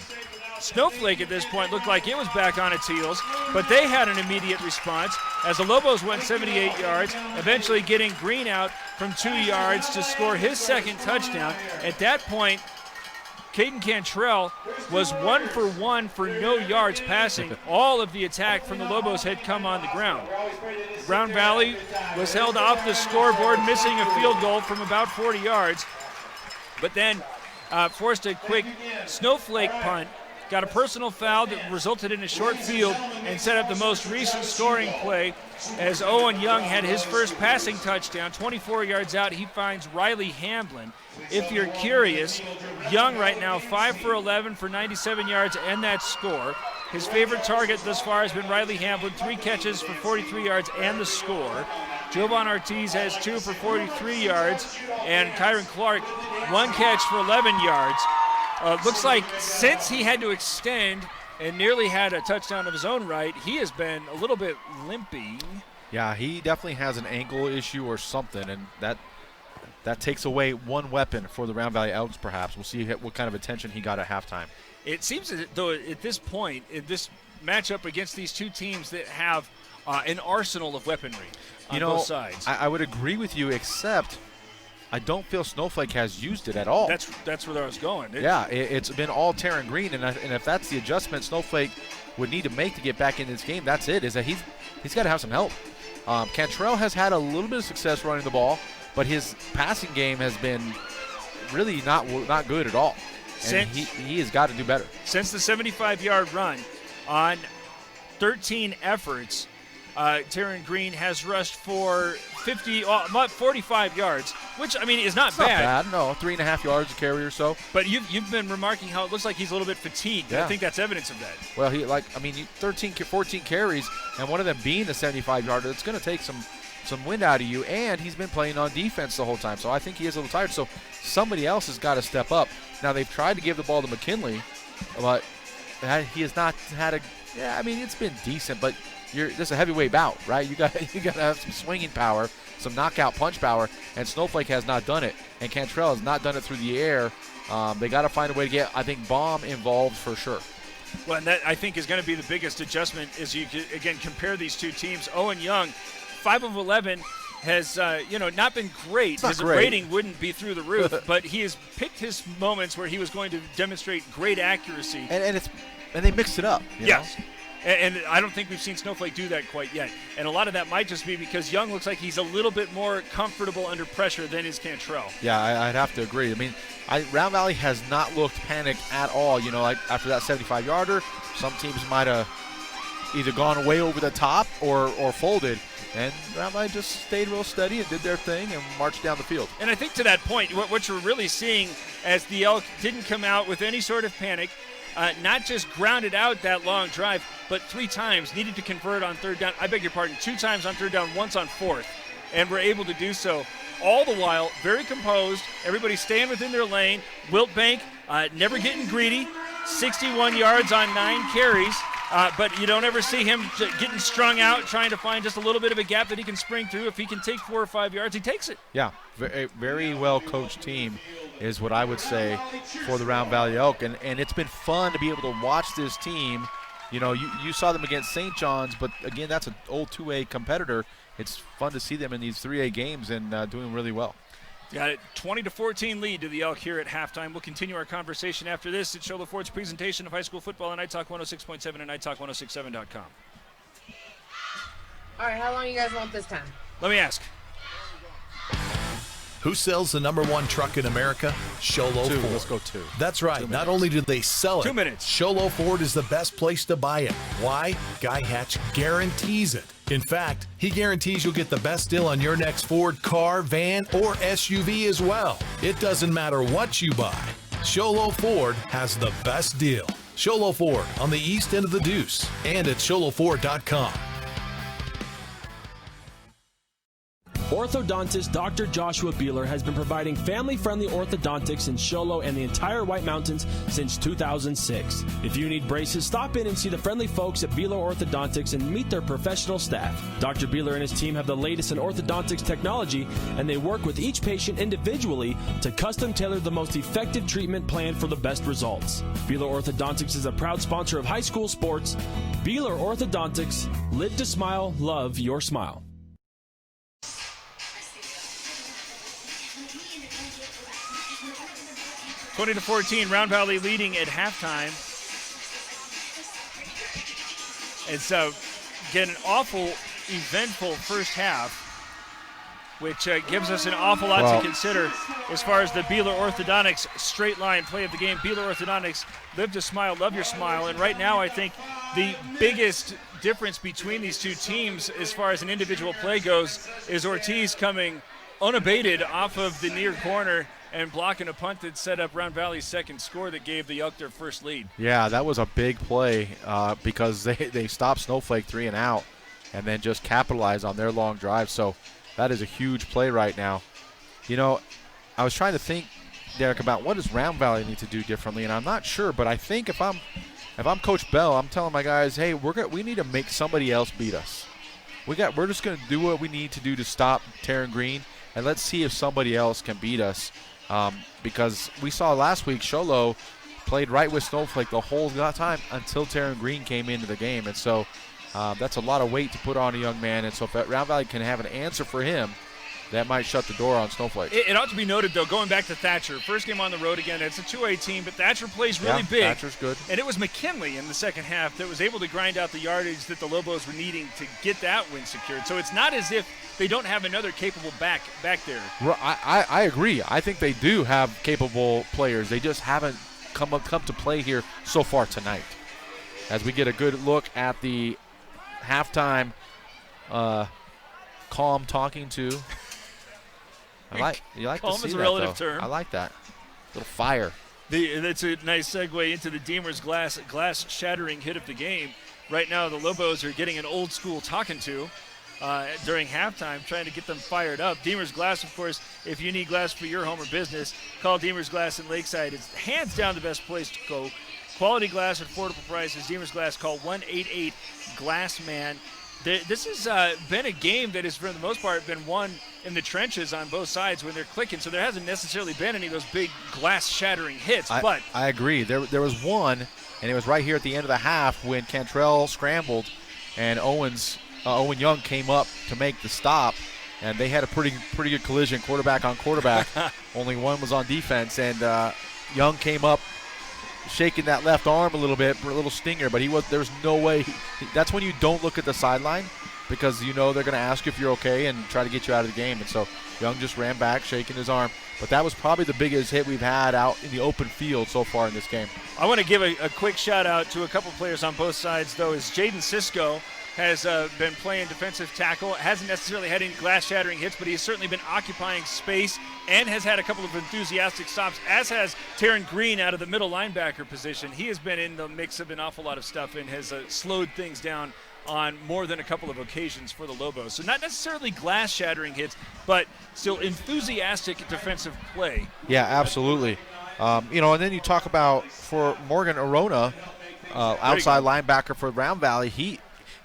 Snowflake at this point looked like it was back on its heels, but they had an immediate response as the Lobos went 78 yards, eventually getting Green out from 2 yards to score his second touchdown. At that point, Caden Cantrell was 1 for 1 for no yards passing. All of the attack from the Lobos had come on the ground. Round Valley was held off the scoreboard, missing a field goal from about 40 yards, but then forced a quick Snowflake punt, got a personal foul that resulted in a short field and set up the most recent scoring play as Owen Young had his first passing touchdown. 24 yards out, he finds Riley Hamblin. If you're curious, Young right now 5 for 11 for 97 yards and that score. His favorite target thus far has been Riley Hamblin, 3 catches for 43 yards and the score. Jovan Ortiz has 2 for 43 yards, and Kyron Clark 1 catch for 11 yards. Looks like since he had to extend and nearly had a touchdown of his own right, he has been a little bit limpy. Yeah, he definitely has an ankle issue or something, and that takes away one weapon for the Round Valley Elks, perhaps. We'll see what kind of attention he got at halftime. It seems as though at this point, in this matchup against these two teams that have an arsenal of weaponry on both sides. I would agree with you, except I don't feel Snowflake has used it at all. That's where I was going. It's been all Terran Green, and if that's the adjustment Snowflake would need to make to get back in this game, that's it, is that he's got to have some help. Cantrell has had a little bit of success running the ball, but his passing game has been really not good at all. And he has got to do better. Since the 75-yard run on 13 efforts, Terran Green has rushed for 45 yards, which, I mean, is not bad. Not bad, no, 3.5 yards a carry or so. But you've been remarking how it looks like he's a little bit fatigued. Yeah. I think that's evidence of that. Well, 14 carries, and one of them being the 75-yarder, it's going to take some wind out of you, and he's been playing on defense the whole time, so I think he is a little tired. So somebody else has got to step up. Now, they've tried to give the ball to McKinley, but he has not had it's been decent, but this is a heavyweight bout, right? You got to have some swinging power, some knockout punch power, and Snowflake has not done it, and Cantrell has not done it through the air. They got to find a way to get, I think, Baum involved for sure. Well, and that, I think, is going to be the biggest adjustment as you, again, compare these two teams. Owen Young, 5 of 11, has not been great. His rating wouldn't be through the roof, but he has picked his moments where he was going to demonstrate great accuracy. And they mixed it up. Yes. And I don't think we've seen Snowflake do that quite yet. And a lot of that might just be because Young looks like he's a little bit more comfortable under pressure than is Cantrell. Yeah, I'd have to agree. I mean, Round Valley has not looked panicked at all. Like after that 75-yarder, some teams might have either gone way over the top or folded. And Round Valley just stayed real steady and did their thing and marched down the field. And I think to that point, what you're really seeing as the Elk didn't come out with any sort of panic, not just grounded out that long drive, but 3 times needed to convert on third down. I beg your pardon, 2 times on third down, once on fourth, and were able to do so. All the while, very composed, everybody staying within their lane. Wiltbank never getting greedy, 61 yards on 9 carries. But you don't ever see him getting strung out, trying to find just a little bit of a gap that he can spring through. If he can take 4 or 5 yards, he takes it. Yeah, a very well-coached team is what I would say for the Round Valley Elk. And it's been fun to be able to watch this team. You saw them against St. John's, but, again, that's an old 2A competitor. It's fun to see them in these 3A games and doing really well. Got it, 20-14 lead to the Elk here at halftime. We'll continue our conversation after this. It's Shola Ford's presentation of high school football on Night Talk 106.7 and NightTalk1067.com. All right, how long you guys want this time? Let me ask. Who sells the #1 truck in America? Sholo 2. Ford. Let's go 2. That's right. Not only do they sell it, 2 minutes. Sholo Ford is the best place to buy it. Why? Guy Hatch guarantees it. In fact, he guarantees you'll get the best deal on your next Ford car, van, or SUV as well. It doesn't matter what you buy. Sholo Ford has the best deal. Sholo Ford on the east end of the Deuce and at sholoford.com. Orthodontist Dr. Joshua Beeler has been providing family-friendly orthodontics in Show Low and the entire White Mountains since 2006. If you need braces, stop in and see the friendly folks at Beeler Orthodontics and meet their professional staff. Dr. Beeler and his team have the latest in orthodontics technology, and they work with each patient individually to custom tailor the most effective treatment plan for the best results. Beeler Orthodontics is a proud sponsor of high school sports. Beeler Orthodontics, live to smile, love your smile. 20-14, Round Valley leading at halftime. It's again an awful, eventful first half, which gives us an awful lot to consider as far as the Beeler Orthodontics straight line play of the game. Beeler Orthodontics, live to smile, love your smile. And right now I think the biggest difference between these two teams as far as an individual play goes is Ortiz coming unabated off of the near corner and blocking a punt that set up Round Valley's second score that gave the Elk their first lead. Yeah, that was a big play because they stopped Snowflake 3 and out and then just capitalized on their long drive. So that is a huge play right now. You know, I was trying to think, Derek, about what does Round Valley need to do differently, and I'm not sure, but I think if I'm Coach Bell, I'm telling my guys, hey, we need to make somebody else beat us. We're just going to do what we need to do to stop Taryn Green, and let's see if somebody else can beat us. Because we saw last week Show Low played right with Snowflake the whole time until Taryn Green came into the game. And so that's a lot of weight to put on a young man. And so if Round Valley can have an answer for him, that might shut the door on Snowflake. It ought to be noted, though, going back to Thatcher, first game on the road again, it's a 2A team, but Thatcher plays really big. Thatcher's good. And it was McKinley in the second half that was able to grind out the yardage that the Lobos were needing to get that win secured. So it's not as if they don't have another capable back there. I agree. I think they do have capable players. They just haven't come to play here so far tonight. As we get a good look at the halftime calm talking to. You like calm to see is a that, relative though. term. I like that. Little fire. That's a nice segue into the Deemer's glass shattering hit of the game. Right now, the Lobos are getting an old school talking to during halftime, trying to get them fired up. Deemer's Glass, of course, if you need glass for your home or business, call Deemer's Glass in Lakeside. It's hands down the best place to go. Quality glass at affordable prices. Deemer's Glass, call 1-888-GLASSMAN. This has been a game that has, for the most part, been won in the trenches on both sides when they're clicking, so there hasn't necessarily been any of those big glass-shattering hits. But I agree. There was one, and it was right here at the end of the half when Cantrell scrambled and Owen Young came up to make the stop, and they had a pretty good collision, quarterback on quarterback. Only one was on defense, and Young came up shaking that left arm a little bit for a little stinger, but there was no way. That's when you don't look at the sideline because you know they're going to ask you if you're okay and try to get you out of the game. And so Young just ran back, shaking his arm. But that was probably the biggest hit we've had out in the open field so far in this game. I want to give a quick shout-out to a couple players on both sides, though, as Jaden Cisco has been playing defensive tackle. Hasn't necessarily had any glass-shattering hits, but he's certainly been occupying space and has had a couple of enthusiastic stops, as has Taryn Green out of the middle linebacker position. He has been in the mix of an awful lot of stuff and has slowed things down on more than a couple of occasions for the Lobos. So not necessarily glass-shattering hits, but still enthusiastic defensive play. Yeah, absolutely. And then you talk about for Morgan Arona, outside linebacker for Round Valley,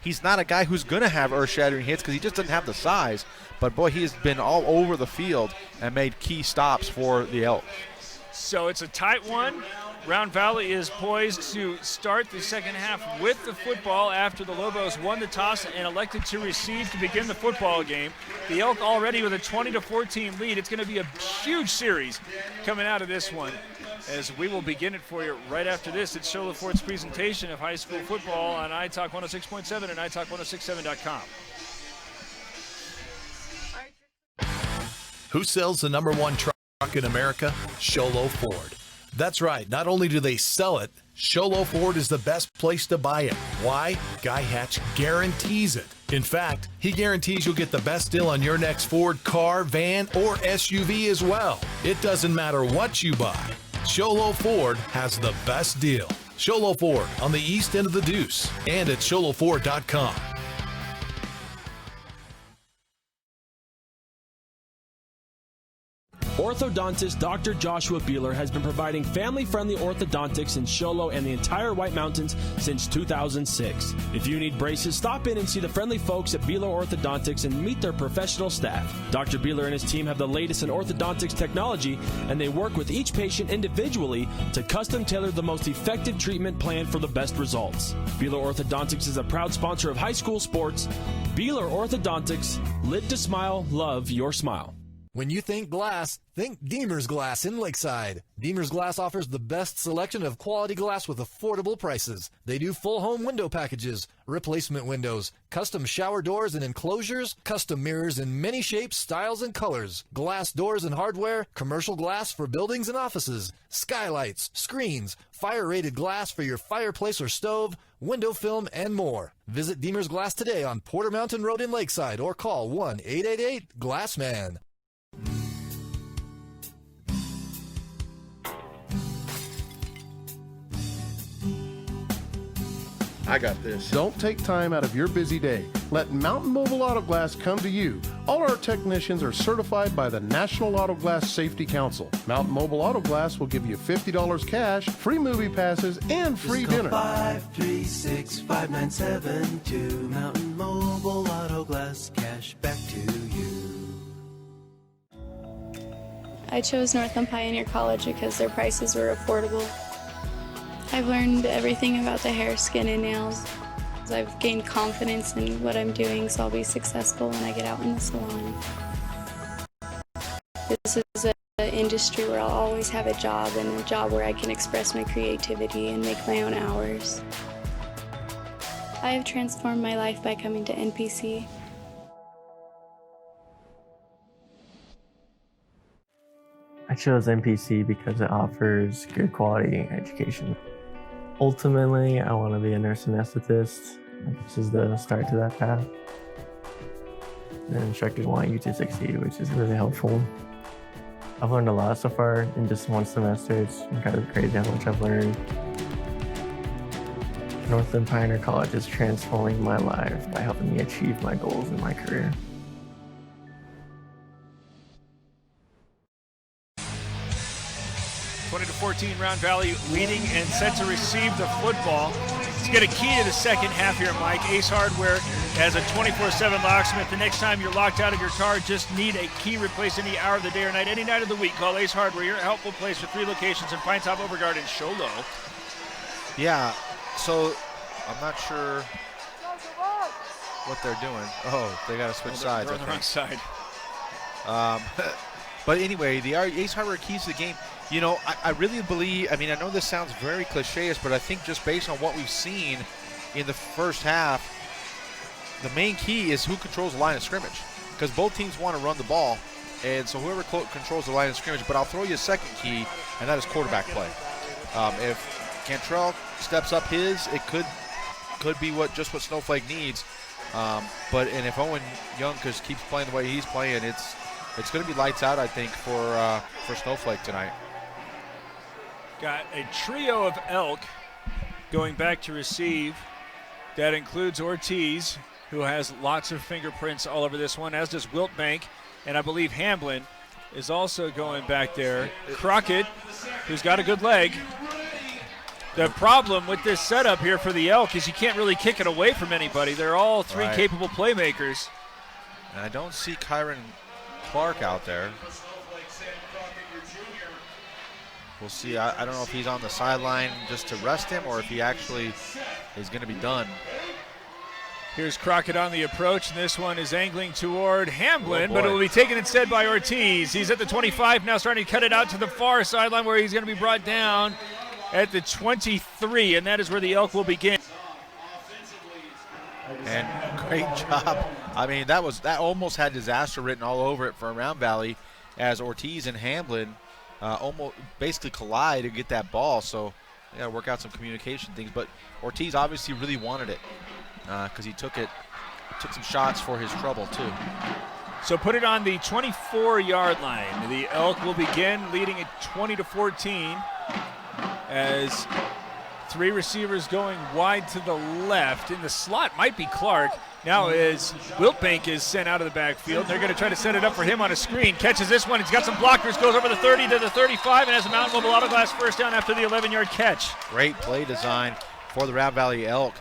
He's not a guy who's going to have earth-shattering hits because he just doesn't have the size. But, boy, he has been all over the field and made key stops for the Elks. So it's a tight one. Round Valley is poised to start the second half with the football after the Lobos won the toss and elected to receive to begin the football game. The Elk already with a 20-14 lead. It's going to be a huge series coming out of this one, as we will begin it for you right after this. It's Show Ford's presentation of high school football on iTalk 106.7 and iTalk1067.com. Who sells the #1 truck in America? Show Ford. That's right. Not only do they sell it, Show Ford is the best place to buy it. Why? Guy Hatch guarantees it. In fact, he guarantees you'll get the best deal on your next Ford car, van, or SUV as well. It doesn't matter what you buy. Show Ford has the best deal. Show Ford on the east end of the Deuce and at ShowLowFord.com. Orthodontist Dr. Joshua Beeler has been providing family-friendly orthodontics in Show Low and the entire White Mountains since 2006. If you need braces, stop in and see the friendly folks at Beeler Orthodontics and meet their professional staff. Dr. Beeler and his team have the latest in orthodontics technology, and they work with each patient individually to custom tailor the most effective treatment plan for the best results. Beeler Orthodontics is a proud sponsor of high school sports. Beeler Orthodontics, live to smile, love your smile. When you think glass, think Deemer's Glass in Lakeside. Deemer's Glass offers the best selection of quality glass with affordable prices. They do full home window packages, replacement windows, custom shower doors and enclosures, custom mirrors in many shapes, styles, and colors, glass doors and hardware, commercial glass for buildings and offices, skylights, screens, fire-rated glass for your fireplace or stove, window film, and more. Visit Deemer's Glass today on Porter Mountain Road in Lakeside or call 1-888-GLASSMAN. I got this. Don't take time out of your busy day. Let Mountain Mobile Auto Glass come to you. All our technicians are certified by the National Auto Glass Safety Council. Mountain Mobile Auto Glass will give you $50 cash, free movie passes, and free Just call dinner. 536-5972. Mountain Mobile Auto Glass, cash back to you. I chose Northland Pioneer College because their prices were affordable. I've learned everything about the hair, skin, and nails. I've gained confidence in what I'm doing, so I'll be successful when I get out in the salon. This is an industry where I'll always have a job, and a job where I can express my creativity and make my own hours. I have transformed my life by coming to NPC. I chose NPC because it offers good quality education. Ultimately, I want to be a nurse anesthetist. This is the start to that path. And instructors want you to succeed, which is really helpful. I've learned a lot so far in just one semester. It's incredibly crazy how much I've learned. Northland Pioneer College is transforming my life by helping me achieve my goals in my career. 20-14, Round Valley leading and set to receive the football. Let's get a key to the second half here, Mike. Ace Hardware has a 24/7 locksmith. The next time you're locked out of your car, just need a key replaced any hour of the day or night, any night of the week. Call Ace Hardware, your helpful place for 3 locations in Pine Top, Overgard, and Show Low. Yeah, so I'm not sure what they're doing. Oh, they got to switch sides. They're on the wrong side. But anyway, the Ace Hardware keys to the game. You know, I really believe, I mean, I know this sounds very cliche-ish, but I think just based on what we've seen in the first half, the main key is who controls the line of scrimmage. Because both teams want to run the ball, and so whoever controls the line of scrimmage. But I'll throw you a second key, and that is quarterback play. If Cantrell steps up his, it could be what Snowflake needs. But if Owen Young just keeps playing the way he's playing, it's going to be lights out, I think, for Snowflake tonight. Got a trio of Elk going back to receive. That includes Ortiz, who has lots of fingerprints all over this one, as does Wiltbank, and I believe Hamblin is also going back there. Crockett, who's got a good leg. The problem with this setup here for the Elk is you can't really kick it away from anybody. They're all three capable playmakers. And I don't see Kyron Clark out there. We'll see. I don't know if he's on the sideline just to rest him or if he actually is going to be done. Here's Crockett on the approach, and this one is angling toward Hamblin, but it will be taken instead by Ortiz. He's at the 25 now, starting to cut it out to the far sideline where he's going to be brought down at the 23, and that is where the Elk will begin. And great job. I mean, that almost had disaster written all over it for Round Valley as Ortiz and Hamblin almost basically collide to get that ball. So they got to work out some communication things. But Ortiz obviously really wanted it because he took some shots for his trouble too. So put it on the 24-yard line. The Elk will begin leading at 20-14 as Three receivers going wide to the left. In the slot might be Clark. Now as Wiltbank is sent out of the backfield. They're going to try to set it up for him on a screen. Catches this one. He's got some blockers. Goes over the 30 to the 35 and has a Mountain Mobile Auto Glass first down after the 11-yard catch. Great play design for the Round Valley Elk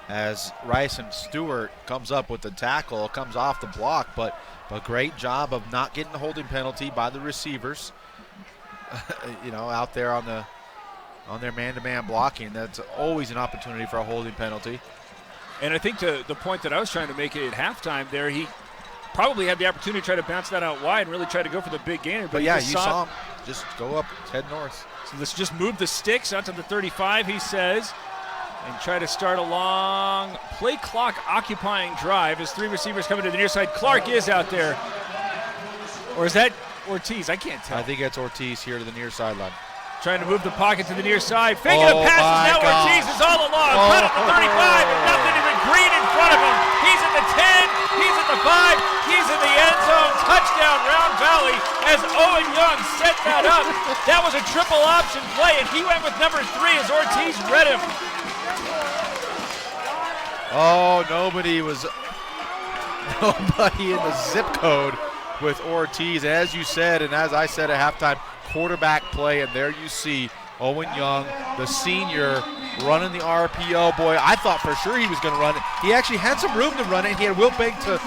as Rice and Stewart comes up with the tackle. Comes off the block, but a great job of not getting the holding penalty by the receivers. Out there on their man-to-man blocking. That's always an opportunity for a holding penalty. And I think to the point that I was trying to make at halftime there, he probably had the opportunity to try to bounce that out wide and really try to go for the big gainer. But yeah, you saw him just go up, head north. So let's just move the sticks out to the 35, he says, and try to start a long play clock occupying drive as three receivers coming to the near side. Clark is out there. Or is that Ortiz? I can't tell. I think it's Ortiz here to the near sideline. Trying to move the pocket to the near side. Faking a pass, and now Ortiz is all along. Cut up the 35, and nothing. Even Green in front of him. He's at the 10, he's at the 5, he's in the end zone. Touchdown, Round Valley, as Owen Young set that up. That was a triple option play, and he went with number 3 as Ortiz read him. Oh, nobody in the zip code with Ortiz, as you said, and as I said at halftime, quarterback play, and there you see Owen Young, the senior, running the RPO. Boy, I thought for sure he was going to run it. He actually had some room to run it. He had Wiltbank to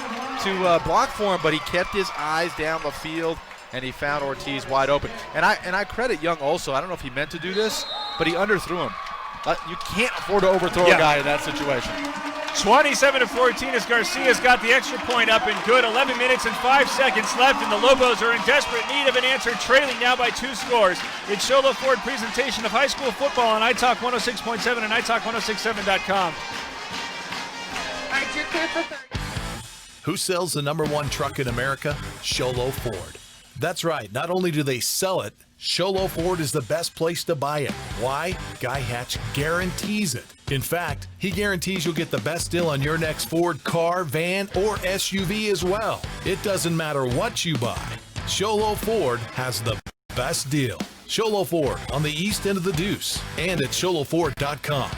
block for him, but he kept his eyes down the field, and he found Ortiz wide open. And I credit Young also. I don't know if he meant to do this, but he underthrew him. You can't afford to overthrow a guy in that situation. 27-14 as Garcia's got the extra point up and good. 11 minutes and 5 seconds left, and the Lobos are in desperate need of an answer, trailing now by 2 scores. It's Sholo Ford presentation of high school football on iTalk 106.7 and iTalk1067.com. All right, you're clear for 30. Who sells the #1 truck in America? Sholo Ford. That's right. Not only do they sell it, Sholo Ford is the best place to buy it. Why? Guy Hatch guarantees it. In fact, he guarantees you'll get the best deal on your next Ford car, van, or SUV as well. It doesn't matter what you buy. Sholo Ford has the best deal. Sholo Ford on the east end of the Deuce and at sholoford.com.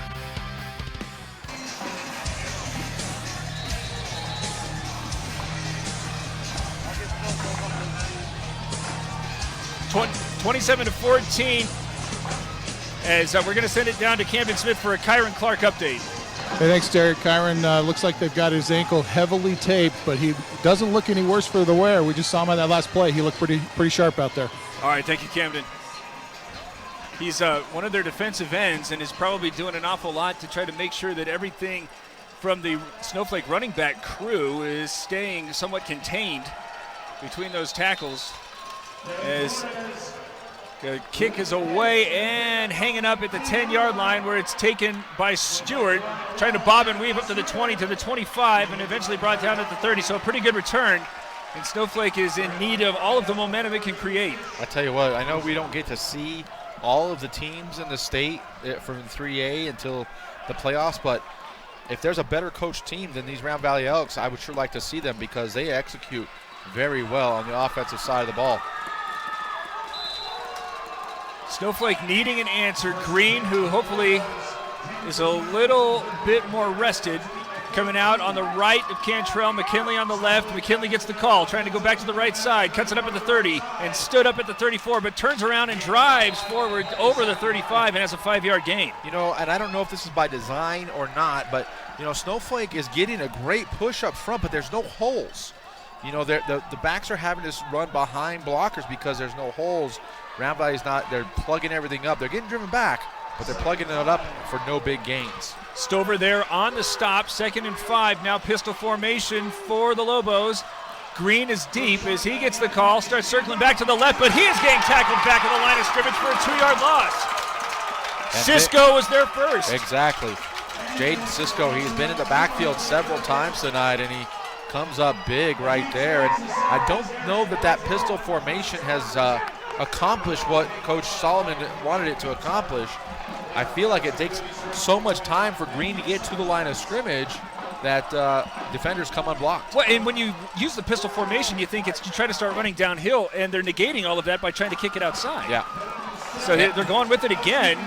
Twen- 27-14 as we're going to send it down to Camden Smith for a Kyron Clark update. Hey, thanks, Derek. Kyron looks like they've got his ankle heavily taped, but he doesn't look any worse for the wear. We just saw him on that last play. He looked pretty sharp out there. All right, thank you, Camden. He's one of their defensive ends and is probably doing an awful lot to try to make sure that everything from the Snowflake running back crew is staying somewhat contained between those tackles. As the kick is away and hanging up at the 10-yard line where it's taken by Stewart, trying to bob and weave up to the 20, to the 25, and eventually brought down at the 30. So a pretty good return. And Snowflake is in need of all of the momentum it can create. I tell you what, I know we don't get to see all of the teams in the state from 3A until the playoffs, but if there's a better coached team than these Round Valley Elks, I would sure like to see them because they execute very well on the offensive side of the ball. Snowflake needing an answer. Green, who hopefully is a little bit more rested, coming out on the right of Cantrell. McKinley on the left. McKinley gets the call, trying to go back to the right side. Cuts it up at the 30 and stood up at the 34, but turns around and drives forward over the 35 and has a 5-yard gain. And I don't know if this is by design or not, but, Snowflake is getting a great push up front, but there's no holes. The backs are having to run behind blockers because there's no holes. Round Valley's they're plugging everything up. They're getting driven back, but they're plugging it up for no big gains. Stover there on the stop, 2nd and 5. Now pistol formation for the Lobos. Green is deep as he gets the call, starts circling back to the left, but he is getting tackled back at the line of scrimmage for a 2-yard loss. And Cisco was there first. Exactly. Jaden Cisco, he's been in the backfield several times tonight, and he comes up big right there. And I don't know that pistol formation has accomplished what Coach Solomon wanted it to accomplish. I feel like it takes so much time for Green to get to the line of scrimmage that defenders come unblocked. Well, and when you use the pistol formation, you think you try to start running downhill, and they're negating all of that by trying to kick it outside. Yeah. So they're going with it again.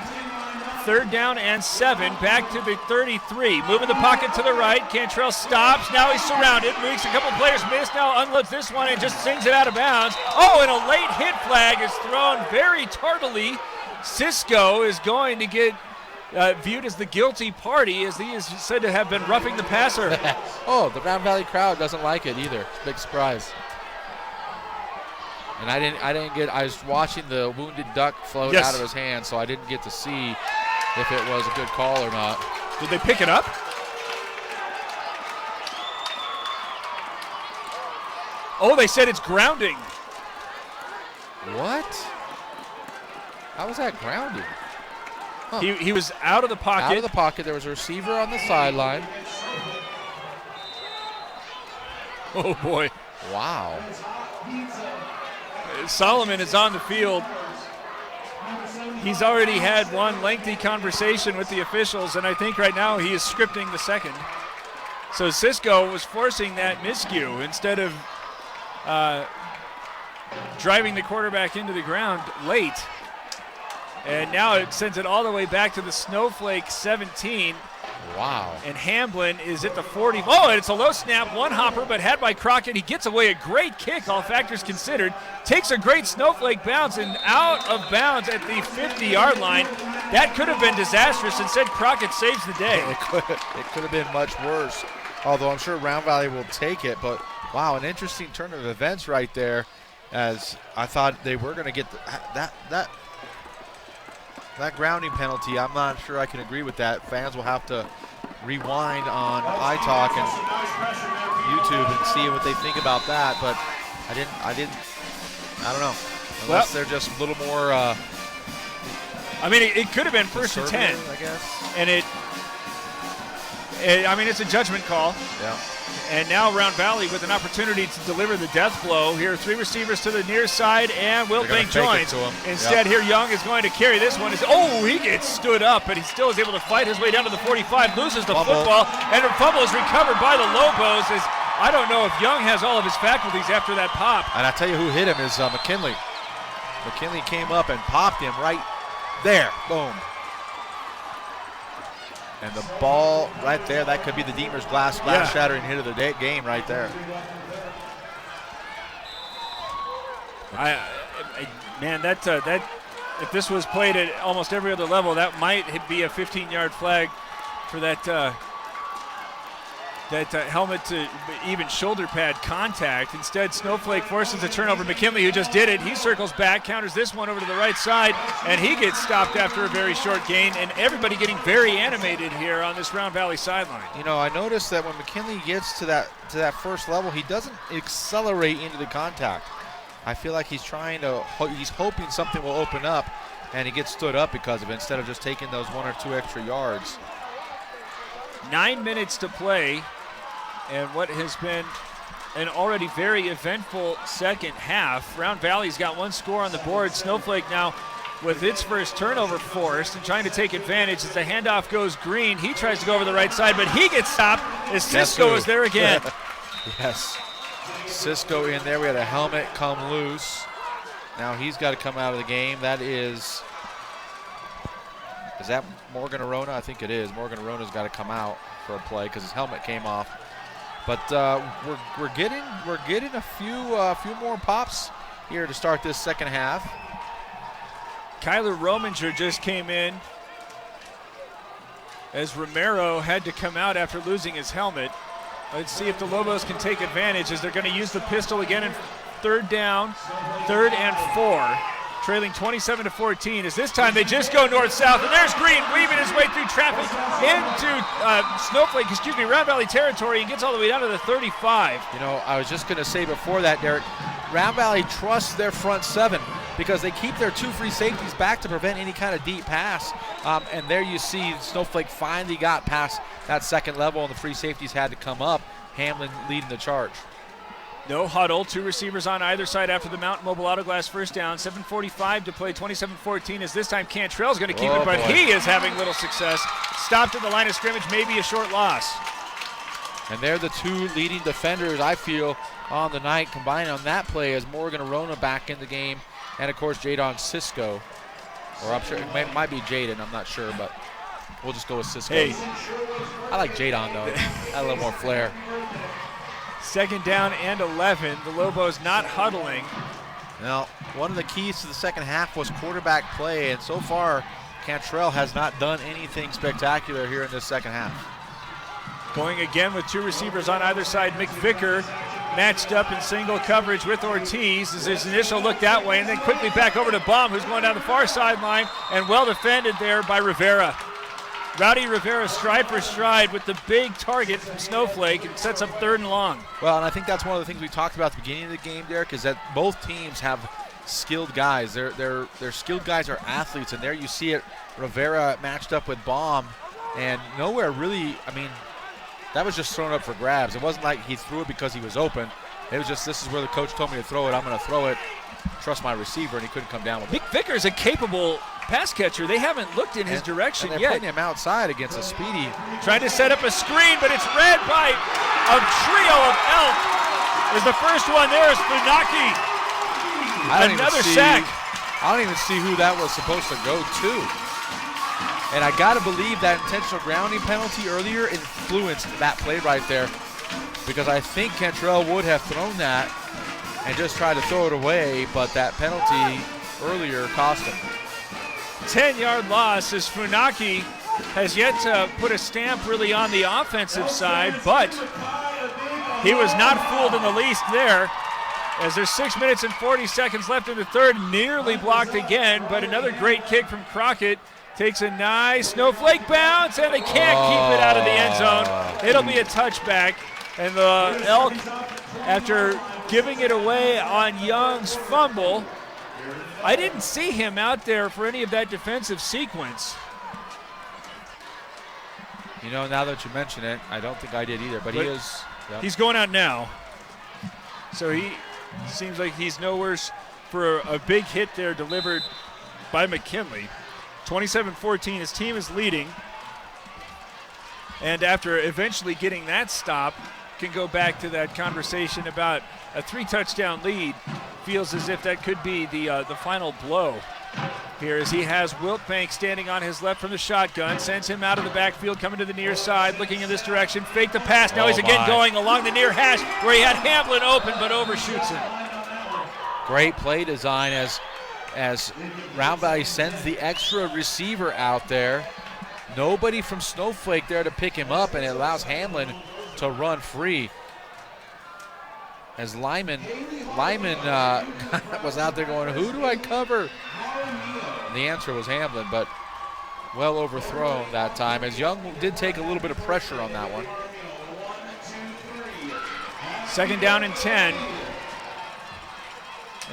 3rd down and 7. Back to the 33. Moving the pocket to the right. Cantrell stops. Now he's surrounded. Makes a couple players miss. Now unloads this one and just sings it out of bounds. Oh, and a late hit flag is thrown very tardily. Cisco is going to get viewed as the guilty party, as he is said to have been roughing the passer. Oh, the Round Valley crowd doesn't like it either. Big surprise. And I was watching the wounded duck float out of his hand, so I didn't get to see if it was a good call or not. Did they pick it up? Oh, they said it's grounding. What? How was that grounding? Huh. He was out of the pocket. Out of the pocket. There was a receiver on the sideline. Oh, boy. Wow. Solomon is on the field. He's already had one lengthy conversation with the officials, and I think right now he is scripting the second. So Cisco was forcing that miscue instead of driving the quarterback into the ground late. And now it sends it all the way back to the Snowflake 17. Wow. And Hamblin is at the 40. Oh, and it's a low snap, one hopper, but had by Crockett. He gets away a great kick, all factors considered. Takes a great Snowflake bounce and out of bounds at the 50-yard line. That could have been disastrous. Instead, Crockett saves the day. It could have been much worse, although I'm sure Round Valley will take it. But, wow, an interesting turn of events right there, as I thought they were going to get that grounding penalty. I'm not sure I can agree with that. Fans will have to rewind on iTalk and YouTube and see what they think about that. But I don't know. Unless they're just a little more. I mean, it could have been 1st and 10, I guess. And it's a judgment call. Yeah. And now Round Valley with an opportunity to deliver the death blow. Here, 3 receivers to the near side, and Wilbank joins. Instead, here Young is going to carry this one. He gets stood up, but he still is able to fight his way down to the 45, loses the football, and a fumble is recovered by the Lobos. I don't know if Young has all of his faculties after that pop. And I tell you who hit him is McKinley. McKinley came up and popped him right there. Boom. And the ball right there, that could be the Deemer's glass shattering hit of the game right there. Man, that if this was played at almost every other level, that might be a 15-yard flag for that helmet to even shoulder pad contact. Instead, Snowflake forces a turnover. McKinley, who just did it, he circles back, counters this one over to the right side, and he gets stopped after a very short gain, and everybody getting very animated here on this Round Valley sideline. You know, I noticed that when McKinley gets to that first level, he doesn't accelerate into the contact. I feel like he's hoping something will open up, and he gets stood up because of it, instead of just taking those 1 or 2 extra yards. 9 minutes to play. And what has been an already very eventful second half. Round Valley's got 1 score on the board. Snowflake now with its first turnover forced and trying to take advantage as the handoff goes green. He tries to go over the right side, but he gets stopped as Cisco is there again. Yes. Cisco in there. We had a helmet come loose. Now he's got to come out of the game. Is that Morgan Arona? I think it is. Morgan Arona's got to come out for a play because his helmet came off. But we're getting a few more pops here to start this second half. Kyler Rominger just came in as Romero had to come out after losing his helmet. Let's see if the Lobos can take advantage as they're going to use the pistol again in 3rd down, 3rd and 4. Trailing 27-14 as this time they just go north-south, and there's Green weaving his way through traffic into Round Valley territory and gets all the way down to the 35. You know, I was just going to say before that, Derek, Round Valley trusts their front 7 because they keep their 2 free safeties back to prevent any kind of deep pass. And there you see Snowflake finally got past that second level, and the free safeties had to come up. Hamlin leading the charge. No huddle, 2 receivers on either side after the Mountain Mobile Auto Glass first down. 7:45 to play, 27-14 as this time Cantrell's going to keep it, but he is having little success. Stopped at the line of scrimmage, maybe a short loss. And they're the 2 leading defenders, I feel, on the night, combining on that play as Morgan Arona back in the game, and of course Jadon Cisco. Or I'm sure it might be Jaden. I'm not sure, but we'll just go with Cisco. Hey. I like Jadon, though. Had a little more flair. 2nd down and 11. The Lobos not huddling. Now, one of the keys to the second half was quarterback play, and so far, Cantrell has not done anything spectacular here in this second half. Going again with 2 receivers on either side. McVicker matched up in single coverage with Ortiz as his initial look that way, and then quickly back over to Baum, who's going down the far sideline, and well defended there by Rivera. Rowdy Rivera stride for stride with the big target from Snowflake and sets up 3rd and long. Well, and I think that's one of the things we talked about at the beginning of the game, Derek, is that both teams have skilled guys. Their skilled guys are athletes, and there you see it. Rivera matched up with Baum, and nowhere really, I mean, that was just thrown up for grabs. It wasn't like he threw it because he was open. It was just, this is where the coach told me to throw it. I'm going to throw it. Trust my receiver, and he couldn't come down with it. Vicker's a capable pass catcher. They haven't looked in his direction and yet. They're putting him outside against a speedy. Trying to set up a screen, but it's read by a trio of Elks. Is the first one there is Funaki. Another sack. I don't even see who that was supposed to go to. And I got to believe that intentional grounding penalty earlier influenced that play right there, because I think Cantrell would have thrown that and just tried to throw it away, but that penalty earlier cost him. 10-yard loss as Funaki has yet to put a stamp really on the offensive side, but he was not fooled in the least there, as there's 6 minutes and 40 seconds left in the third. Nearly blocked again, but another great kick from Crockett. Takes a nice Snowflake bounce, and they can't keep it out of the end zone. It'll be a touchback, and the Elk, after giving it away on Young's fumble, I didn't see him out there for any of that defensive sequence. You know, now that you mention it, I don't think I did either, but he is. Yep. He's going out now. So he seems like he's no worse for a big hit there delivered by McKinley. 27-14, his team is leading. And after eventually getting that stop, can go back to that conversation about a 3-touchdown lead. Feels as if that could be the final blow here, as he has Wiltbank standing on his left from the shotgun, sends him out of the backfield, coming to the near side, looking in this direction, fake the pass. Now he's again going along the near hash where he had Hamblin open but overshoots him. Great play design as Round Valley sends the extra receiver out there. Nobody from Snowflake there to pick him up, and it allows Hamlin to run free. As Lyman was out there going, who do I cover? And the answer was Hamlin, but well overthrown that time, as Young did take a little bit of pressure on that one. 2nd down and 10.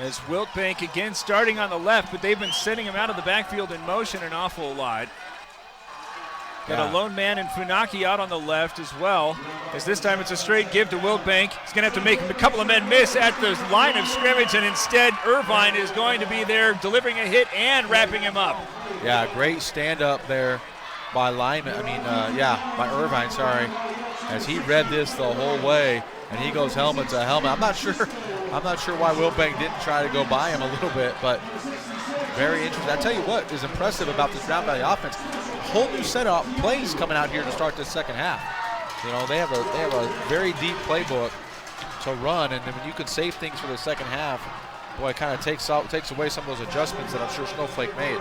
As Wiltbank again starting on the left, but they've been sending him out of the backfield in motion an awful lot. Got a lone man in Funaki out on the left as well, as this time it's a straight give to Wiltbank. He's going to have to make a couple of men miss at the line of scrimmage, and instead Irvine is going to be there delivering a hit and wrapping him up. Yeah, great stand up there by Lyman. By Irvine, sorry, as he read this the whole way, and he goes helmet to helmet. I'm not sure why Wiltbank didn't try to go by him a little bit, but very interesting. I tell you what is impressive about this Round Valley offense, a whole new set of plays coming out here to start this second half. You know, they have a very deep playbook to run, and when you can save things for the second half, boy, it kind of takes away some of those adjustments that I'm sure Snowflake made.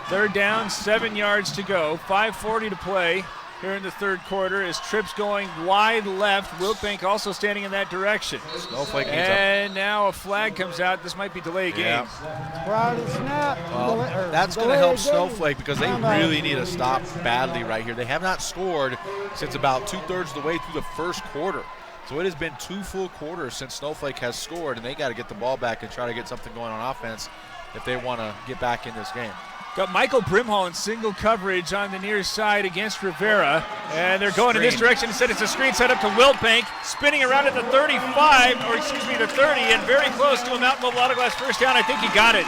3rd down, 7 yards to go, 5:40 to play here in the third quarter, as Tripp's going wide left. Wiltbank also standing in that direction. Snowflake needs and now a flag comes out. This might be delay a game. Snap. Well, that's going to help Snowflake, because they really need a stop badly right here. They have not scored since about 2/3 of the way through the first quarter. So it has been 2 full quarters since Snowflake has scored, and they got to get the ball back and try to get something going on offense if they want to get back in this game. Got Michael Brimhall in single coverage on the near side against Rivera, and they're going in this direction. Instead, it's a screen set up to Wiltbank, spinning around at the 35, or excuse me, the 30, and very close to a Mountain Mobile Auto Glass first down. I think he got it.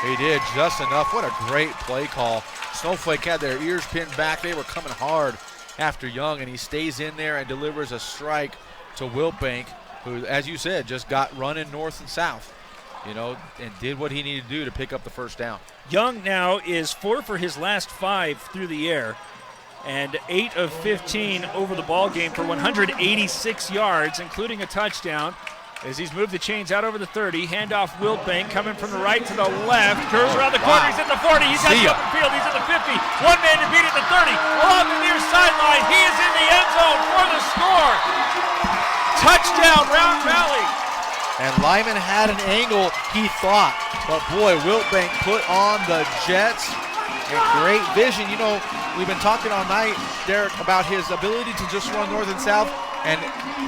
He did just enough. What a great play call. Snowflake had their ears pinned back. They were coming hard after Young, and he stays in there and delivers a strike to Wiltbank, who, as you said, just got running north and south. and did what he needed to do to pick up the first down. Young now is 4 for his last 5 through the air, and 8 of 15 over the ball game for 186 yards, including a touchdown. As he's moved the chains out over the 30, handoff Wiltbank coming from the right to the left, curves around the corner, he's at the 40, he's got the open field, he's at the 50, one man to beat at the 30, along the near sideline, he is in the end zone for the score. Touchdown, Round Valley. And Lyman had an angle, he thought, but boy, Wiltbank put on the Jets. And great vision. We've been talking all night, Derek, about his ability to just run north and south. And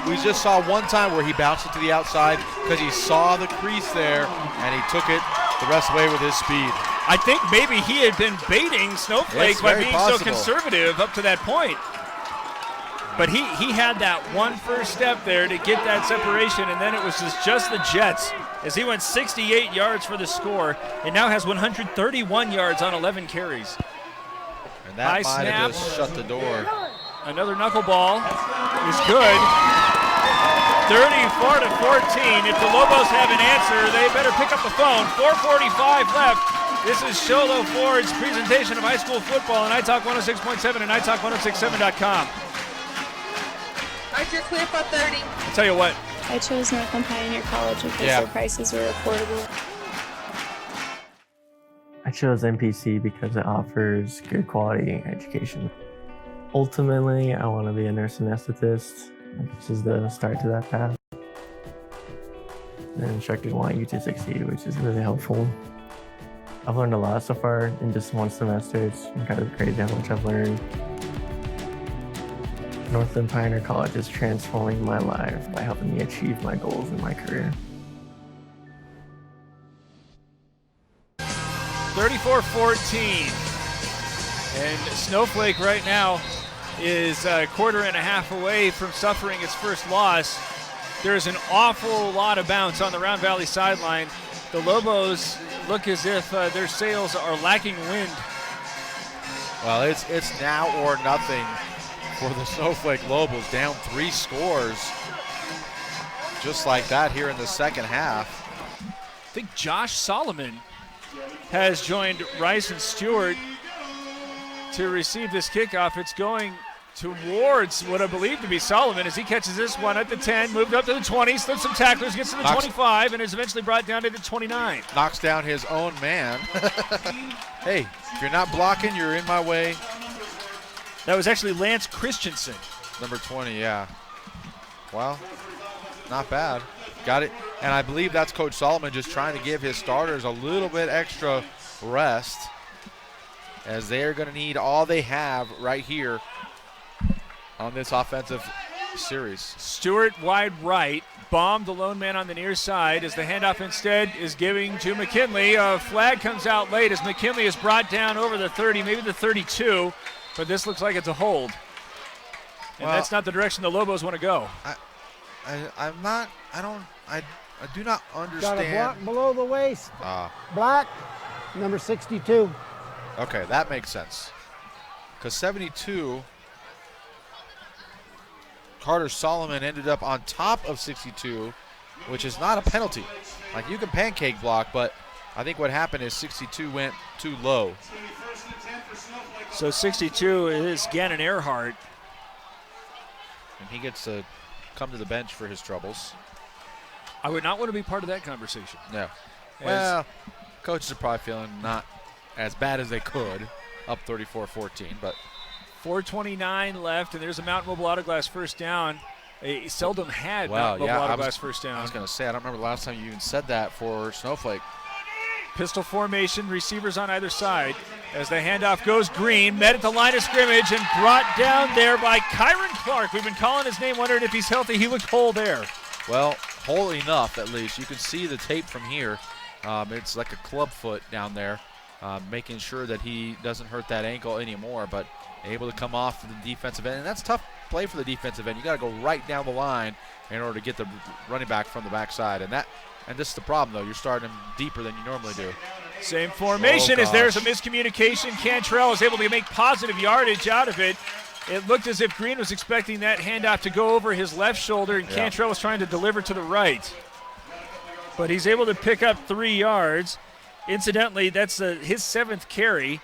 we just saw one time where he bounced it to the outside because he saw the crease there, and he took it the rest of the way with his speed. I think maybe he had been baiting Snowflake by being so conservative up to that point. But he had that one first step there to get that separation, and then it was just the Jets as he went 68 yards for the score and now has 131 yards on 11 carries. And that might have just shut the door. Another knuckleball is good. 34-14. If the Lobos have an answer, they better pick up the phone. 4:45 left. This is Sholo Ford's presentation of high school football on iTalk 106.7 and iTalk1067.com. Aren't you clear for 30? I'll tell you what. I chose Northland Pioneer College because their prices were affordable. I chose NPC because it offers good quality education. Ultimately, I want to be a nurse anesthetist. This is the start to that path. And instructors want you to succeed, which is really helpful. I've learned a lot so far in just one semester. It's incredibly crazy how much I've learned. Northland Pioneer College is transforming my life by helping me achieve my goals in my career. 34-14. And Snowflake right now is a quarter and a half away from suffering its first loss. There's an awful lot of bounce on the Round Valley sideline. The Lobos look as if their sails are lacking wind. Well, it's now or nothing for the Snowflake Lobos, down 3 scores. Just like that here in the second half. I think Josh Solomon has joined Rice and Stewart to receive this kickoff. It's going towards what I believe to be Solomon as he catches this one at the 10, moved up to the 20, slips some tacklers, gets to the 25, and is eventually brought down to the 29. Knocks down his own man. Hey, if you're not blocking, you're in my way. That was actually Lance Christensen. Number 20, yeah. Well, not bad. Got it. And I believe that's Coach Solomon just trying to give his starters a little bit extra rest, as they are going to need all they have right here on this offensive series. Stewart wide right, bombed the lone man on the near side as the handoff instead is giving to McKinley. A flag comes out late as McKinley is brought down over the 30, maybe the 32, but this looks like it's a hold. And that's not the direction the Lobos want to go. I do not understand. Got a block below the waist. Black, number 62. Okay, that makes sense. Because 72, Carter Solomon ended up on top of 62, which is not a penalty. Like, you can pancake block, but I think what happened is 62 went too low. So 62 is Gannon Earhart. And he gets to come to the bench for his troubles. I would not want to be part of that conversation. No. Well, coaches are probably feeling not as bad as they could, up 34-14, but 4:29 left, and there's a Mountain Mobile Auto Glass first down. He seldom had Mountain Mobile Auto Glass first down. I was going to say, I don't remember the last time you even said that for Snowflake. Pistol formation, receivers on either side. As the handoff goes Green, met at the line of scrimmage and brought down there by Kyron Clark. We've been calling his name, wondering if he's healthy. He looked whole there. Well, whole enough at least. You can see the tape from here. It's like a club foot down there, making sure that he doesn't hurt that ankle anymore, but able to come off the defensive end. And that's tough play for the defensive end. You got to go right down the line in order to get the running back from the backside. And this is the problem, though. You're starting him deeper than you normally do. Same formation as there's a miscommunication. Cantrell is able to make positive yardage out of it. It looked as if Green was expecting that handoff to go over his left shoulder, and Cantrell was trying to deliver to the right. but he's able to pick up 3 yards. Incidentally, that's his 7th carry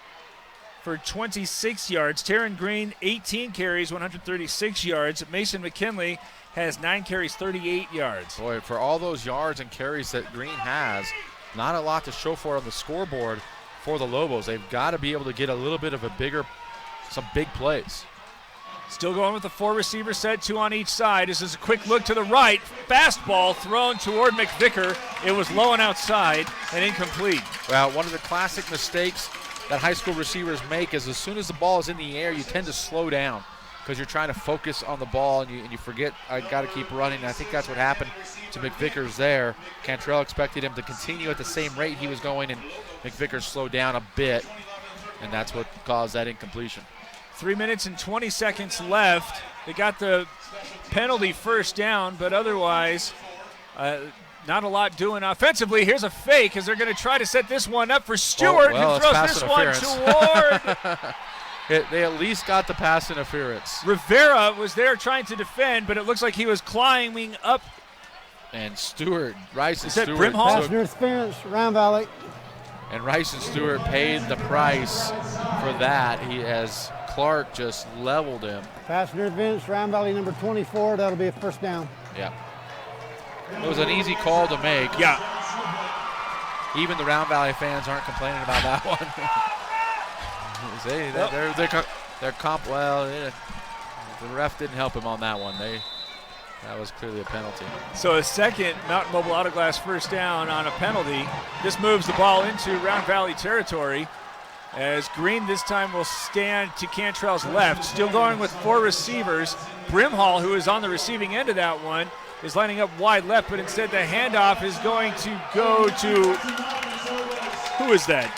for 26 yards. Taryn Green, 18 carries, 136 yards. Mason McKinley has 9 carries, 38 yards. Boy, for all those yards and carries that Green has, not a lot to show for on the scoreboard for the Lobos. They've got to be able to get a little bit of some big plays. Still going with the 4-receiver set, 2 on each side. This is a quick look to the right. Fastball thrown toward McVicker. It was low and outside and incomplete. Well, one of the classic mistakes that high school receivers make is as soon as the ball is in the air, you tend to slow down because you're trying to focus on the ball and you forget, I got to keep running. And I think that's what happened to McVickers there. Cantrell expected him to continue at the same rate he was going, and McVickers slowed down a bit, and that's what caused that incompletion. 3 minutes and 20 seconds left. They got the penalty first down, but otherwise not a lot doing offensively. Here's a fake as they're going to try to set this one up for Stewart, who throws this one toward. They at least got the pass interference. Rivera was there trying to defend, but it looks like he was climbing up. And Stewart, Rice and Is that Stewart. Brimhall? Pass interference, Round Valley. And Rice and Stewart paid the price for that. As Clark just leveled him. Pass interference, Round Valley number 24. That'll be a first down. Yeah. It was an easy call to make. Yeah. Even the Round Valley fans aren't complaining about that one. The ref didn't help him on that one. That was clearly a penalty. So a second Mountain Mobile Auto Glass first down on a penalty. This moves the ball into Round Valley territory as Green this time will stand to Cantrell's left. Still going with 4 receivers. Brimhall, who is on the receiving end of that one, is lining up wide left, but instead the handoff is going to go to, who is that?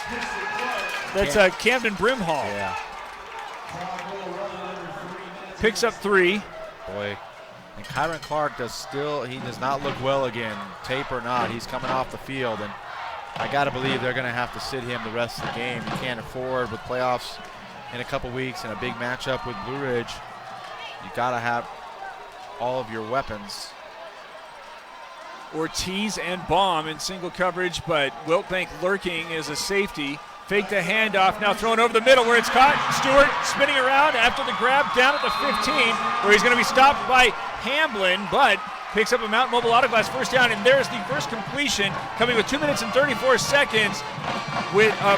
That's Camden Brimhall. Yeah. Picks up 3. Boy. And Kyron Clark he does not look well again, tape or not. He's coming off the field, and I got to believe they're going to have to sit him the rest of the game. You can't afford, with playoffs in a couple weeks and a big matchup with Blue Ridge, you got to have all of your weapons. Ortiz and Baum in single coverage, but Wiltbank lurking as a safety. Fake the handoff, now thrown over the middle where it's caught. Stewart spinning around after the grab down at the 15, where he's going to be stopped by Hamblin, but picks up a Mountain Mobile Auto Glass first down, and there's the first completion coming with 2 minutes and 34 seconds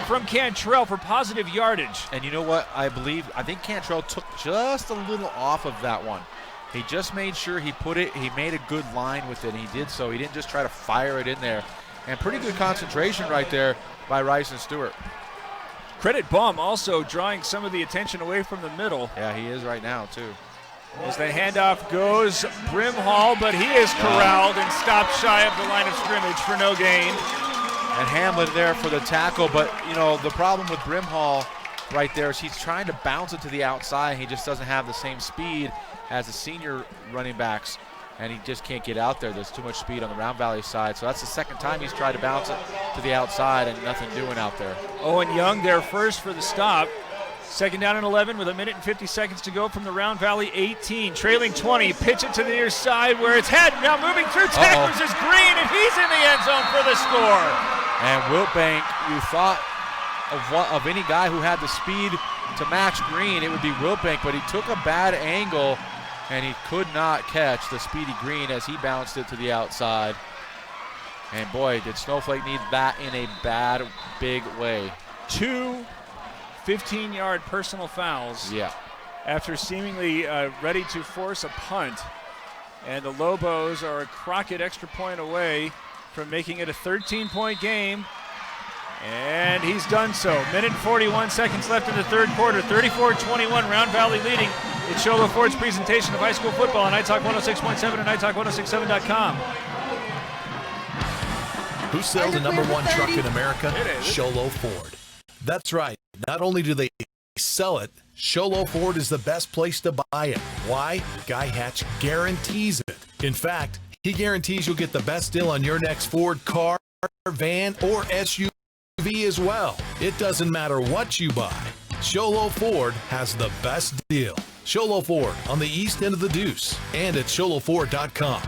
from Cantrell for positive yardage. And you know what? I think Cantrell took just a little off of that one. He just made sure he made a good line with it, and he did so. He didn't just try to fire it in there. And pretty good concentration right there by Rice and Stewart. Credit Baum also drawing some of the attention away from the middle. Yeah, he is right now, too. As the handoff goes, Brimhall, but he is corralled and stopped shy of the line of scrimmage for no gain. And Hamlin there for the tackle, but, the problem with Brimhall right there is he's trying to bounce it to the outside. He just doesn't have the same speed as the senior running backs, and he just can't get out there. There's too much speed on the Round Valley side, so that's the second time he's tried to bounce it to the outside and nothing doing out there. Owen Young there first for the stop. Second down and 11 with 1 minute and 50 seconds to go from the Round Valley 18. Trailing 20, pitch it to the near side where it's head. Now moving through tacklers is Green, and he's in the end zone for the score. And Wiltbank, you thought of any guy who had the speed to match Green, it would be Wiltbank, but he took a bad angle and he could not catch the speedy Green as he bounced it to the outside. And boy, did Snowflake need that in a bad, big way. 2 15-yard personal fouls. Yeah. After seemingly ready to force a punt. And the Lobos are a Crockett extra point away from making it a 13-point game. And he's done so. Minute and 41 seconds left in the third quarter. 34-21, Round Valley leading. It's Sholo Ford's presentation of high school football on iTalk 106.7 and iTalk1067.com. Who sells the #1 truck in America? Sholo Ford. That's right. Not only do they sell it, Sholo Ford is the best place to buy it. Why? Guy Hatch guarantees it. In fact, he guarantees you'll get the best deal on your next Ford car, van, or SUV as well. It doesn't matter what you buy. Sholo Ford has the best deal. Sholo Ford on the east end of the Deuce and at sholoford.com.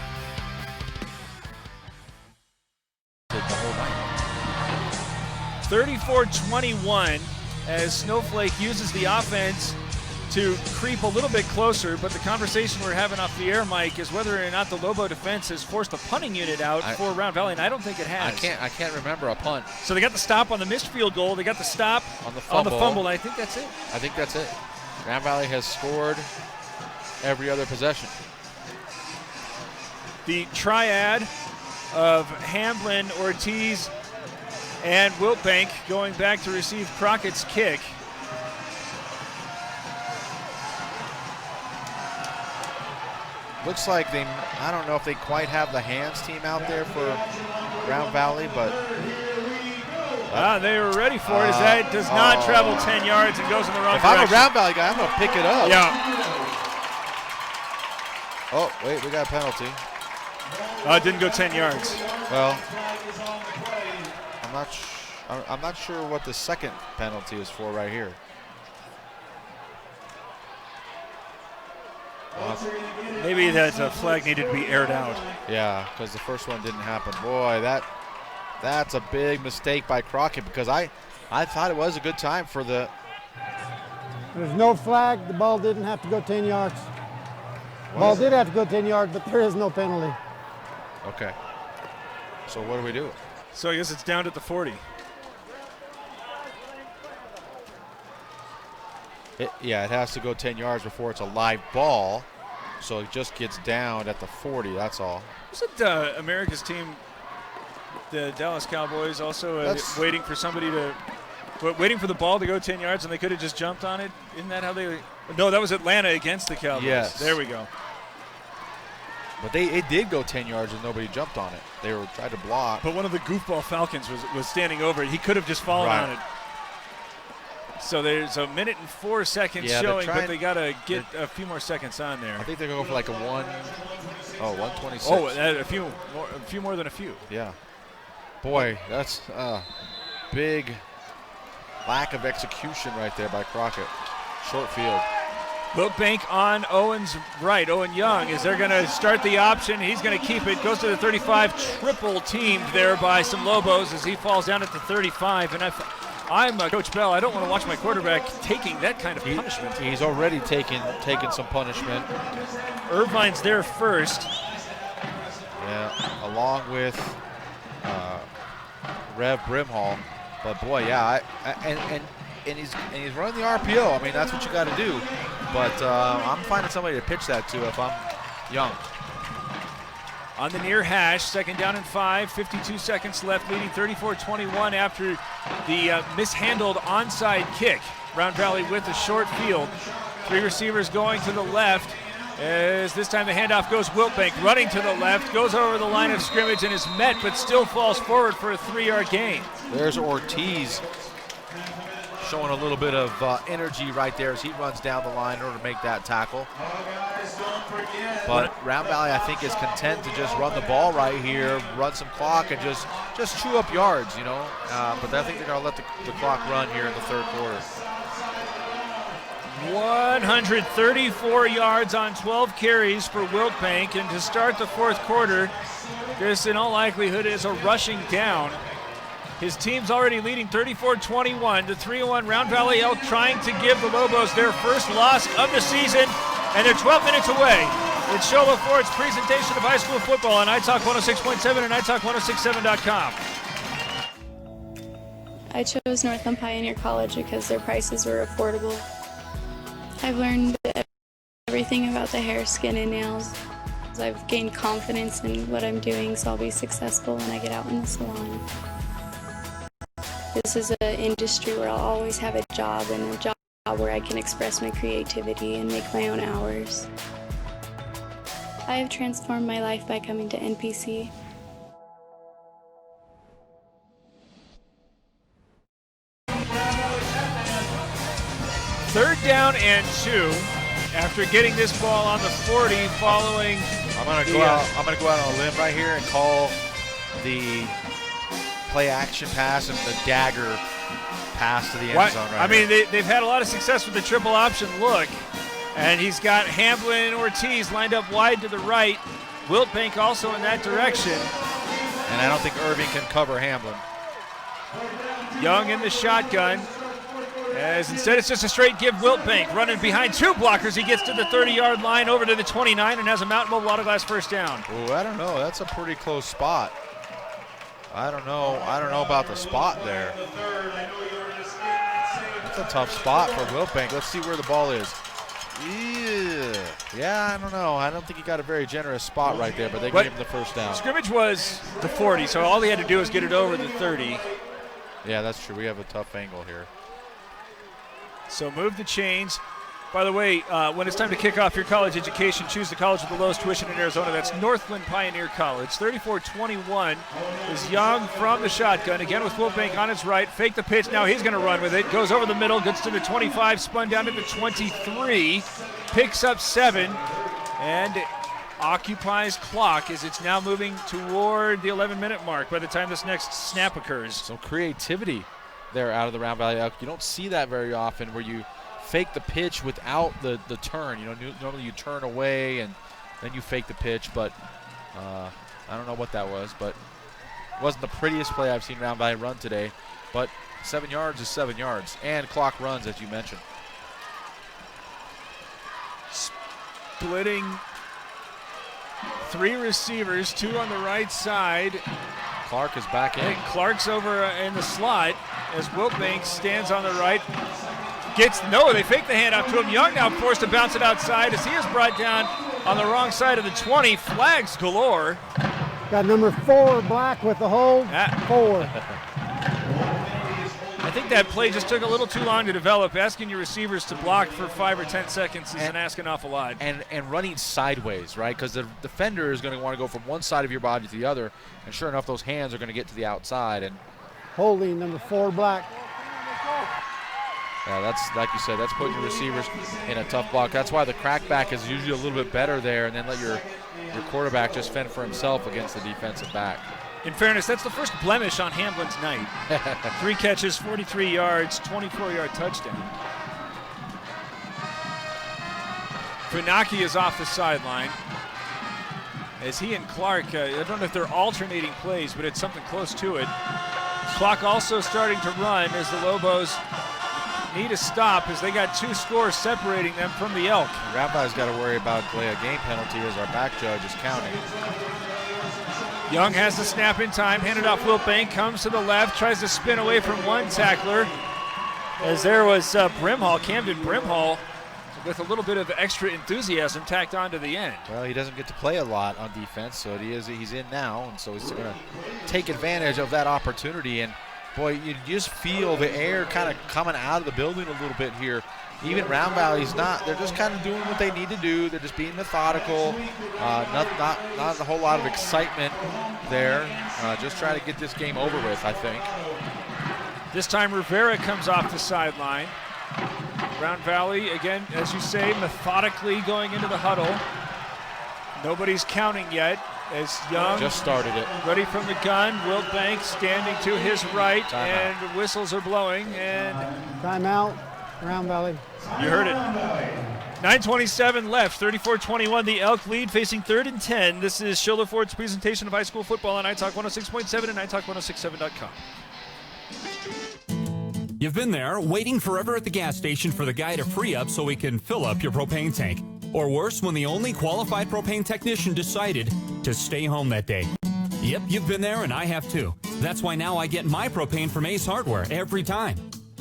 34-21 as Snowflake uses the offense to creep a little bit closer, but the conversation we're having off the air, Mike, is whether or not the Lobo defense has forced a punting unit out for Round Valley, and I don't think it has. I can't remember a punt. So they got the stop on the missed field goal. They got the stop on the fumble. And I think that's it. I think that's it. Round Valley has scored every other possession. The triad of Hamblin, Ortiz, and Wiltbank going back to receive Crockett's kick. Looks like I don't know if they quite have the hands team out there for Round Valley, but. They were ready for it as that does not travel 10 yards and goes in the wrong direction. If I'm a Round Valley guy, I'm going to pick it up. Yeah. Oh, wait, we got a penalty. It didn't go 10 yards. Well, I'm not sure what the second penalty is for right here. Maybe that flag needed to be aired out. Yeah, because the first one didn't happen. Boy, that's a big mistake by Crockett, because I thought it was a good time for the. There's no flag. The ball didn't have to go 10 yards. The ball did have to go 10 yards, but there is no penalty. Okay. So what do we do? So I guess it's down at the 40. It has to go 10 yards before it's a live ball, so it just gets down at the 40, that's all. Wasn't America's team, the Dallas Cowboys, also waiting for waiting for the ball to go 10 yards, and they could have just jumped on it? Isn't that how they? No, that was Atlanta against the Cowboys. Yes. There we go. But it did go 10 yards and nobody jumped on it. They were trying to block. But one of the goofball Falcons was standing over it. He could have just fallen on it. So there's a minute and 4 seconds showing, but they got to get a few more seconds on there. I think they're going to go for like 126. Oh, a few more than a few. Yeah. Boy, that's a big lack of execution right there by Crockett. Short field. Wiltbank on Owen's right. Owen Young, is they're going to start the option. He's going to keep it. Goes to the 35. Triple teamed there by some Lobos as he falls down at the 35. And I'm Coach Bell. I don't want to watch my quarterback taking that kind of punishment. He's already taken some punishment. Irvine's there first. Yeah, along with Rev Brimhall. But boy, and he's running the RPO. I mean, that's what you got to do. But I'm finding somebody to pitch that to if I'm Young. On the near hash, second down and 5, 52 seconds left, leading 34-21 after the mishandled onside kick. Round Valley with a short field. 3 receivers going to the left. As this time the handoff goes Wiltbank running to the left, goes over the line of scrimmage and is met, but still falls forward for a 3-yard gain. There's Ortiz showing a little bit of energy right there as he runs down the line in order to make that tackle. But Round Valley, I think, is content to just run the ball right here, run some clock, and just chew up yards, you know. But I think they're going to let the clock run here in the third quarter. 134 yards on 12 carries for Wiltbank, and to start the fourth quarter, this in all likelihood is a rushing down. His team's already leading 34-21. The 3-1 Round Valley Elk trying to give the Lobos their first loss of the season, and they're 12 minutes away. It's Show Ford's presentation of high school football on iTalk 106.7 and iTalk1067.com. I chose Northland Pioneer College because their prices were affordable. I've learned everything about the hair, skin, and nails. I've gained confidence in what I'm doing, so I'll be successful when I get out in the salon. This is an industry where I'll always have a job, and a job where I can express my creativity and make my own hours. I have transformed my life by coming to NPC. Third down and 2 after getting this ball on the 40 following. I'm going to go out on a limb right here and call the play action pass and the dagger pass to the end zone right here. They've had a lot of success with the triple option look, and he's got Hamblin and Ortiz lined up wide to the right. Wiltbank also in that direction. And I don't think Irving can cover Hamblin. Young in the shotgun. As instead it's just a straight give. Wiltbank running behind 2 blockers. He gets to the 30-yard line, over to the 29, and has a Mountain Mobile Autoglass first down. Oh, I don't know. That's a pretty close spot. I don't know about the spot there. That's a tough spot for Wiltbank. Let's see where the ball is. Yeah, I don't know. I don't think he got a very generous spot right there, but they gave him the first down. Scrimmage was the 40, so all he had to do was get it over the 30. Yeah, that's true. We have a tough angle here. So move the chains. By the way, when it's time to kick off your college education, choose the college with the lowest tuition in Arizona. That's Northland Pioneer College. 34-21 is Young from the shotgun. Again with Wiltbank on his right. Fake the pitch. Now he's going to run with it. Goes over the middle. Gets to the 25. Spun down to the 23. Picks up 7. And occupies clock as it's now moving toward the 11-minute mark by the time this next snap occurs. Some creativity there out of the Round Valley Elk. You don't see that very often where you fake the pitch without the turn. You know, normally you turn away and then you fake the pitch, but I don't know what that was, but it wasn't the prettiest play I've seen Round Valley run today, but 7 yards is 7 yards, and clock runs, as you mentioned. Splitting 3 receivers, 2 on the right side. Clark is back in. Clark's over in the slot as Wiltbank stands on the right. They fake the handoff to him. Young now forced to bounce it outside as he is brought down on the wrong side of the 20. Flags galore. Got number 4 black with the hold. 4. I think that play just took a little too long to develop. Asking your receivers to block for 5 or 10 seconds isn't asking an awful lot. And running sideways, right? Because the defender is going to want to go from one side of your body to the other, and sure enough, those hands are going to get to the outside. And holding number 4 black. Yeah, that's like you said. That's putting your receivers in a tough block. That's why the crackback is usually a little bit better there, and then let your quarterback just fend for himself against the defensive back. In fairness, that's the first blemish on Hamblin's night. 3 catches, 43 yards, 24-yard touchdown. Funaki is off the sideline. As he and Clark, I don't know if they're alternating plays, but it's something close to it. Clock also starting to run as the Lobos need a stop as they got 2 scores separating them from the Elk. Rabbi's got to worry about a game penalty as our back judge is counting. Young has the snap in time, handed off Wiltbank, comes to the left, tries to spin away from one tackler. As there was Camden Brimhall, with a little bit of extra enthusiasm tacked on to the end. Well, he doesn't get to play a lot on defense, so he's in now, and so he's going to take advantage of that opportunity. And boy, you just feel the air kind of coming out of the building a little bit here. Even Round Valley's not. They're just kind of doing what they need to do. They're just being methodical. Not a whole lot of excitement there. Just trying to get this game over with, I think. This time Rivera comes off the sideline. Round Valley, again, as you say, methodically going into the huddle. Nobody's counting yet. As Young just started it. Ready from the gun. Wiltbank standing to his right, and whistles are blowing. And timeout, Round Valley. You heard it. 9:27 left, 34-21. The Elk lead facing 3rd and 10. This is Show Ford's presentation of high school football on iTalk 106.7 and iTalk1067.com. You've been there waiting forever at the gas station for the guy to free up so he can fill up your propane tank. Or worse, when the only qualified propane technician decided to stay home that day. Yep, you've been there and I have too. That's why now I get my propane from Ace Hardware every time.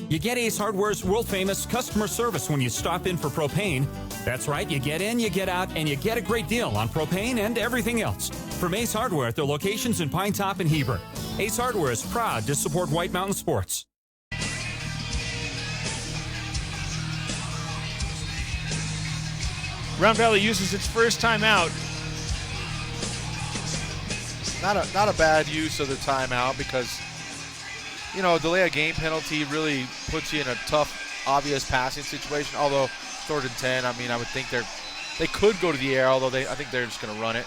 You get Ace Hardware's world-famous customer service when you stop in for propane. That's right, you get in, you get out, and you get a great deal on propane and everything else. From Ace Hardware at their locations in Pine Top and Heber. Ace Hardware is proud to support White Mountain sports. Round Valley uses its first timeout. Not a bad use of the timeout because, you know, delay a game penalty really puts you in a tough, obvious passing situation. Although 3rd and 10, I mean, I would think they could go to the air, although I think they're just going to run it.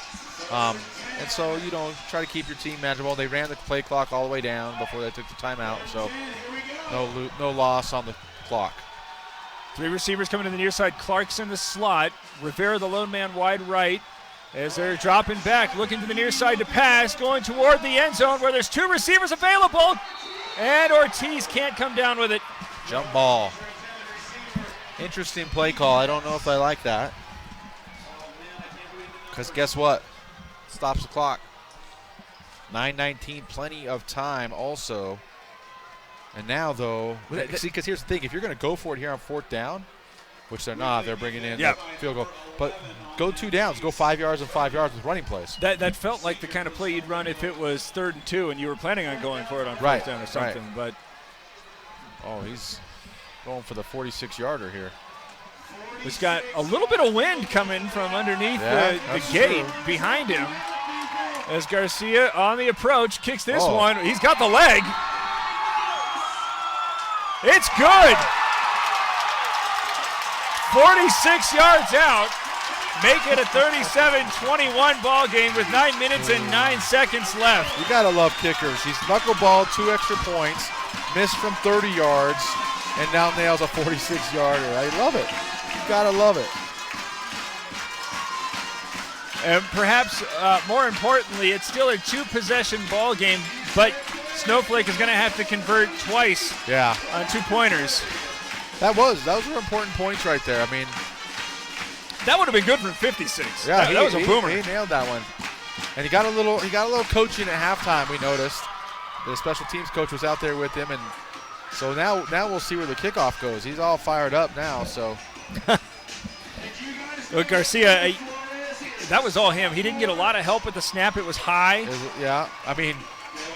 And so, you know, try to keep your team manageable. They ran the play clock all the way down before they took the timeout, so no loss on the clock. 3 receivers coming to the near side. Clark's in the slot. Rivera, the lone man, wide right. As they're dropping back, looking to the near side to pass, going toward the end zone where there's 2 receivers available. And Ortiz can't come down with it. Jump ball. Interesting play call. I don't know if I like that. Because guess what? Stops the clock. 9:19, plenty of time also. And now, though, see, because here's the thing. If you're going to go for it here on 4th down, which they're not, they're bringing in the field goal. But go 2 downs. Go 5 yards and 5 yards with running plays. That felt like the kind of play you'd run if it was 3rd and 2 and you were planning on going for it on 4th down or something. Right. But oh, he's going for the 46-yarder here. He's got a little bit of wind coming from underneath the gate behind him. As Garcia on the approach kicks this one. He's got the leg. It's good. 46 yards out. Make it a 37-21 ball game with 9 minutes and 9 seconds left. You got to love kickers. He's knuckleballed 2 extra points, missed from 30 yards, and now nails a 46-yarder. I love it. You got to love it. And perhaps more importantly, it's still a 2-possession ball game, but Snowflake is going to have to convert twice on 2-pointers. Those were important points right there. I mean, that would have been good from 56. Yeah, that was a boomer. He nailed that one. And he got a little coaching at halftime, we noticed. The special teams coach was out there with him, and so now we'll see where the kickoff goes. He's all fired up now, so. Well, Garcia, that was all him. He didn't get a lot of help with the snap. It was high. I mean,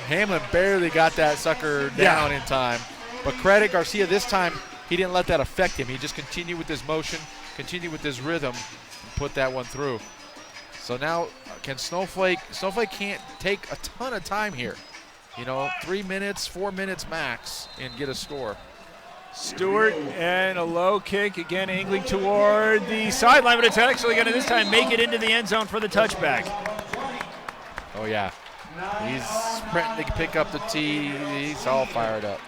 Hamlin barely got that sucker down in time. But credit Garcia this time, he didn't let that affect him. He just continued with his motion, continued with his rhythm, and put that one through. So now can Snowflake can't take a ton of time here. 3 minutes, 4 minutes max, and get a score. Stewart and a low kick, again angling toward the sideline, but it's actually going to this time make it into the end zone for the touchback. Oh, yeah. He's sprinting to pick up the tee. He's all fired up.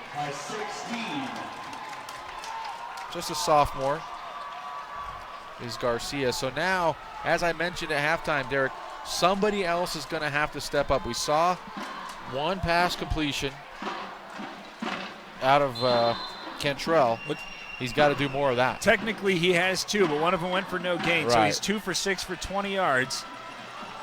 Just a sophomore is Garcia. So now, as I mentioned at halftime, Derek, somebody else is going to have to step up. We saw one pass completion out of Cantrell. He's got to do more of that. Technically, he has 2, but one of them went for no gain. So he's 2 for 6 for 20 yards.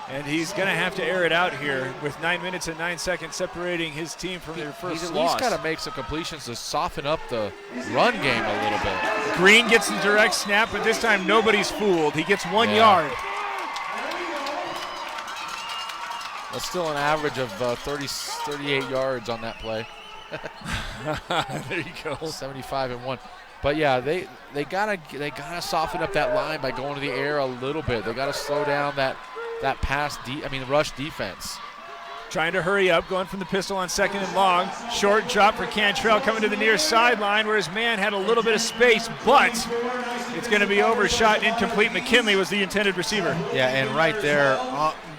And he's going to have to air it out here with 9 minutes and 9 seconds separating his team from their first loss. He's at loss. least got to make some completions to soften up the run game a little bit. Green gets the direct snap, but this time nobody's fooled. He gets 1 yard. That's still an average of 38 yards on that play. There you go. 75-1. But yeah, they gotta soften up that line by going to the air a little bit. They gotta slow down that rush defense. Trying to hurry up, going from the pistol on 2nd and long. Short drop for Cantrell coming to the near sideline where his man had a little bit of space, but it's going to be overshot, incomplete. McKinley was the intended receiver. Yeah, and right there,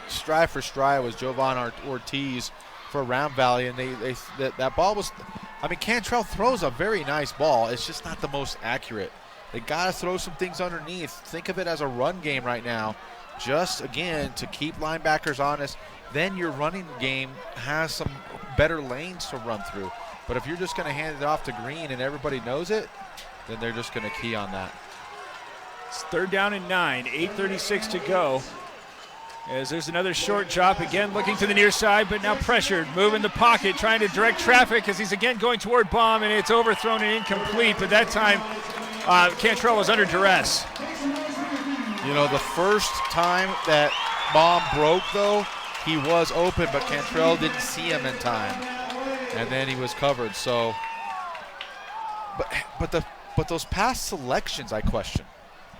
stride for stride was Jovan Ortiz for Round Valley, and that ball was, Cantrell throws a very nice ball. It's just not the most accurate. They got to throw some things underneath. Think of it as a run game right now, just, again, to keep linebackers honest. Then your running game has some better lanes to run through. But if you're just going to hand it off to Green and everybody knows it, then they're just going to key on that. It's 3rd down and 9, 8:36 to go. As there's another short drop, again looking to the near side, but now pressured, moving the pocket, trying to direct traffic as he's again going toward Baum, and it's overthrown and incomplete, but that time Cantrell was under duress. The first time that Baum broke, though, he was open, but Cantrell didn't see him in time, and then he was covered. So, but those pass selections, I question.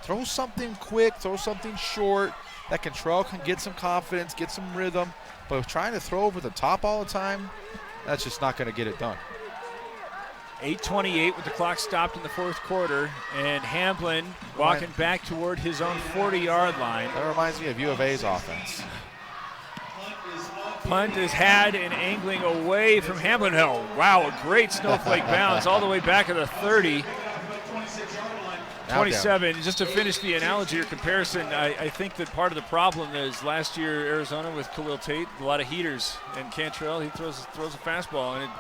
Throw something quick, throw something short that Cantrell can get some confidence, get some rhythm. But trying to throw over the top all the time, that's just not going to get it done. 8:28 with the clock stopped in the 4th quarter, and Hamblin walking back toward his own 40-yard line. That reminds me of U of A's offense. Punt is had and angling away from Hamlin. Oh, wow, a great Snowflake bounce all the way back at the 30. 27, just to finish the analogy or comparison, I think that part of the problem is last year Arizona with Khalil Tate, a lot of heaters, and Cantrell, he throws a fastball, and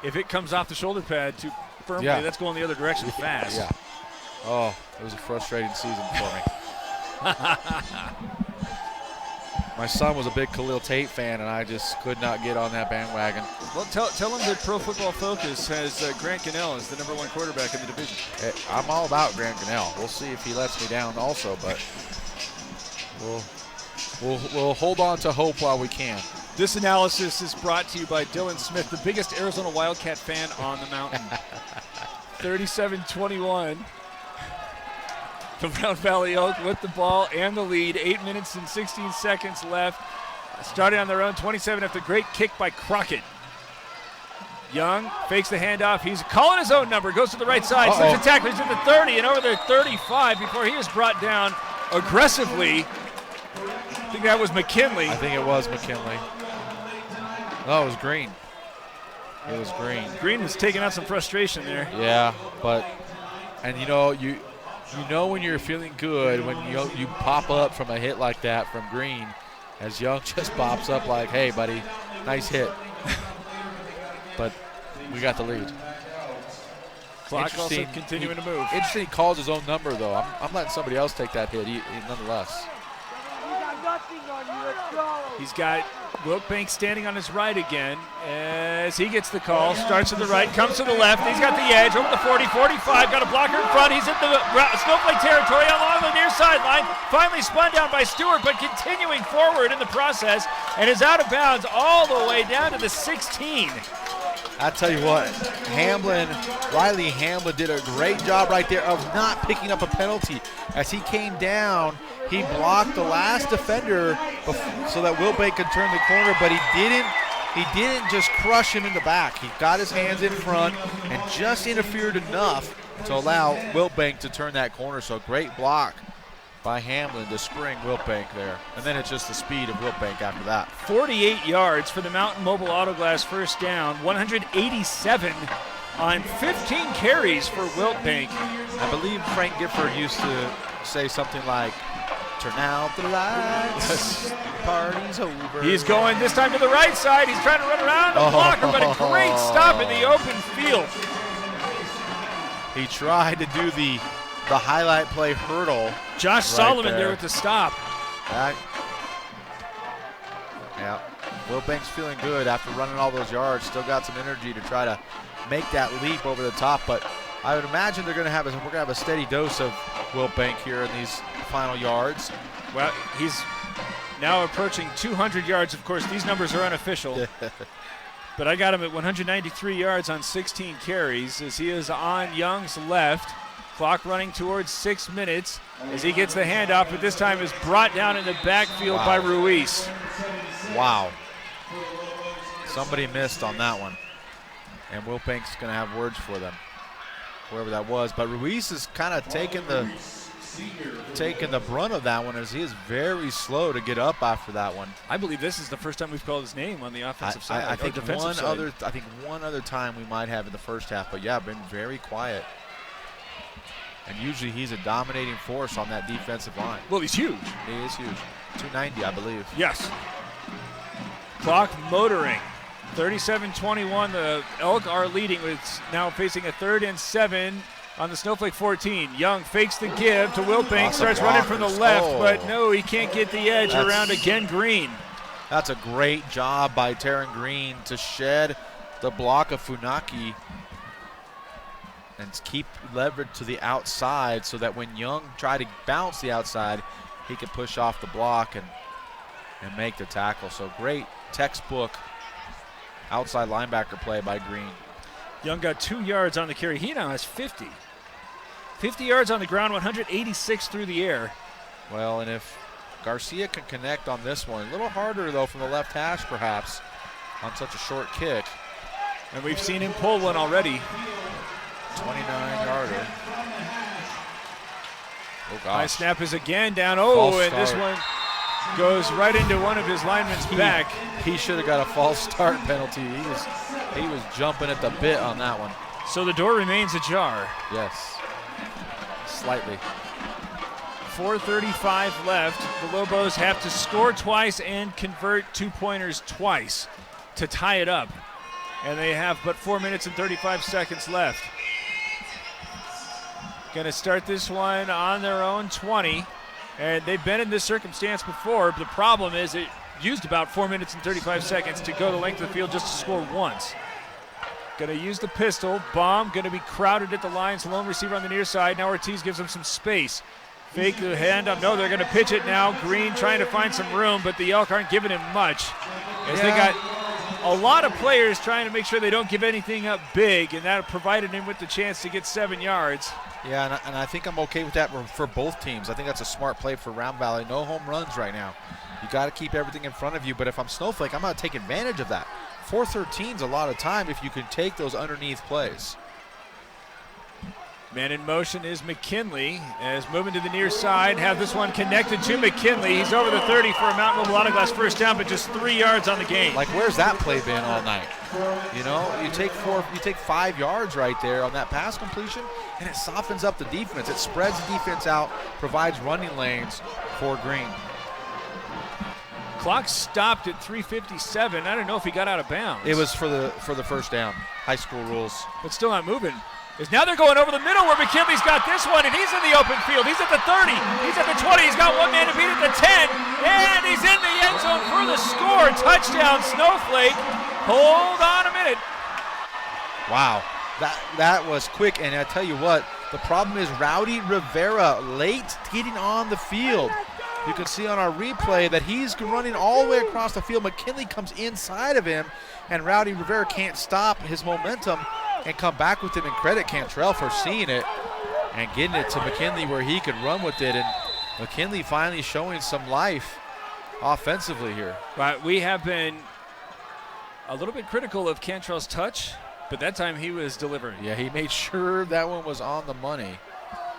if it comes off the shoulder pad too firmly, that's going the other direction fast. Yeah. Oh, it was a frustrating season for me. My son was a big Khalil Tate fan, and I just could not get on that bandwagon. Well, tell him that Pro Football Focus has Grant Gunnell as the #1 quarterback in the division. I'm all about Grant Gunnell. We'll see if he lets me down also, but we'll hold on to hope while we can. This analysis is brought to you by Dylan Smith, the biggest Arizona Wildcat fan on the mountain. 37-21. The Round Valley Elk with the ball and the lead. 8 minutes and 16 seconds left. Starting on their own 27 after great kick by Crockett. Young fakes the handoff. He's calling his own number. Goes to the right side. Slips a tackle. He's at the 30 and over there 35 before he is brought down aggressively. I think that was McKinley. I think it was McKinley. No, it was Green. It was Green. Green was taking out some frustration there. Yeah, and you know when you're feeling good when you pop up from a hit like that from Green, as Young just pops up like, hey, buddy, nice hit. But we got the lead. Clock also continuing to move. Interesting, he calls his own number, though. I'm letting somebody else take that hit nonetheless. He's got Wilkbank standing on his right again as he gets the call. Starts to the right, comes to the left. He's got the edge over the 40, 45. Got a blocker in front. He's in the Snowflake territory along the near sideline. Finally spun down by Stewart, but continuing forward in the process and is out of bounds all the way down to the 16. I tell you what, Riley Hamblin did a great job right there of not picking up a penalty. As he came down, he blocked the last defender so that Wilbank could turn the corner, but he didn't just crush him in the back. He got his hands in front and just interfered enough to allow Wilbank to turn that corner. So great block by Hamlin to spring Wilbank there. And then it's just the speed of Wilbank after that. 48 yards for the Mountain Mobile Autoglass first down, 187 on 15 carries for Wilbank. I believe Frank Gifford used to say something like, turn out the lights, party's over. He's going this time to the right side. He's trying to run around the blocker, but a great stop in the open field. He tried to do the highlight play hurdle. Josh Solomon there with the stop. Yeah, Wilbank's feeling good after running all those yards. Still got some energy to try to make that leap over the top, but I would imagine we're going to have a steady dose of Wilbank here in these final yards. Well, he's now approaching 200 yards. Of course, these numbers are unofficial. But I got him at 193 yards on 16 carries as he is on Young's left. Clock running towards 6 minutes as he gets the handoff, but this time is brought down in the backfield by Ruiz. Wow. Somebody missed on that one. And Wilbank's going to have words for them, whoever that was. But Ruiz is kind of taking the brunt of that one as he is very slow to get up after that one. I believe this is the first time we've called his name on the offensive side. I think one other time we might have in the first half, but yeah, been very quiet. And usually he's a dominating force on that defensive line. Well, he's huge. He is huge. 290, I believe. Yes. Clock motoring. 37-21. The Elk are leading with now facing a 3rd and 7 on the Snowflake 14. Young fakes the give to Wilbank, starts running from the left, but no, he can't get the edge around again Green. That's a great job by Taryn Green to shed the block of Funaki and keep leverage to the outside so that when Young tried to bounce the outside, he could push off the block and make the tackle. So great textbook outside linebacker play by Green. Young got 2 yards on the carry. He now has 50. 50 yards on the ground, 186 through the air. Well, and if Garcia can connect on this one, a little harder though from the left hash perhaps on such a short kick. And we've seen him pull one already. 29-yarder. Oh, gosh. High snap is again down. Oh, and this one goes right into one of his linemen's back. He should have got a false start penalty. He was jumping at the bit on that one. So the door remains ajar. Yes, slightly. 4:35 left. The Lobos have to score twice and convert 2-pointers twice to tie it up. And they have but 4 minutes and 35 seconds left. Going to start this one on their own 20. And they've been in this circumstance before. The problem is it used about 4 minutes and 35 seconds to go the length of the field just to score once. Going to use the pistol. Bomb going to be crowded at the lines. Lone receiver on the near side. Now Ortiz gives him some space. Fake the handoff. No, they're going to pitch it now. Green trying to find some room, but the Elk aren't giving him much. As they got a lot of players trying to make sure they don't give anything up big, and that provided him with the chance to get 7 yards. Yeah, and I think I'm okay with that for both teams. I think that's a smart play for Round Valley. No home runs right now. You got to keep everything in front of you, but if I'm Snowflake, I'm going to take advantage of that. 4-13 is a lot of time if you can take those underneath plays. Man in motion is McKinley as moving to the near side. Have this one connected to McKinley. He's over the 30 for a Mountain Mobile Auto Glass first down, but just 3 yards on the game. Like, where's that play been all night? You know, you take 5 yards right there on that pass completion, and it softens up the defense. It spreads the defense out, provides running lanes for Green. Clock stopped at 3:57. I don't know if he got out of bounds. It was for the first down. High school rules. But still not moving. Is now they're going over the middle where McKinley's got this one, and he's in the open field. He's at the 30. He's at the 20. He's got one man to beat at the 10. And he's in the end zone for the score. Touchdown, Snowflake. Hold on a minute. Wow. That was quick. And I tell you what, the problem is Rowdy Rivera late getting on the field. You can see on our replay that he's running all the way across the field. McKinley comes inside of him, and Rowdy Rivera can't stop his momentum and come back with him. And credit Cantrell for seeing it and getting it to McKinley where he could run with it. And McKinley finally showing some life offensively here. But we have been a little bit critical of Cantrell's touch, but that time he was delivering. Yeah, he made sure that one was on the money.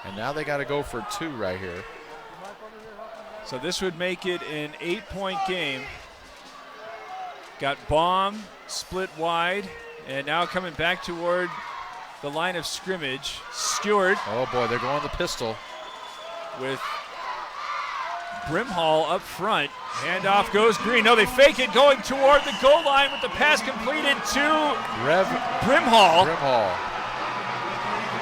And now they got to go for 2 right here. So this would make it an 8-point game. Got Baum split wide, and now coming back toward the line of scrimmage. Stewart. Oh boy, they're going the pistol. With Brimhall up front. Handoff goes Green. No, they fake it going toward the goal line with the pass completed to Brimhall.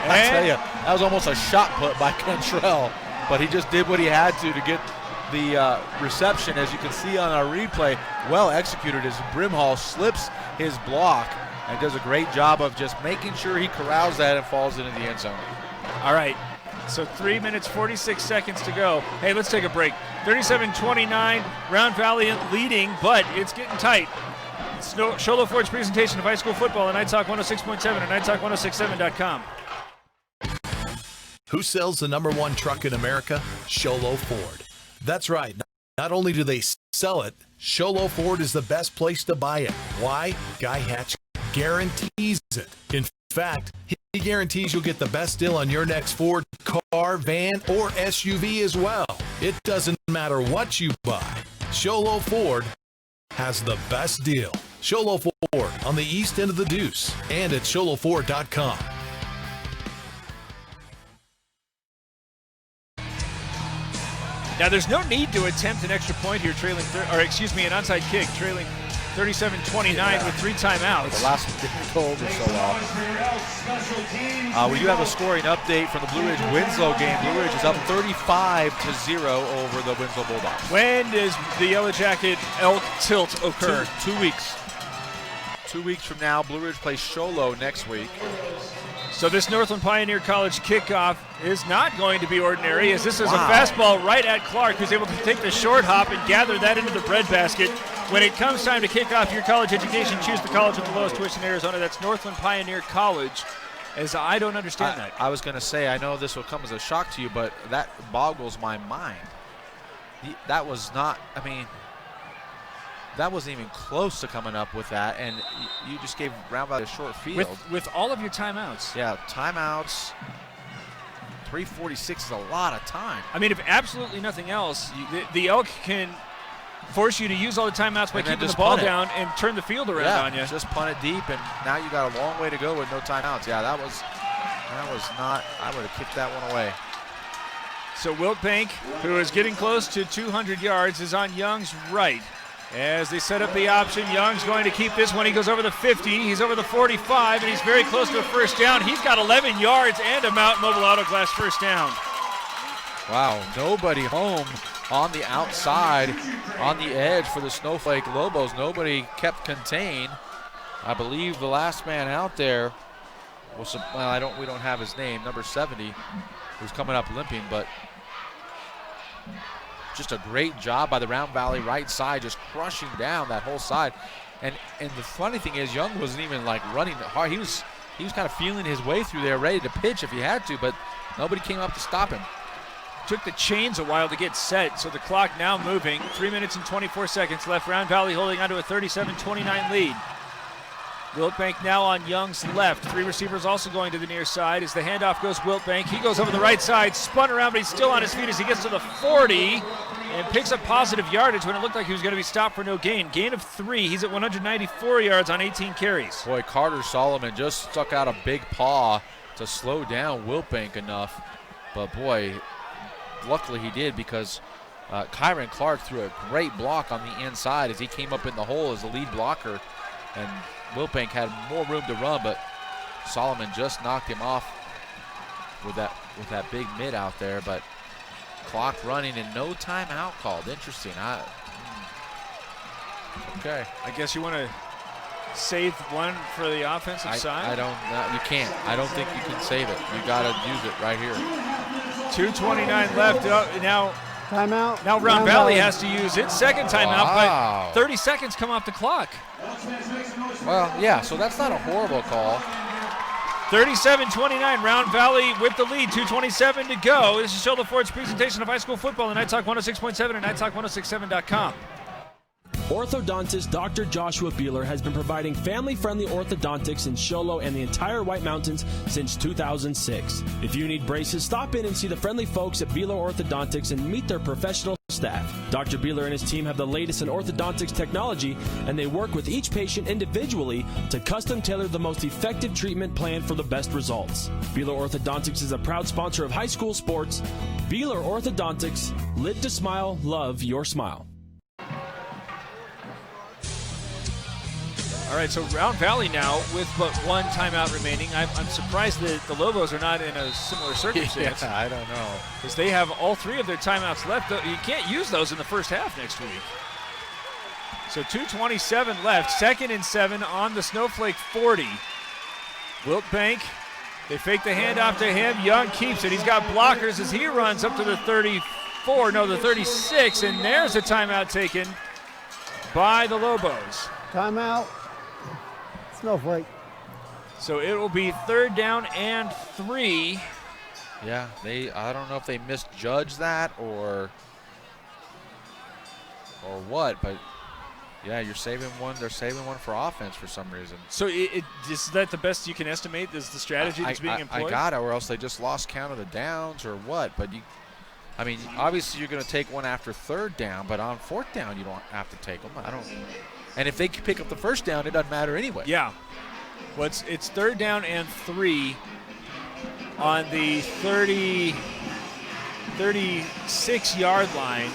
I tell you, that was almost a shot put by Cantrell, but he just did what he had to get the reception. As you can see on our replay, well executed as Brimhall slips his block and does a great job of just making sure he corrals that and falls into the end zone. All right, so 3 minutes, 46 seconds to go. Hey, let's take a break. 37-29, Round Valley leading, but it's getting tight. Show Low Ford's presentation of high school football on Night Talk 106.7 and NightTalk1067.com. Who sells the #1 truck in America? Show Low Ford. That's right. Not only do they sell it, Show Low Ford is the best place to buy it. Why? Guy Hatch guarantees it. In fact, he guarantees you'll get the best deal on your next Ford car, van, or SUV as well. It doesn't matter what you buy. Show Low Ford has the best deal. Show Low Ford on the east end of the Deuce and at showlowford.com. Now, there's no need to attempt an extra point here, an onside kick, trailing 37-29 with 3 timeouts. The last one didn't go over so well. We do have a scoring update from the Blue Ridge Winslow game. Blue Ridge is up 35-0 over the Winslow Bulldogs. When does the Yellow Jacket Elk tilt occur? 2 weeks. 2 weeks from now, Blue Ridge plays Show Low next week. So this Northland Pioneer College kickoff is not going to be ordinary, as this is a fastball right at Clark, who's able to take the short hop and gather that into the breadbasket. When it comes time to kick off your college education, choose the college with the lowest tuition in Arizona. That's Northland Pioneer College, as I don't understand that. I was going to say, I know this will come as a shock to you, but that boggles my mind. That was not, that wasn't even close to coming up with that, and you just gave Round Valley a short field. With all of your timeouts. Yeah, timeouts. 3:46 is a lot of time. If absolutely nothing else, the Elk can force you to use all the timeouts by keeping the ball down and turn the field around on you. Just punt it deep, and now you got a long way to go with no timeouts. Yeah, that was not, I would have kicked that one away. So Wilt Bank, who is getting close to 200 yards, is on Young's right. As they set up the option, Young's going to keep this one. He goes over the 50, he's over the 45, and he's very close to a first down. He's got 11 yards and a Mountain Mobile Auto Glass first down. Wow, nobody home on the outside, on the edge for the Snowflake Lobos. Nobody kept contained. I believe the last man out there was, we don't have his name, number 70, who's coming up limping, but just a great job by the Round Valley right side, just crushing down that whole side. And the funny thing is, Young wasn't even like running hard. He was kind of feeling his way through there, ready to pitch if he had to, but nobody came up to stop him. Took the chains a while to get set, so the clock now moving. 3 minutes and 24 seconds left. Round Valley holding on to a 37-29 lead. Wiltbank now on Young's left. 3 receivers also going to the near side as the handoff goes Wiltbank. He goes over the right side, spun around, but he's still on his feet as he gets to the 40 and picks up positive yardage when it looked like he was going to be stopped for no gain. Gain of 3. He's at 194 yards on 18 carries. Boy, Carter Solomon just stuck out a big paw to slow down Wiltbank enough. But boy, luckily he did, because Kyron Clark threw a great block on the inside as he came up in the hole as the lead blocker. And Wiltbank had more room to run, but Solomon just knocked him off with that big mid out there. But clock running and no timeout called. Interesting. Okay. I guess you want to save one for the offensive side? You can't. I don't think you can save it. You got to use it right here. 2:29 left. Now timeout. Now Round Valley has to use its second timeout, but 30 seconds come off the clock. Well, yeah, so that's not a horrible call. 37-29, Round Valley with the lead, 2:27 to go. This is Shoulder Ford's presentation of high school football on Night Talk 106.7 and NightTalk1067.com. Orthodontist Dr. Joshua Beeler has been providing family-friendly orthodontics in Show Low and the entire White Mountains since 2006. If you need braces, stop in and see the friendly folks at Beeler Orthodontics and meet their professional staff. Dr. Beeler and his team have the latest in orthodontics technology, and they work with each patient individually to custom tailor the most effective treatment plan for the best results. Beeler Orthodontics is a proud sponsor of high school sports. Beeler Orthodontics, live to smile, love your smile. All right, so Round Valley now with but one timeout remaining. I'm surprised that the Lobos are not in a similar circumstance. Yeah, I don't know. Because they have all 3 of their timeouts left. You can't use those in the first half next week. So 2:27 left, 2nd and 7 on the Snowflake 40. Wiltbank, they fake the handoff to him. Young keeps it. He's got blockers as he runs up to the the 36, and there's a timeout taken by the Lobos. Timeout. Snowflake. So it will be 3rd down and 3. Yeah, I don't know if they misjudged that or what, but yeah, you're saving one. They're saving one for offense for some reason. So is that the best you can estimate? Is the strategy that's being employed? I got it, or else they just lost count of the downs or what? But obviously you're going to take one after 3rd down, but on 4th down you don't have to take them. And if they pick up the 1st down, it doesn't matter anyway. Yeah. Well, it's 3rd down and 3 on the 36-yard line.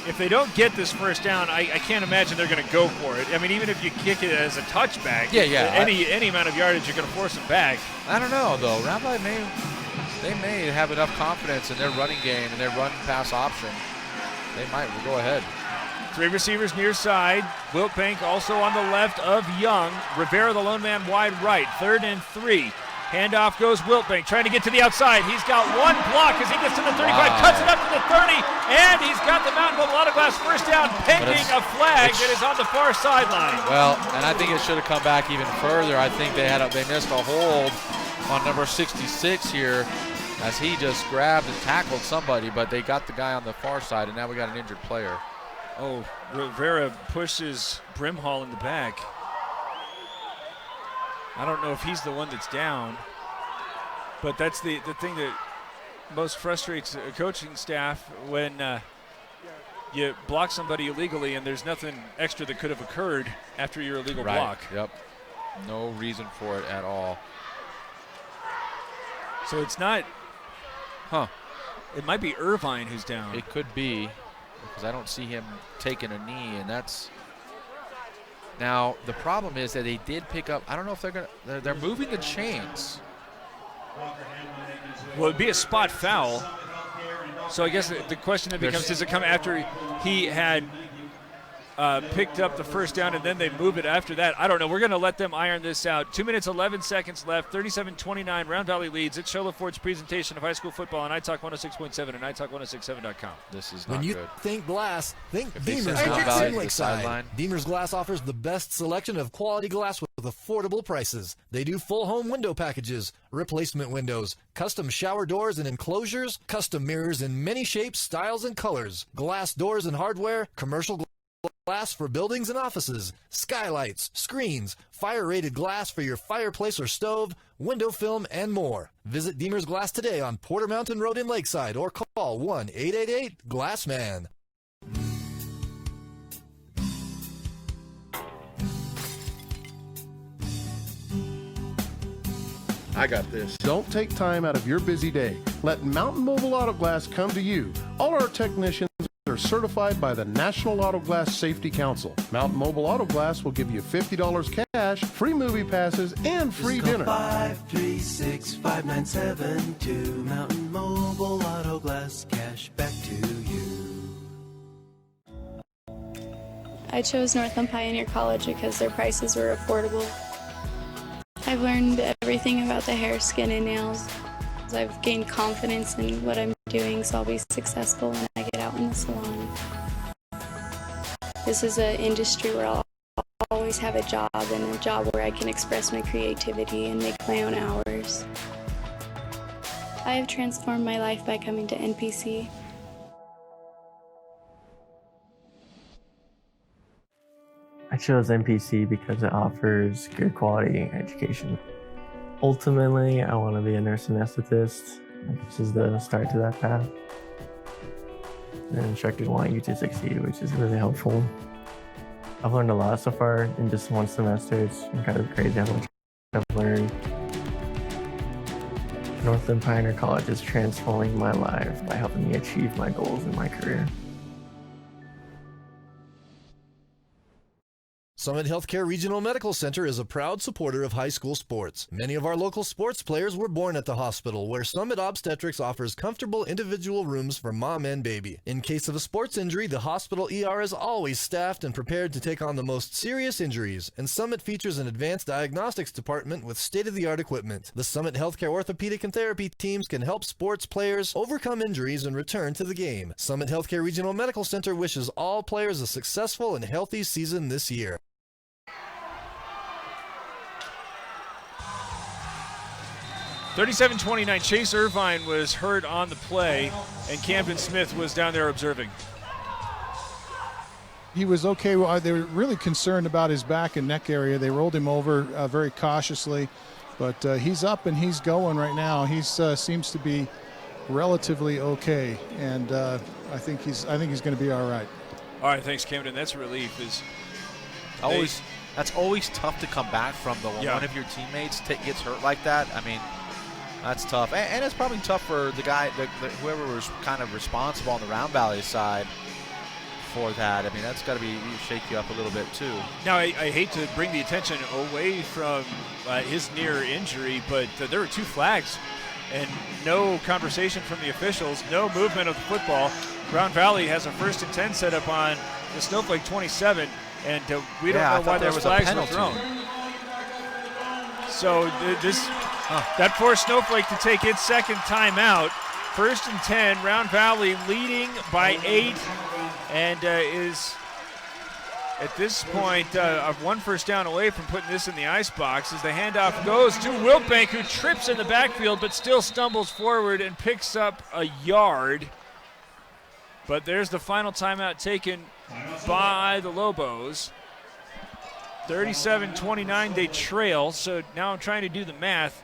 If they don't get this 1st down, I can't imagine they're going to go for it. I mean, even if you kick it as a touchback, any amount of yardage, you're going to force them back. I don't know, though. Round Valley may have enough confidence in their running game and their run-pass option. They might go ahead. 3 receivers near side. Wiltbank also on the left of Young. Rivera, the lone man, wide right. 3rd and 3. Handoff goes Wiltbank, trying to get to the outside. He's got one block as he gets to the 35, cuts it up to the 30, and he's got the Mountain Mobile Auto Glass first down, pending a flag that is on the far sideline. Well, and I think it should have come back even further. I think they missed a hold on number 66 here as he just grabbed and tackled somebody, but they got the guy on the far side, and now we got an injured player. Oh, Rivera pushes Brimhall in the back. I don't know if he's the one that's down, but that's the thing that most frustrates a coaching staff when you block somebody illegally and there's nothing extra that could have occurred after your illegal block. Yep. No reason for it at all. So it's not, it might be Irvine who's down. It could be, because I don't see him taking a knee, and that's Now, the problem is that they did pick up, I don't know if they're moving the chains. Well, it'd be a spot foul. So I guess the question then becomes, does it come after he had picked up the first down and then they move it after that? I don't know. We're going to let them iron this out. 2 minutes, 11 seconds left. 37-29. Round Valley leads. It's Show Ford's presentation of high school football on iTalk 106.7 and iTalk1067.com. This is not when you good. think glass, think If they Deemer's said Glass Valley in to the Lakeside. sideline. Deemer's Glass offers the best selection of quality glass with affordable prices. They do full home window packages, replacement windows, custom shower doors and enclosures, custom mirrors in many shapes, styles, and colors, glass doors and hardware, commercial glass for buildings and offices, skylights, screens, fire-rated glass for your fireplace or stove, window film, and more. Visit Deemer's Glass today on Porter Mountain Road in Lakeside or call 1-888-GLASSMAN. I got this. Don't take time out of your busy day. Let Mountain Mobile Auto Glass come to you. All our technicians are certified by the National Auto Glass Safety Council. Mountain Mobile Auto Glass will give you $50 cash, free movie passes, and free dinner. 536-5972. Mountain Mobile Auto Glass, cash back to you. I chose Northland Pioneer College because their prices were affordable. I've learned everything about the hair, skin, and nails. I've gained confidence in what I'm doing, so I'll be successful when I get out in the salon. This is an industry where I'll always have a job, and a job where I can express my creativity and make my own hours. I have transformed my life by coming to NPC. I chose NPC because it offers good quality education. Ultimately, I want to be a nurse anesthetist. This is the start to that path. And instructors want you to succeed, which is really helpful. I've learned a lot so far in just one semester. It's kind of crazy how much I've learned. Northland Pioneer College is transforming my life by helping me achieve my goals in my career. Summit Healthcare Regional Medical Center is a proud supporter of high school sports. Many of our local sports players were born at the hospital, where Summit Obstetrics offers comfortable individual rooms for mom and baby. In case of a sports injury, the hospital ER is always staffed and prepared to take on the most serious injuries, and Summit features an advanced diagnostics department with state-of-the-art equipment. The Summit Healthcare Orthopedic and Therapy teams can help sports players overcome injuries and return to the game. Summit Healthcare Regional Medical Center wishes all players a successful and healthy season this year. 37-29, Chase Irvine was hurt on the play, and Camden Smith was down there observing. He was okay. They were really concerned about his back and neck area. They rolled him over very cautiously, but he's up and he's going right now. He seems to be relatively okay, and I think he's going to be all right. All right, thanks, Camden. That's a relief. That's always tough to come back from, though, when one of your teammates gets hurt like that. I mean, that's tough. And it's probably tough for the guy, whoever was kind of responsible on the Round Valley side for that. I mean, that's got to shake you up a little bit, too. Now, I hate to bring the attention away from his near injury, but there were 2 flags and no conversation from the officials, no movement of the football. Round Valley has a 1st and 10 set up on the Snowflake 27, and we don't know why those flags were thrown. So that forced Snowflake to take its second timeout. 1st and 10, Round Valley leading by 8, and is at this point one first down away from putting this in the icebox as the handoff goes to Wiltbank, who trips in the backfield but still stumbles forward and picks up a yard. But there's the final timeout taken by the Lobos. 37-29, they trail. So now I'm trying to do the math,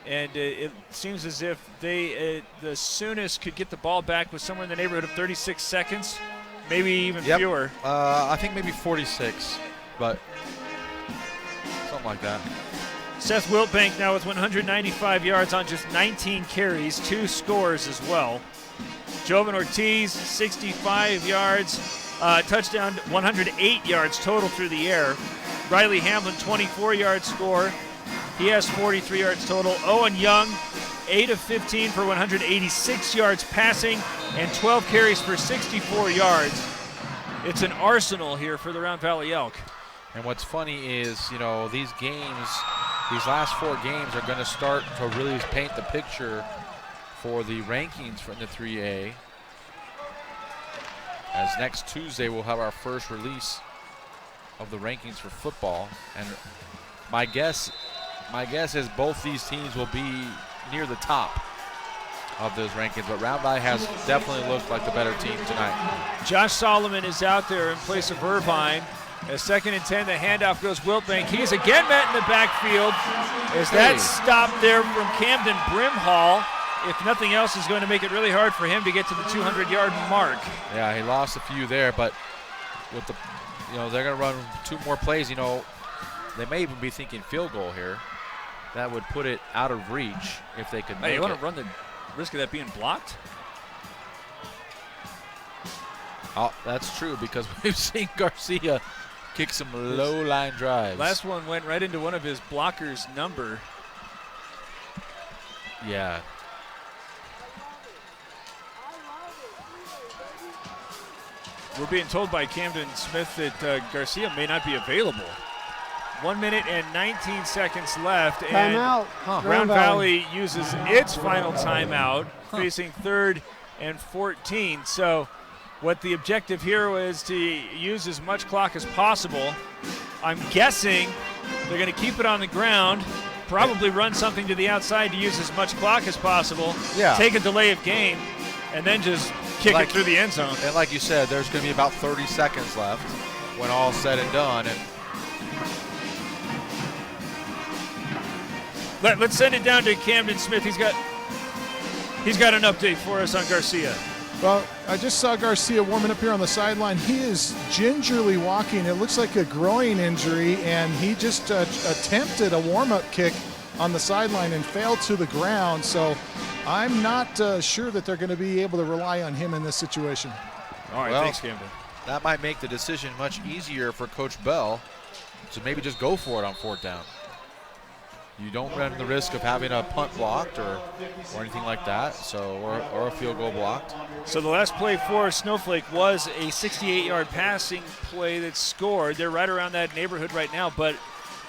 and it seems as if they the soonest could get the ball back was somewhere in the neighborhood of 36 seconds, maybe even fewer. I think maybe 46, but something like that. Seth Wiltbank now with 195 yards on just 19 carries, 2 scores as well. Jovan Ortiz, 65 yards, touchdown, 108 yards total through the air. Riley Hamlin, 24-yard score. He has 43 yards total. Owen Young, 8 of 15 for 186 yards passing and 12 carries for 64 yards. It's an arsenal here for the Round Valley Elk. And what's funny is, these games, these last 4 games are going to start to really paint the picture for the rankings from the 3A. As next Tuesday we'll have our first release of the rankings for football. And my guess is both these teams will be near the top of those rankings, but Round Valley has definitely looked like the better team tonight. Josh Solomon is out there in place of Irvine. As 2nd and 10, the handoff goes Wiltbank. He's again met in the backfield as that stop there from Camden Brimhall, if nothing else, is going to make it really hard for him to get to the 200-yard mark. Yeah, he lost a few there, but with the, they're going to run 2 more plays. They may even be thinking field goal here. That would put it out of reach if they could make it. You want to run the risk of that being blocked? Oh, that's true, because we've seen Garcia kick some low-line drives. Last one went right into one of his blockers' number. Yeah. We're being told by Camden Smith that Garcia may not be available. 1 minute and 19 seconds left. Timeout. And Round Valley uses its final timeout, facing 3rd and 14. So what the objective here was to use as much clock as possible. I'm guessing they're going to keep it on the ground, probably run something to the outside to use as much clock as possible, take a delay of game, and then just kick it through the end zone. And like you said, there's going to be about 30 seconds left when all's said and done. And let's send it down to Camden Smith. He's got an update for us on Garcia. Well, I just saw Garcia warming up here on the sideline. He is gingerly walking. It looks like a groin injury, and he just attempted a warm-up kick on the sideline and fell to the ground. So I'm not sure that they're going to be able to rely on him in this situation. All right, thanks, Camden. That might make the decision much easier for Coach Bell to maybe just go for it on 4th down. You don't run the risk of having a punt blocked or anything like that, or a field goal blocked. So the last play for Snowflake was a 68-yard passing play that scored. They're right around that neighborhood right now, but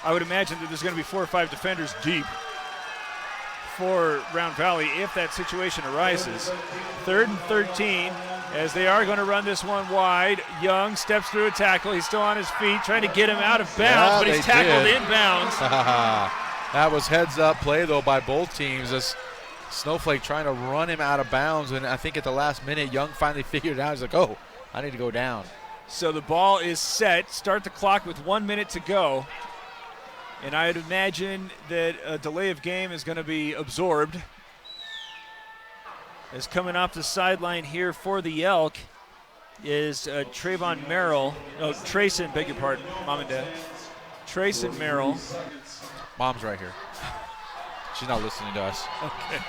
I would imagine that there's going to be 4 or 5 defenders deep for Round Valley if that situation arises. 3rd and 13, as they are going to run this one wide. Young steps through a tackle. He's still on his feet, trying to get him out of bounds, but he's tackled inbounds. That was heads-up play, though, by both teams. As Snowflake trying to run him out of bounds, and I think at the last minute, Young finally figured it out. He's like, oh, I need to go down. So the ball is set. Start the clock with 1 minute to go. And I'd imagine that a delay of game is going to be absorbed. As coming off the sideline here for the Elk is Trayvon Merrill. Oh, Trayson, beg your pardon, Mom and Dad. Trayson Merrill. Mom's right here. She's not listening to us. Okay.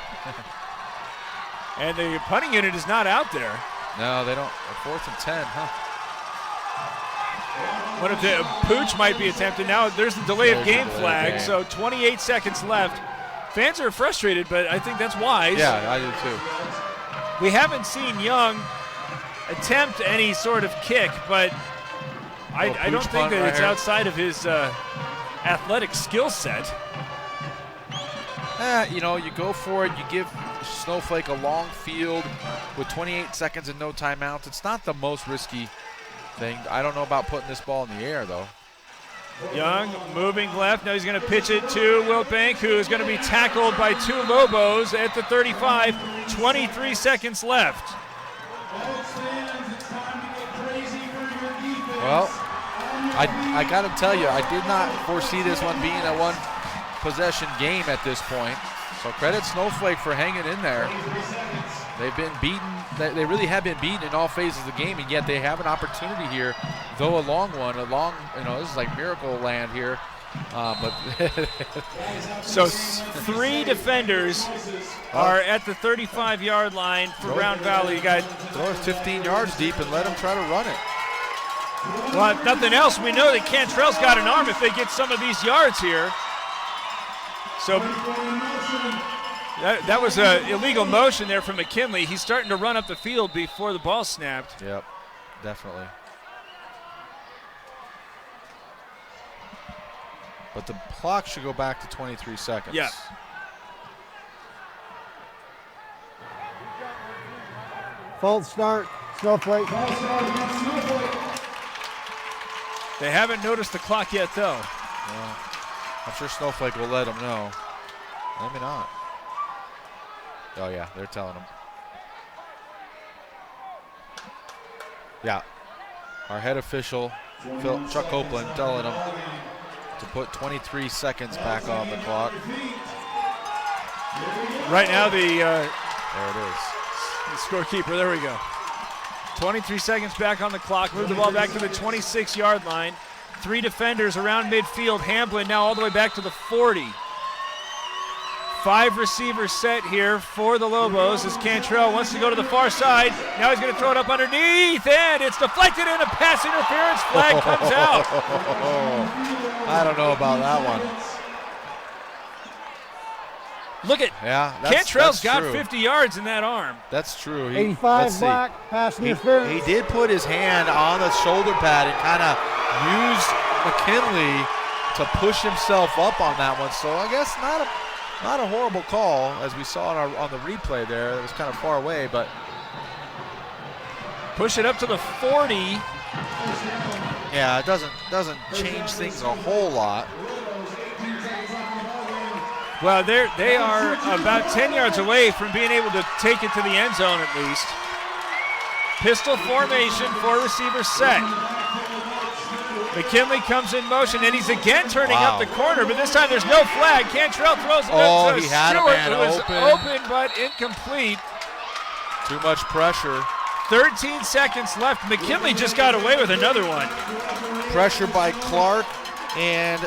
And the punting unit is not out there. No, they don't. 4th and 10, huh? One of the pooch might be attempted. Now there's the delay of game flag. So 28 seconds left. Fans are frustrated, but I think that's wise. Yeah, I do too. We haven't seen Young attempt any sort of kick, but I don't think that it's outside of his athletic skill set. You go for it. You give Snowflake a long field with 28 seconds and no timeouts. It's not the most risky thing. I don't know about putting this ball in the air, though. Young moving left. Now he's going to pitch it to Wiltbank, who is going to be tackled by 2 Lobos at the 35. 23 seconds left. Well, I got to tell you, I did not foresee this one being a one-possession game at this point. So credit Snowflake for hanging in there. They've been beaten. They really have been beaten in all phases of the game, and yet they have an opportunity here, though a long one. This is like miracle land here But so 3 defenders are at the 35-yard line for Round Valley. You got throw it 15 yards deep and let them try to run it. Well, if nothing else, we know that Cantrell's got an arm if they get some of these yards here. So that was an illegal motion there from McKinley. He's starting to run up the field before the ball snapped. Yep, definitely. But the clock should go back to 23 seconds. Yeah. False start, Snowflake. They haven't noticed the clock yet, though. Well, I'm sure Snowflake will let them know. Maybe not. Oh, yeah, they're telling them. Yeah. Our head official, Chuck Copeland, telling them to put 23 seconds back on the clock. Right now, there it is. The scorekeeper, there we go. 23 seconds back on the clock. Move the ball back to the 26-yard line. 3 defenders around midfield. Hamblin now all the way back to the 40. 5 receivers set here for the Lobos as Cantrell wants to go to the far side. Now he's going to throw it up underneath, and it's deflected, and a pass interference flag comes out. I don't know about that one. Look at Cantrell's got 50 yards in that arm. That's true. 85 black, pass interference. He did put his hand on the shoulder pad and kind of used McKinley to push himself up on that one. So I guess not a horrible call, as we saw on the replay there. It was kind of far away, but push it up to the 40. Yeah, it doesn't change things a whole lot. Well, they are about 10 yards away from being able to take it to the end zone at least. Pistol formation for receiver set. McKinley comes in motion, and he's again turning up the corner, but this time there's no flag. Cantrell throws it up to he had Stewart, a man who was open. open but incomplete. Too much pressure. 13 seconds left. McKinley just got away with another one. Pressure by Clark and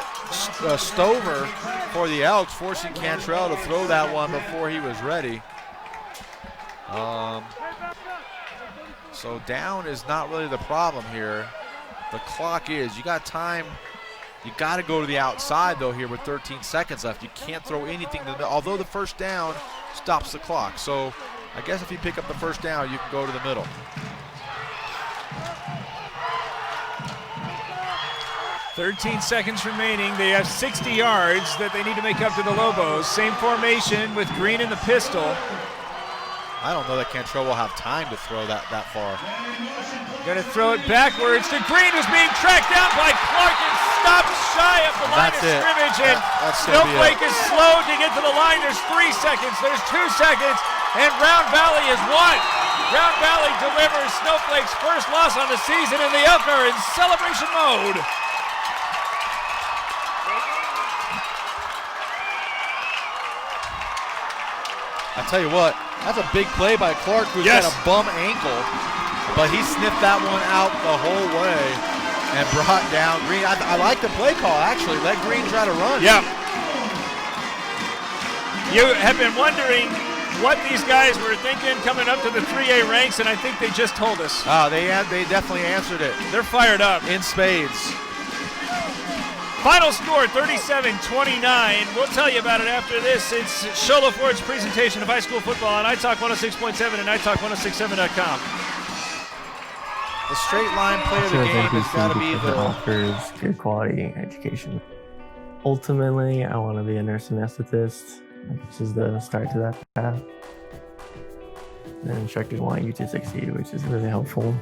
Stover for the Elks, forcing Cantrell to throw that one before he was ready. So down is not really the problem here. The clock is. You got time. You got to go to the outside, though, here with 13 seconds left. You can't throw anything. Although the first down stops the clock. So I guess if you pick up the first down, you can go to the middle. .13 seconds remaining. They have 60 yards that they need to make up to the Lobos. Same formation with Green in the pistol. I don't know that Cantrell will have time to throw that far. Going to throw it backwards to Green, who's being tracked down by Clark and stopped shy of the line of scrimmage. And Snowflake is slow to get to the line. There's 3 seconds. There's 2 seconds. And Round Valley is 1. Round Valley delivers Snowflake's first loss on the season, and the Elks are in celebration mode. I tell you what, that's a big play by Clark, who's got a bum ankle, but he sniffed that one out the whole way and brought down Green. I like the play call, actually. Let Green try to run. Yeah. You have been wondering what these guys were thinking coming up to the 3A ranks, and I think they just told us. They definitely answered it. They're fired up. In spades. Final score, 37-29. We'll tell you about it after this. It's Sholo Ford's presentation of high school football on iTalk 106.7 and iTalk1067.com. The straight line play of the game has got to be the offers good quality education. Ultimately, I want to be a nurse anesthetist. This is the start to that path. And instructors want you to succeed, which is really helpful.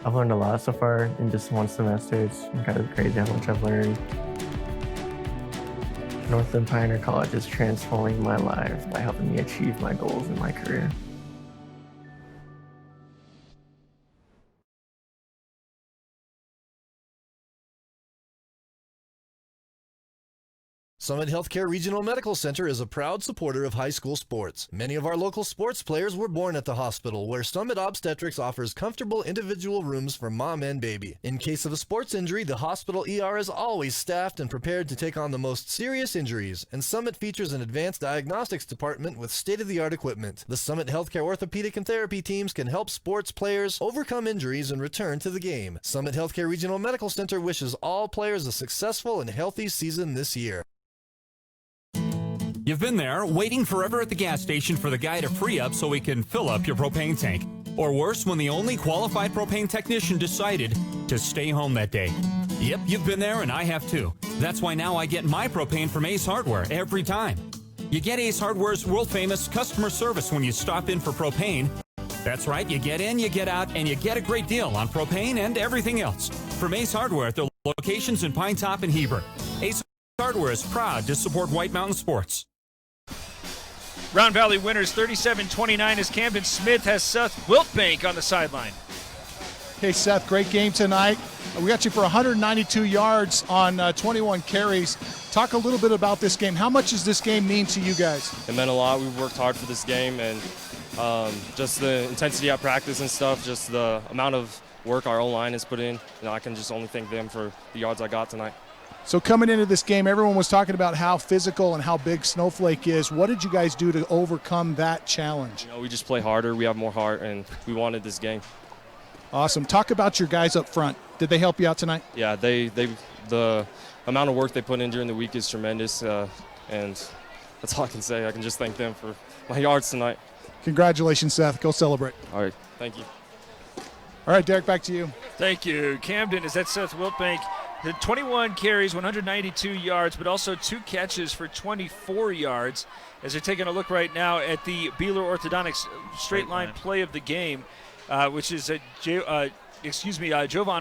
I've learned a lot so far in just one semester. It's kind of crazy how much I've learned. Northland Pioneer College is transforming my life by helping me achieve my goals in my career. Summit Healthcare Regional Medical Center is a proud supporter of high school sports. Many of our local sports players were born at the hospital, where Summit Obstetrics offers comfortable individual rooms for mom and baby. In case of a sports injury, the hospital ER is always staffed and prepared to take on the most serious injuries, and Summit features an advanced diagnostics department with state-of-the-art equipment. The Summit Healthcare orthopedic and therapy teams can help sports players overcome injuries and return to the game. Summit Healthcare Regional Medical Center wishes all players a successful and healthy season this year. You've been there, waiting forever at the gas station for the guy to free up so we can fill up your propane tank. Or worse, when the only qualified propane technician decided to stay home that day. Yep, you've been there, and I have too. That's why now I get my propane from Ace Hardware every time. You get Ace Hardware's world-famous customer service when you stop in for propane. That's right, you get in, you get out, and you get a great deal on propane and everything else. From Ace Hardware at their locations in Pine Top and Heber. Ace Hardware is proud to support White Mountain sports. Round Valley winners 37-29 as Camden Smith has Seth Wiltbank on the sideline. Okay, Seth, great game tonight. We got you for 192 yards on 21 carries. Talk a little bit about this game. How much does this game mean to you guys? It meant a lot. We worked hard for this game, and just the intensity at practice and stuff, just the amount of work our O-line has put in. I can just only thank them for the yards I got tonight. So coming into this game, everyone was talking about how physical and how big Snowflake is. What did you guys do to overcome that challenge? We just play harder. We have more heart, and we wanted this game. Awesome. Talk about your guys up front. Did they help you out tonight? Yeah, the amount of work they put in during the week is tremendous, and that's all I can say. I can just thank them for my yards tonight. Congratulations, Seth. Go celebrate. All right. Thank you. All right, Derek, back to you. Thank you. Camden, is that Seth Wiltbank? The 21 carries, 192 yards, but also 2 catches for 24 yards. As they're taking a look right now at the Beeler Orthodontics straight line play of the game, which is Jovan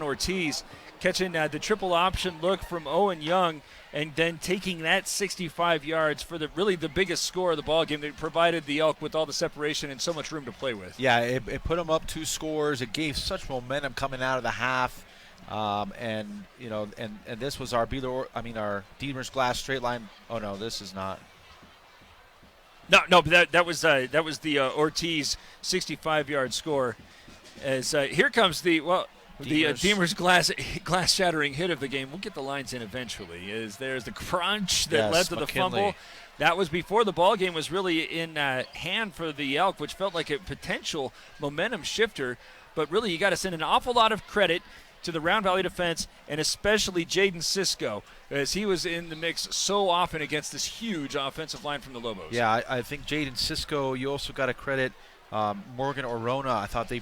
Ortiz catching the triple option look from Owen Young, and then taking that 65 yards for the biggest score of the ball game that provided the Elk with all the separation and so much room to play with. Yeah, it put them up 2 scores. It gave such momentum coming out of the half. And this was our our Deemer's Glass straight line. Oh no, this is not. No, but that was the Ortiz 65-yard score. As here comes the Deemer's glass shattering hit of the game. We'll get the lines in eventually. There's the crunch that led to the fumble. That was before the ball game was really in hand for the Elk, which felt like a potential momentum shifter. But really, you got to send an awful lot of credit to the Round Valley defense, and especially Jaden Cisco, as he was in the mix so often against this huge offensive line from the Lobos. Yeah, I think Jaden Cisco, you also got to credit Morgan Orona. I thought they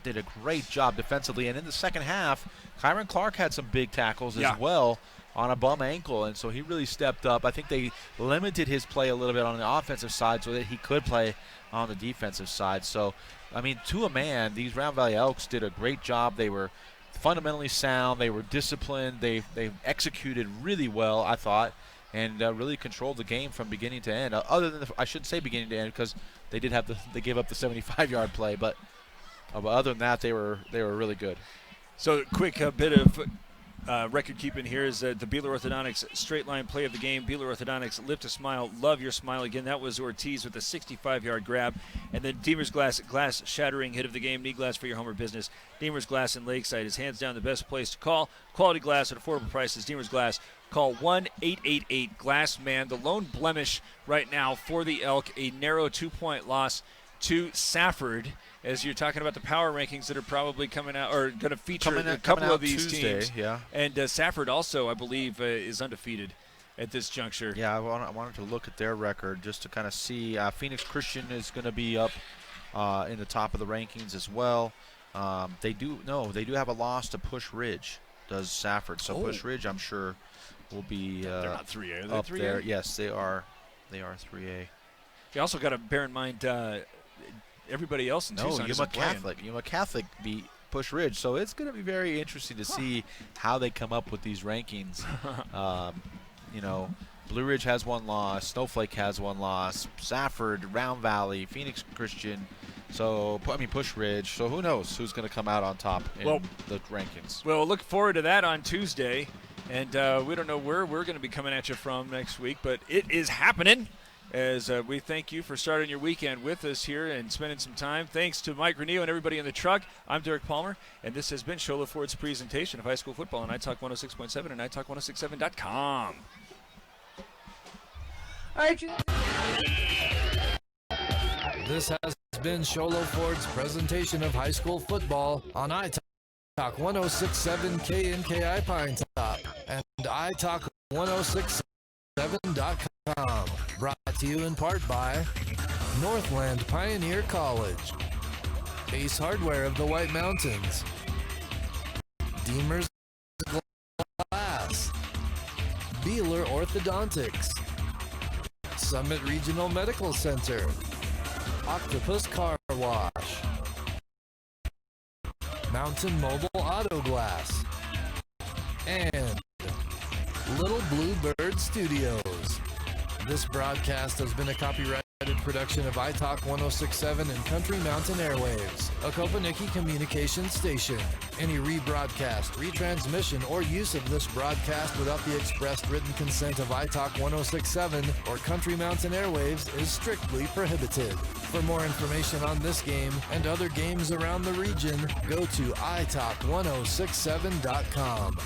did a great job defensively. And in the second half, Kyron Clark had some big tackles as well on a bum ankle, and so he really stepped up. I think they limited his play a little bit on the offensive side so that he could play on the defensive side. So, to a man, these Round Valley Elks did a great job. They were fundamentally sound. They were disciplined. They executed really well, I thought, and really controlled the game from beginning to end. Other than I shouldn't say beginning to end, because they gave up the 75-yard play, but other than that, they were really good. So quick bit of record keeping here is the Beeler Orthodontics straight line play of the game. Beeler Orthodontics, lift a smile, love your smile. Again, that was Ortiz with a 65-yard grab. And then Deemer's Glass shattering hit of the game. Need glass for your home or business. Deemer's Glass in Lakeside is hands down the best place to call. Quality glass at affordable prices. Deemer's Glass. Call 1-888-GLASS-MAN. The lone blemish right now for the Elk, a narrow 2-point loss to Safford, as you're talking about the power rankings that are probably coming out or going to feature a couple of these Tuesday, teams. Yeah. And Safford also, I believe, is undefeated at this juncture. Yeah, I wanted to look at their record just to kind of see. Phoenix Christian is going to be up in the top of the rankings as well. They do have a loss to Push Ridge, does Safford. So Push Ridge, I'm sure, will be they're not 3A. Are they up 3A? there. Yes, they are. They are 3A. You also got to bear in mind everybody else in Tucson isn't playing. Yuma Catholic beat Push Ridge, so it's going to be very interesting to see how they come up with these rankings. Blue Ridge has 1 loss, Snowflake has 1 loss, Safford, Round Valley, Phoenix Christian, Push Ridge. So who knows who's going to come out on top in the rankings. Well, look forward to that on Tuesday And we don't know where we're going to be coming at you from next week, but it is happening. As we thank you for starting your weekend with us here and spending some time. Thanks to Mike Reneo and everybody in the truck. I'm Derek Palmer, and this has been Shola Ford's presentation of high school football on iTalk 106.7 and iTalk1067.com. All right, This has been Shola Ford's presentation of high school football on iTalk 106.7 KNKI Pine Top and iTalk1067.com. Brought to you in part by Northland Pioneer College, Ace Hardware of the White Mountains, Deemer's Glass, Beeler Orthodontics, Summit Regional Medical Center, Octopus Car Wash, Mountain Mobile Auto Glass, and Little Blue Bird Studios. This broadcast has been a copyrighted production of iTalk 106.7 and Country Mountain Airwaves, a Kopaniki communications station. Any rebroadcast, retransmission, or use of this broadcast without the expressed written consent of iTalk 106.7 or Country Mountain Airwaves is strictly prohibited. For more information on this game and other games around the region, go to iTalk1067.com.